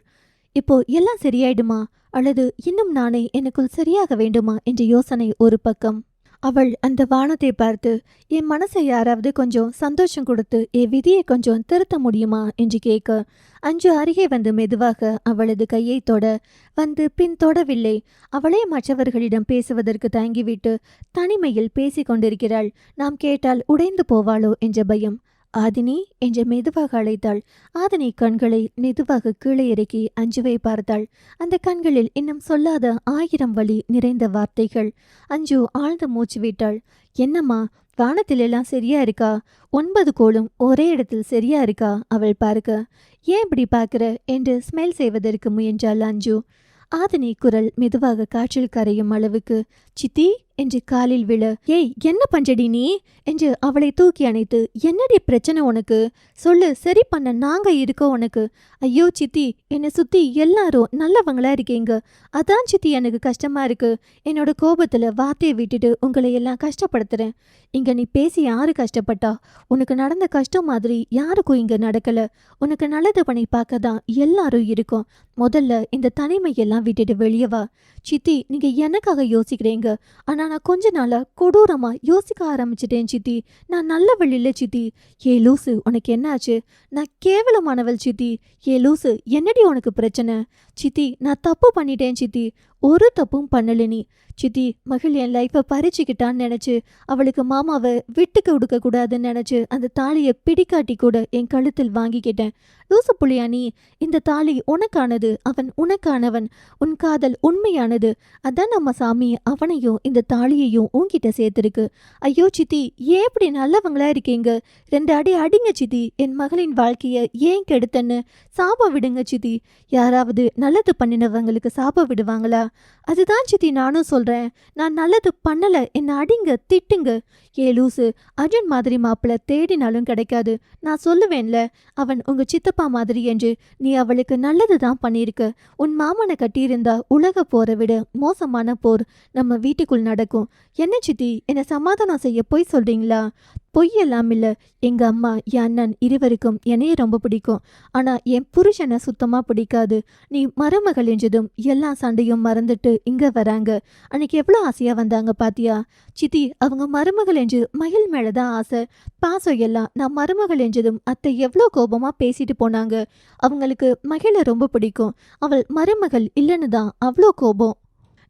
இப்போ எல்லாம் சரியாயிடுமா அல்லது இன்னும் நானே எனக்குள் சரியாக வேண்டுமா என்ற யோசனை ஒரு பக்கம். அவள் அந்த வானத்தை பார்த்து, என் மனசை யாராவது கொஞ்சம் சந்தோஷம் கொடுத்து என் விதியை கொஞ்சம் திருத்த முடியுமா என்று கேட்க அஞ்சு அருகே வந்து மெதுவாக அவளது கையை தொட வந்து பின் தொடவில்லை. அவளே மற்றவர்களிடம் பேசுவதற்கு தயங்கிவிட்டு தனிமையில் பேசி கொண்டிருக்கிறாள். நாம் கேட்டால் உடைந்து போவாளோ என்ற பயம். ஆதினி என்று மெதுவாக அழைத்தாள். ஆதினி கண்களை மெதுவாக கீழே இறக்கி அஞ்சுவை பார்த்தாள். அந்த கண்களில் இன்னும் சொல்லாத 1000 வழி நிறைந்த வார்த்தைகள். அஞ்சு ஆழ்ந்த மூச்சு விட்டாள். என்னம்மா, வானத்தில் எல்லாம் சரியா இருக்கா? 9 கோளும் ஒரே இடத்தில் சரியா இருக்கா? அவள் பார்க்க. ஏன் இப்படி பார்க்கிற என்று ஸ்மெல் செய்வதற்கு முயன்றாள் அஞ்சு. ஆதினி குரல் மெதுவாக காற்றில் கரையும் அளவுக்கு. சித்தி என்று காலில் விழ, ஏய் என்ன பண்றடி நீ என்று அவளை தூக்கி அணைத்து, என்னடி பிரச்சனை உனக்கு? சொல்லு, சரி பண்ண நாங்க இருக்கோம் உனக்கு. ஐயோ சித்தி, என்னை சுத்தி எல்லாரும் நல்லவங்களா இருக்கீங்க. அதான் சித்தி எனக்கு கஷ்டமா இருக்கு. என்னோட கோபத்துல வார்த்தையை விட்டுட்டு உங்களை எல்லாம் கஷ்டப்படுத்துறேன். இங்க நீ பேசி யாரு கஷ்டப்பட்டா? உனக்கு நடந்த கஷ்டம் மாதிரி யாருக்கும் இங்க நடக்கல. உனக்கு நல்லது பண்ணி பார்க்க தான் எல்லாரும் இருக்கோம். முதல்ல இந்த தனிமையெல்லாம் விட்டுட்டு வெளியே வா. சித்தி, நீங்க எனக்காக யோசிக்கிறீங்க. ஆனா நான் கொஞ்ச நாளா கொடூரமா யோசிக்க ஆரம்பிச்சிட்டேன் சித்தி. நான் நல்லவள் இல்லை சித்தி. ஏ லூசு, உனக்கு என்ன ஆச்சு? நான் கேவலமானவள் சித்தி. ஏ லூசு, என்னடி உனக்கு பிரச்சனை? சித்தி, நான் தப்பு பண்ணிட்டேன் சித்தி. ஒரு தப்பும் பண்ணல நீ. சித்தி, மகள் என் லைஃப்பை பறிச்சுக்கிட்டான்னு நினைச்சு அவளுக்கு மாமாவை விட்டு கொடுக்க கூடாதுன்னு நினைச்சு அந்த தாலியை பிடிக்காட்டி கூட என் கழுத்தில் வாங்கிக்கிட்டேன். லூசு புள்ளியா நீ? இந்த தாலி உனக்கானது, அவன் உனக்கானவன். உன் காதல் உண்மையானது. அதான் நம்ம சாமி அவனையும் இந்த தாலியையும் உன்கிட்ட சேர்த்துருக்கு. ஐயோ சித்தி, ஏன் இப்படி நல்லவங்களா இருக்கீங்க? 2 அடி அடிங்க சித்தி. என் மகளின் வாழ்க்கைய ஏன் கெடுத்தன்னு சாபம் விடுங்க சித்தி. யாராவது நல்லது பண்ணினவங்களுக்கு சாபம் விடுவாங்களா? அதுதான் சித்தி நானும் சொல்றேன். நான் நல்லது பண்ணல, என்ன அடிங்க, திட்டுங்க. ஏ லூசு, அர்ஜுன் மாதிரி மாப்பிள்ள தேடினாலும் கிடைக்காது. நான் சொல்லுவேன்ல, அவன் உங்க சித்தப்பா மாதிரி என்று. நீ அவளுக்கு நல்லதுதான் பண்ணியிருக்க. உன் மாமனை கட்டியிருந்தா உலக போரை விட மோசமான போர் நம்ம வீட்டுக்குள் நடக்கும். என்ன சித்தி, என்னை சமாதானம் செய்ய பொய் சொல்றீங்களா? பொய்யெல்லாம் இல்ல. எங்க அம்மா, என் அண்ணன் இருவருக்கும் என்னையே ரொம்ப பிடிக்கும். ஆனா என் புருஷனை சுத்தமா பிடிக்காது. நீ மருமகள் என்றதும் எல்லா சண்டையும் மறந்துட்டு இங்க வராங்க. அன்னைக்கு எவ்வளோ ஆசையா வந்தாங்க பாத்தியா? சித்தி, அவங்க மருமகள் என்று மயில் மேலதான் ஆசை, பாசம் எல்லாம். நான் மருமகள் என்றதும் அத்தை எவ்வளோ கோபமா பேசிட்டு போனாங்க. அவங்களுக்கு மகளை ரொம்ப பிடிக்கும். அவள் மருமகள் இல்லைன்னு தான் அவ்வளோ கோபம்.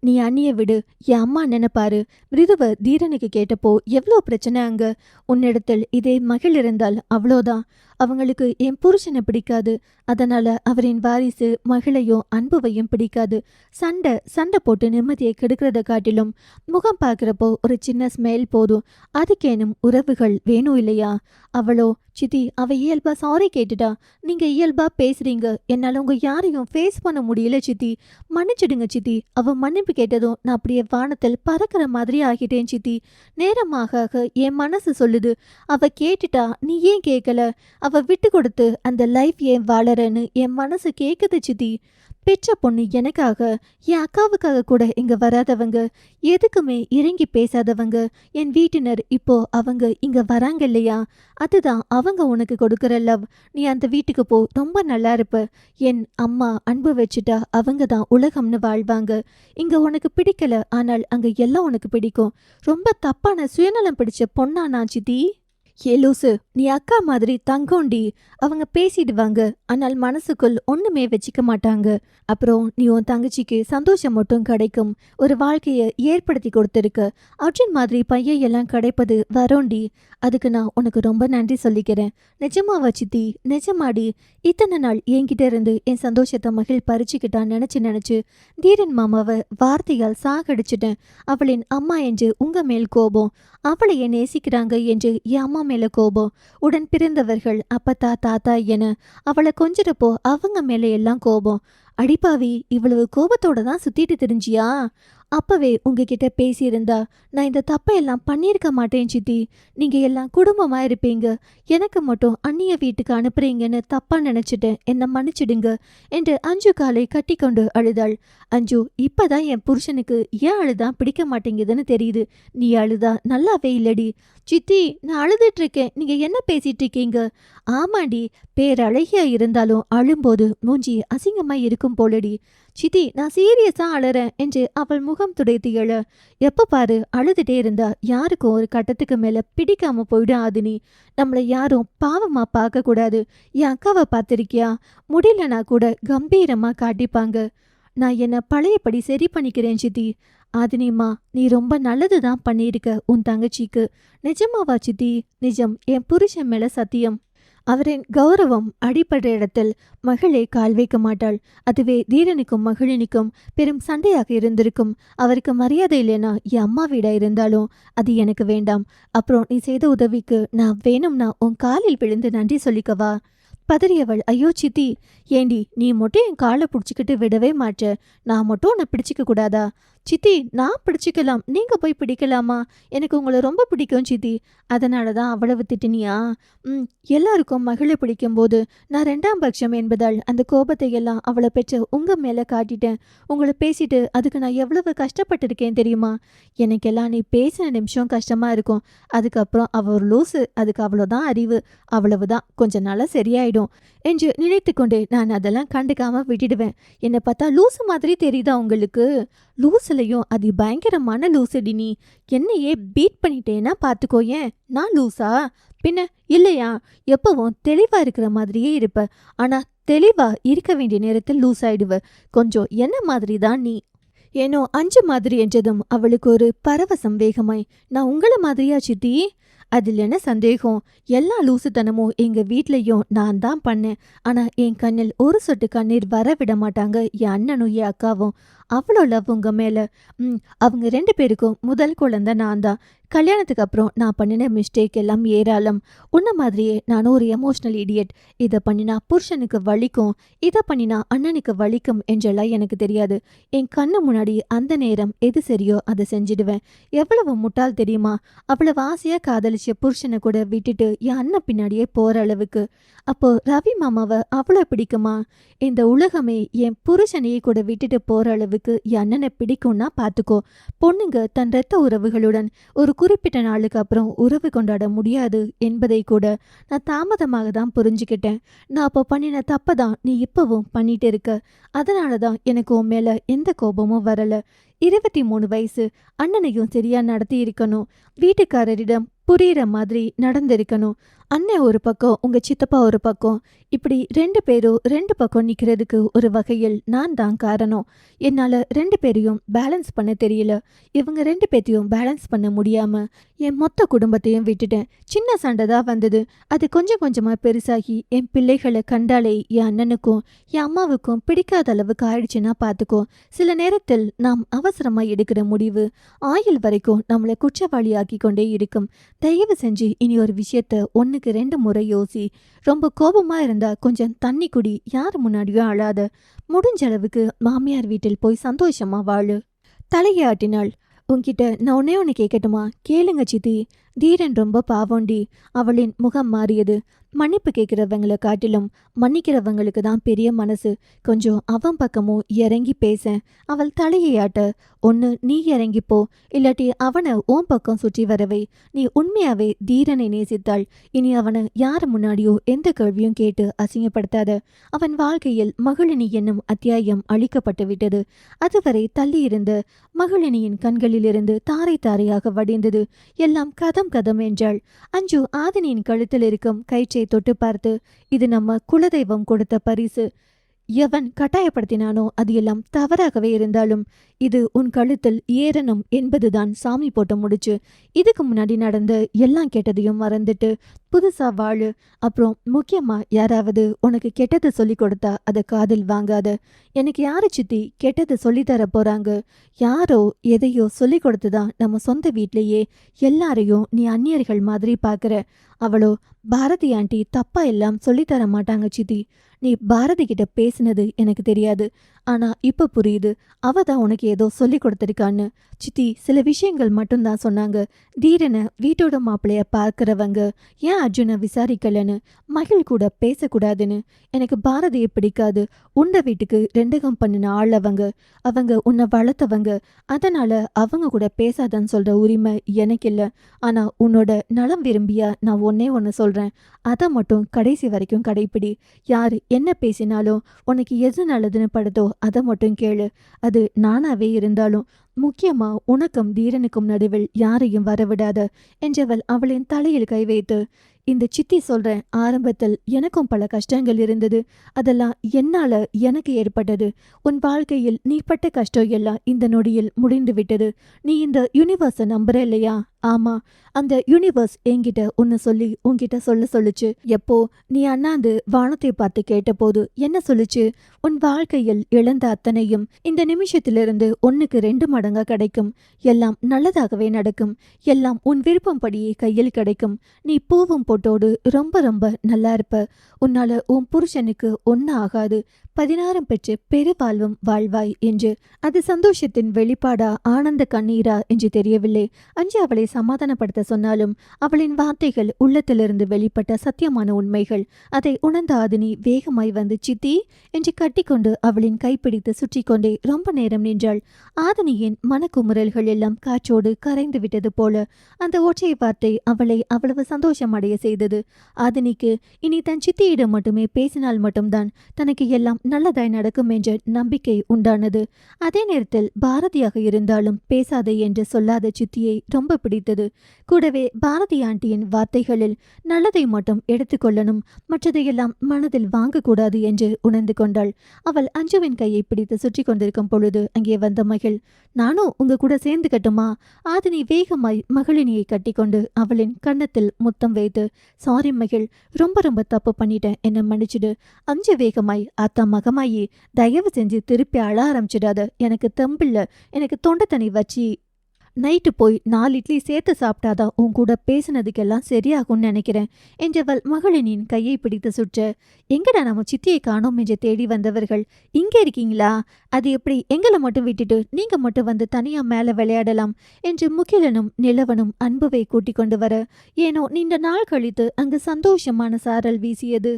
நீ அண்ணிய விடு, என் அம்மா நினைப்பாரு. மிருதுவ தீரனுக்கு கேட்டப்போ எவ்வளோ பிரச்சனை அங்க. உன்னிடத்தில் இதே மகள் இருந்தால் அவ்வளோதான். அவங்களுக்கு என் புருஷனை பிடிக்காது. அதனால அவரின் வாரிசு மகளையும் அன்புவையும் பிடிக்காது. சண்டை போட்டு நிம்மதியை கெடுக்கிறத காட்டிலும் முகம் பார்க்குறப்போ ஒரு சின்ன ஸ்மெல் போதும். அதுக்கேனும் உறவுகள் வேணும் இல்லையா? அவளோ சித்தி, அவ இயல்பா சாரி கேட்டுட்டா. நீங்க இயல்பா பேசுறீங்க. என்னால உங்க யாரையும் ஃபேஸ் பண்ண முடியல சித்தி. மன்னிச்சிடுங்க சித்தி. அவ மன்னிப்பு கேட்டதும் நான் அப்படியே வானத்தில் பறக்கிற மாதிரி ஆகிட்டேன் சித்தி. நேரமாக என் மனசு சொல்லுது, அவ கேட்டுட்டா, நீ ஏன் கேட்கல? அவ விட்டு கொடுத்து அந்த லைஃப் ஏன் வாழறன்னு என் மனசு கேக்குது சித்தி. பெற்ற பொண்ணு எனக்காக, என் அக்காவுக்காக கூட இங்க வராதவங்க, எதுக்குமே இறங்கி பேசாதவங்க என் வீட்டினர் இப்போ அவங்க இங்க வராங்க இல்லையா? அதுதான் அவங்க உனக்கு கொடுக்குற லவ். நீ அந்த வீட்டுக்கு போ, ரொம்ப நல்லா இருப்ப. என் அம்மா அன்பு வச்சுட்டா அவங்க தான் உலகம்னு வாழ்வாங்க. இங்க உனக்கு பிடிக்கல, ஆனால் அங்க எல்லாம் உனக்கு பிடிக்கும். ரொம்ப தப்பான சுயநலம் பிடிச்ச பொண்ணா நான் சித்தி? ஏ லூசு, நீ அக்கா மாதிரி தங்கோண்டி. அவங்க பேசிடுவாங்க, ஆனால் மனசுக்குள் ஒண்ணுமே வச்சுக்க மாட்டாங்க. அப்புறம் நீ உன் தங்கச்சிக்கு சந்தோஷம் மட்டும் கிடைக்கும் ஒரு வாழ்க்கைய ஏற்படுத்தி கொடுத்துருக்க. அர்ஜுன் மாதிரி பையன் எல்லாம் கிடைப்பது வரோண்டி. அதுக்கு நான் உனக்கு ரொம்ப நன்றி சொல்லிக்கிறேன். நிஜமாவா சித்தி? நிஜமாடி. இத்தனை நாள் என்கிட்ட இருந்து என் சந்தோஷத்தை மகிழ் பறிச்சுக்கிட்டான் நினைச்சு தீரன் மாமாவை வார்த்தையால் சாகடிச்சிட்டேன். அவளின் அம்மா என்று உங்க மேல் கோபம், அவளையே நேசிக்கிறாங்க என்று என் அம்மா மேல கோபம், உடன் பிறந்தவர்கள் அப்பத்தா தாத்தா என அவளை கொஞ்சிறப்போ அவங்க மேல எல்லாம் கோபம். அடிப்பாவி, இவ்வளவு கோபத்தோட தான் சுத்திட்டு தெரிஞ்சியா? அப்பவே உங்ககிட்ட பேசியிருந்தா நான் இந்த தப்பையெல்லாம் பண்ணியிருக்க மாட்டேன் சித்தி. நீங்க எல்லாம் குடும்பமா இருப்பீங்க, எனக்கு மட்டும் அந்நிய வீட்டுக்கு அனுப்புறீங்கன்னு தப்பா நினைச்சிட்டேன், என்ன மன்னிச்சிடுங்க என்று அஞ்சு காலை கட்டி கொண்டு அழுதாள். அஞ்சு, இப்பதான் என் புருஷனுக்கு ஏன் அழுதான் பிடிக்க மாட்டேங்குதுன்னு தெரியுது. நீ அழுதா நல்லாவே இல்லடி. சித்தி, நான் அழுதுட்டு இருக்கேன், நீங்க என்ன பேசிட்டு இருக்கீங்க? ஆமாண்டி, பேரழகியா இருந்தாலும் அழும்போது மூஞ்சி அசிங்கமா இருக்கும் போலடி. சித்தி, நான் சீரியஸா அழறேன் என்று அவள் முகம் துடைத்து எழ, எப்ப பாரு அழுதுட்டே இருந்தா யாருக்கும் ஒரு கட்டத்துக்கு மேல பிடிக்காம போயிடும் ஆதினி. நம்மளை யாரும் பாவமா பார்க்க கூடாது. என் அக்காவை பார்த்திருக்கியா? முடியலனா கூட கம்பீரமா காட்டிப்பாங்க. நான் என்ன பழையபடி சரி பண்ணிக்கிறேன் சித்தி. ஆதினிமா, நீ ரொம்ப நல்லதுதான் பண்ணியிருக்க உன் தங்கச்சிக்கு. நிஜமாவா சித்தி? நிஜம், என் புருஷன் மேல சத்தியம். அவரின் கௌரவம் அடிப்பட்ட இடத்தில் மகளே கால் வைக்க மாட்டாள். அதுவே தீரனுக்கும் மகளினுக்கும் பெரும் சண்டையாக இருந்திருக்கும். அவருக்கு மரியாதை இல்லைனா என் அம்மா வீடா இருந்தாலும் அது எனக்கு வேண்டாம். அப்புறம் நீ செய்த உதவிக்கு நான் வேணும்னா உன் காலில் விழுந்து நன்றி சொல்லிக்கவா? பதறியவள், ஐயோ சித்தி, ஏண்டி நீ மட்டும் என் காலை பிடிச்சிக்கிட்டு விடவே மாட்ட, நான் மட்டும் உன்னை பிடிச்சிக்க கூடாதா? சித்தி, நான் பிடிச்சிக்கலாம், நீங்க போய் பிடிக்கலாமா? எனக்கு உங்களை ரொம்ப பிடிக்கும் சித்தி. அதனாலதான் அவ்வளவு திட்டினியா? எல்லாருக்கும் மகளை பிடிக்கும் போது நான் 2ஆம் பட்சம் என்பதால் அந்த கோபத்தை எல்லாம் அவளை பெற்ற உங்க மேல காட்டிட்டேன். உங்களை பேசிட்டு அதுக்கு நான் எவ்வளவு கஷ்டப்பட்டிருக்கேன் தெரியுமா? எனக்கெல்லாம் நீ பேசின நிமிஷம் கஷ்டமா இருக்கும். அதுக்கப்புறம் அவ ஒரு லூசு, அதுக்கு அவ்வளோதான் அறிவு, அவ்வளவுதான், கொஞ்ச நாளா சரியாயிடும் என்று நினைத்து கொண்டு நான் அதெல்லாம் கண்டுக்காம விட்டுடுவேன். என்னை பார்த்தா லூசு மாதிரி தெரியுதா உங்களுக்கு? லூசுலையும் அது பயங்கரமான லூசுடி நீ. என்னையே பீட் பண்ணிட்டேன்னா பார்த்துக்கோயேன். நான் லூசா? பின்ன இல்லையா? எப்பவும் தெளிவா இருக்கிற மாதிரியே இருப்ப, ஆனா தெளிவா இருக்க வேண்டிய நேரத்தில் லூஸ் ஆயிடுவ. கொஞ்சம் என்ன மாதிரி தான் நீ. ஏனோ அஞ்சு மாதிரி என்றதும் அவளுக்கு ஒரு பரவசம் வேகமாய், நான் உங்கள மாதிரியா சித்தி? அதில் என்ன சந்தேகம்? எல்லா லூசுத்தனமும் எங்க வீட்லயும் நான் தான் பண்ணேன். ஆனா என் கண்ணில் ஒரு சொட்டு கண்ணீர் வர விட மாட்டாங்க என் அண்ணனும் என் அக்காவும். அவ்வளோ லவ் உங்க மேல. அவங்க 2 பேருக்கும் முதல் குழந்தை நான் தான். கல்யாணத்துக்கு அப்புறம் நான் பண்ணின மிஸ்டேக் எல்லாம் ஏராளம். உன்ன மாதிரியே நானும் ஒரு எமோஷனல் இடியட். இதை பண்ணினா புருஷனுக்கு வலிக்கும், இதை பண்ணினா அண்ணனுக்கு வலிக்கும் என்றெல்லாம் எனக்கு தெரியாது. என் கண்ணு முன்னாடி அந்த நேரம் எது சரியோ அதை செஞ்சிடுவேன். எவ்வளவு முட்டாள் தெரியுமா? அவ்வளவு ஆசையா காதலிச்ச புருஷனை கூட விட்டுட்டு என் அண்ணன் பின்னாடியே போற அளவுக்கு. அப்போ ரவி மாமாவை அவ்வளோ பிடிக்குமா? இந்த உலகமே என் புருஷனையே கூட விட்டுட்டு போற அளவுக்கு என் அண்ணனை பிடிக்கும்னா பார்த்துக்கோ. பொண்ணுங்க தன் ரத்த உறவுகளுடன் ஒரு குறிப்பிட்ட நாளுக்கு அப்புறம் உறவு கொண்டாட முடியாது என்பதை கூட நான் தாமதமாக தான் புரிஞ்சுக்கிட்டேன். நான் அப்போ பண்ணின தப்பை தான் நீ இப்பவும் பண்ணிட்டு இருக்க. அதனால தான் எனக்கு உன் மேல எந்த கோபமும் வரல. 23 வயசு, அண்ணனையும் சரியா நடத்தி இருக்கணும். வீட்டுக்காரரிடம் புரியுற மாதிரி நடந்திருக்கணும். அண்ணன் ஒரு பக்கம், உங்க சித்தப்பா ஒரு பக்கம், இப்படி 2 பேரும் 2 பக்கம் நிக்கிறதுக்கு ஒரு வகையில் நான் தான் காரணம். என்னால 2 பேரையும் பேலன்ஸ் பண்ண தெரியல. இவங்க 2 பேத்தையும் பேலன்ஸ் பண்ண முடியாம என் மொத்த குடும்பத்தையும் விட்டுட்டேன். சின்ன சண்டை தான் வந்தது. அது கொஞ்சம் கொஞ்சமா பெருசாகி என் பிள்ளைகளை கண்டாலே என் அண்ணனுக்கும் என் அம்மாவுக்கும் பிடிக்காத அளவுக்கு ஆயிடுச்சுன்னா பார்த்துக்கோ. சில நேரத்தில் நாம் அவசரமா எடுக்கிற முடிவு ஆயுள் வரைக்கும் நம்மளை குற்றவாளியாக்கி கொண்டே இருக்கும். தயவு செஞ்சு இனி ஒரு விஷயத்த 1க்கு 2 முறை யோசி. ரொம்ப கோபமா இருந்தா கொஞ்சம் தண்ணி குடி. யார் முன்னாடியும் அழாத. முடிஞ்ச அளவுக்கு மாமியார் வீட்டில் போய் சந்தோஷமா வாழு. தலையாட்டினாள். உன்கிட்ட நான் ஒன்னே கேட்கட்டுமா? கேளுங்க சித்தி. தீரன் ரொம்ப பாவோண்டி. அவளின் முகம் மாறியது. மன்னிப்பு கேட்கிறவங்களை காட்டிலும் மன்னிக்கிறவங்களுக்கு தான் பெரிய மனசு. கொஞ்சம் அவன் பக்கமும் இறங்கி பேச. அவள் தலையை ஆட்ட. ஒன்று நீ இறங்கிப்போ, இல்லாட்டி அவனை உன் பக்கம் சுற்றி வரவை. நீ உண்மையாவே தீரனை நேசித்தாள். இனி அவனை யார் முன்னாடியோ எந்த கேள்வியும் கேட்டு அசிங்கப்படுத்தாத. அவன் வாழ்க்கையில் மகளினி என்னும் அத்தியாயம் அழிக்கப்பட்டு விட்டது. அதுவரை தள்ளியிருந்த மகளினியின் கண்களிலிருந்து தாரை தாரையாக வடிந்தது. எல்லாம் கதம் கதம் என்றாள். அஞ்சு ஆதினியின் கழுத்தில் இருக்கும் கயிற்றை தொட்டு பார்த்து, இது நம்ம குலதெய்வம் கொடுத்த பரிசு. எவன் கட்டாயப்படுத்தினானோ அது எல்லாம் தவறாகவே இருந்தாலும் இது உன் கழுத்தில் ஏறணும் என்பதுதான் சாமி போட்ட முடிச்சு. இதுக்கு முன்னாடி நடந்த எல்லாம் கெட்டதையும் மறந்துட்டு புதுசா வாழு. அப்புறம் முக்கியமா யாராவது உனக்கு கெட்டது சொல்லி கொடுத்தா அதை காதில் வாங்காத. எனக்கு யாரு சித்தி கெட்டது சொல்லித்தர போறாங்க? யாரோ எதையோ சொல்லி கொடுத்துதான் நம்ம சொந்த வீட்லேயே எல்லாரையும் நீ அந்நியர்கள் மாதிரி பார்க்குற. அவளோ பாரதி ஆண்டி தப்பா எல்லாம் சொல்லித்தர மாட்டாங்க சித்தி. நீ பாரதி கிட்ட பேசினது எனக்கு தெரியாது. ஆனா இப்ப புரியுது, அவ தான் உனக்கு ஏதோ சொல்லி கொடுத்துருக்கான்னு. சித்தி சில விஷயங்கள் மட்டும்தான் சொன்னாங்க. தீரனை வீட்டோட மாப்பிள்ளைய பார்க்கிறவங்க ஏன் அர்ஜுனை விசாரிக்கலன்னு, மகிழ் கூட பேசக்கூடாதுன்னு. எனக்கு பாரதியை பிடிக்காது. உண்ட வீட்டுக்கு ரெண்டகம் பண்ணின ஆள் அவங்க. அவங்க உன்னை வளர்த்தவங்க. அதனால அவங்க கூட பேசாதன்னு சொல்ற உரிமை எனக்கு இல்லை. ஆனா உன்னோட நலம் விரும்பியா நான் ஒன்னு சொல்றேன். அதை மட்டும் கடைசி வரைக்கும் கடைப்பிடி. யாரு என்ன பேசினாலும் உனக்கு எது நல்லதுன்னு படுதோ அதை மட்டும் கேளு. அது நானாவே இருந்தாலும். முக்கியமா உனக்கும் தீரனுக்கும் நடுவில் யாரையும் வரவிடாத என்றவள் அவளின் தலையில் கை வைத்து, இந்த சித்தி சொல்றேன், ஆரம்பத்தில் எனக்கும் பல கஷ்டங்கள் இருந்தது. அதெல்லாம் என்னால எனக்கு ஏற்பட்டது. உன் வாழ்க்கையில் நீ பட்ட கஷ்டம் எல்லாம் இந்த நொடியில் முடிந்து விட்டது. நீ இந்த யூனிவர்ஸை நம்புற இல்லையா? ஆமா, அந்த யூனிவர்ஸ் என்கிட்ட ஒன்னு சொல்லி உன்கிட்ட சொல்லுச்சு. எப்போ நீ அண்ணாந்து வானத்தை பார்த்து கேட்ட போது என்ன சொல்லுச்சு? உன் வாழ்க்கையில் இழந்த அத்தனையும் இந்த நிமிஷத்திலிருந்து 1க்கு 2 மடங்கா கிடைக்கும். எல்லாம் நல்லதாகவே நடக்கும். எல்லாம் உன் விருப்பம் படியே கையில் கிடைக்கும். நீ பூவும் போட்டோடு ரொம்ப ரொம்ப நல்லா இருப்ப. உன்னால உன் புருஷனுக்கு ஒன்னும் ஆகாது. 16 பெற்று பெருவாழ்வும் வாழ்வாய் என்று. அது சந்தோஷத்தின் வெளிப்பாடா ஆனந்த கண்ணீரா என்று தெரியவில்லை. அஞ்சு அவளை சமாதானப்படுத்த சொன்னாலும் அவளின் வார்த்தைகள் உள்ளத்திலிருந்து வெளிப்பட்ட சத்தியமான உண்மைகள். அதை உணர்ந்த ஆதினி வேகமாய் வந்து சித்தி என்று கட்டிக்கொண்டு அவளின் கைப்பிடித்து சுற்றி கொண்டே ரொம்ப நேரம் நின்றாள். ஆதினியின் ஆதினியின் மனக்குமுறல்கள் எல்லாம் காற்றோடு கரைந்து விட்டது போல அந்த ஒற்றை வார்த்தை அவளை அவ்வளவு சந்தோஷம் அடைய செய்தது. ஆதினிக்கு இனி தன் சித்தியிடம் மட்டுமே பேசினால் மட்டும்தான் தனக்கு எல்லாம் நல்லதாய் நடக்கும் என்ற நம்பிக்கை உண்டானது. அதே நேரத்தில் பாரதியாக இருந்தாலும் பேசாதே என்று சொல்லாத சித்தியை ரொம்ப பிடித்தது. கூடவே பாரதி ஆண்டியின் வார்த்தைகளில் நல்லதை மட்டும் எடுத்துக்கொள்ளணும், மற்றதையெல்லாம் மனதில் வாங்கக்கூடாது என்று உணர்ந்து கொண்டாள். அவள் அஞ்சுவின் கையை பிடித்து சுற்றி கொண்டிருக்கும் பொழுது அங்கே வந்த மகிழ், நானும் உங்க கூட சேர்ந்து கட்டுமா? ஆதினி வேகமாய் மகளினியை கட்டிக்கொண்டு அவளின் கன்னத்தில் முத்தம் வைத்து, சாரி மகிழ், ரொம்ப ரொம்ப தப்பு பண்ணிட்டேன், என்ன மன்னிச்சிடு. அஞ்சு வேகமாய், ஆத்தா மகமாயி, தயவு செஞ்சு திருப்பி அழ ஆரம்பிச்சிடாத, எனக்கு தெம்பில்ல, எனக்கு தொண்டை தண்ணி வச்சு நைட்டு போய் 4 இட்லி சேர்த்து சாப்பிட்டாதான் உன் கூட பேசினதுக்கெல்லாம் சரியாகும்னு நினைக்கிறேன் என்றவள் மகளினின் கையை பிடித்து சுற்ற, எங்கடா நம்ம சித்தியை காணோம் என்று தேடி வந்தவர்கள் இங்கே இருக்கீங்களா? அது எப்படி எங்களை மட்டும் விட்டுட்டு நீங்க மட்டும் வந்து தனியா மேல விளையாடலாம் என்று முகிலனும் நிலவனும் அன்புவை கூட்டிக் கொண்டு வர, ஏனோ நீண்ட நாள் கழித்து அங்கு சந்தோஷமான சாரல் வீசியது.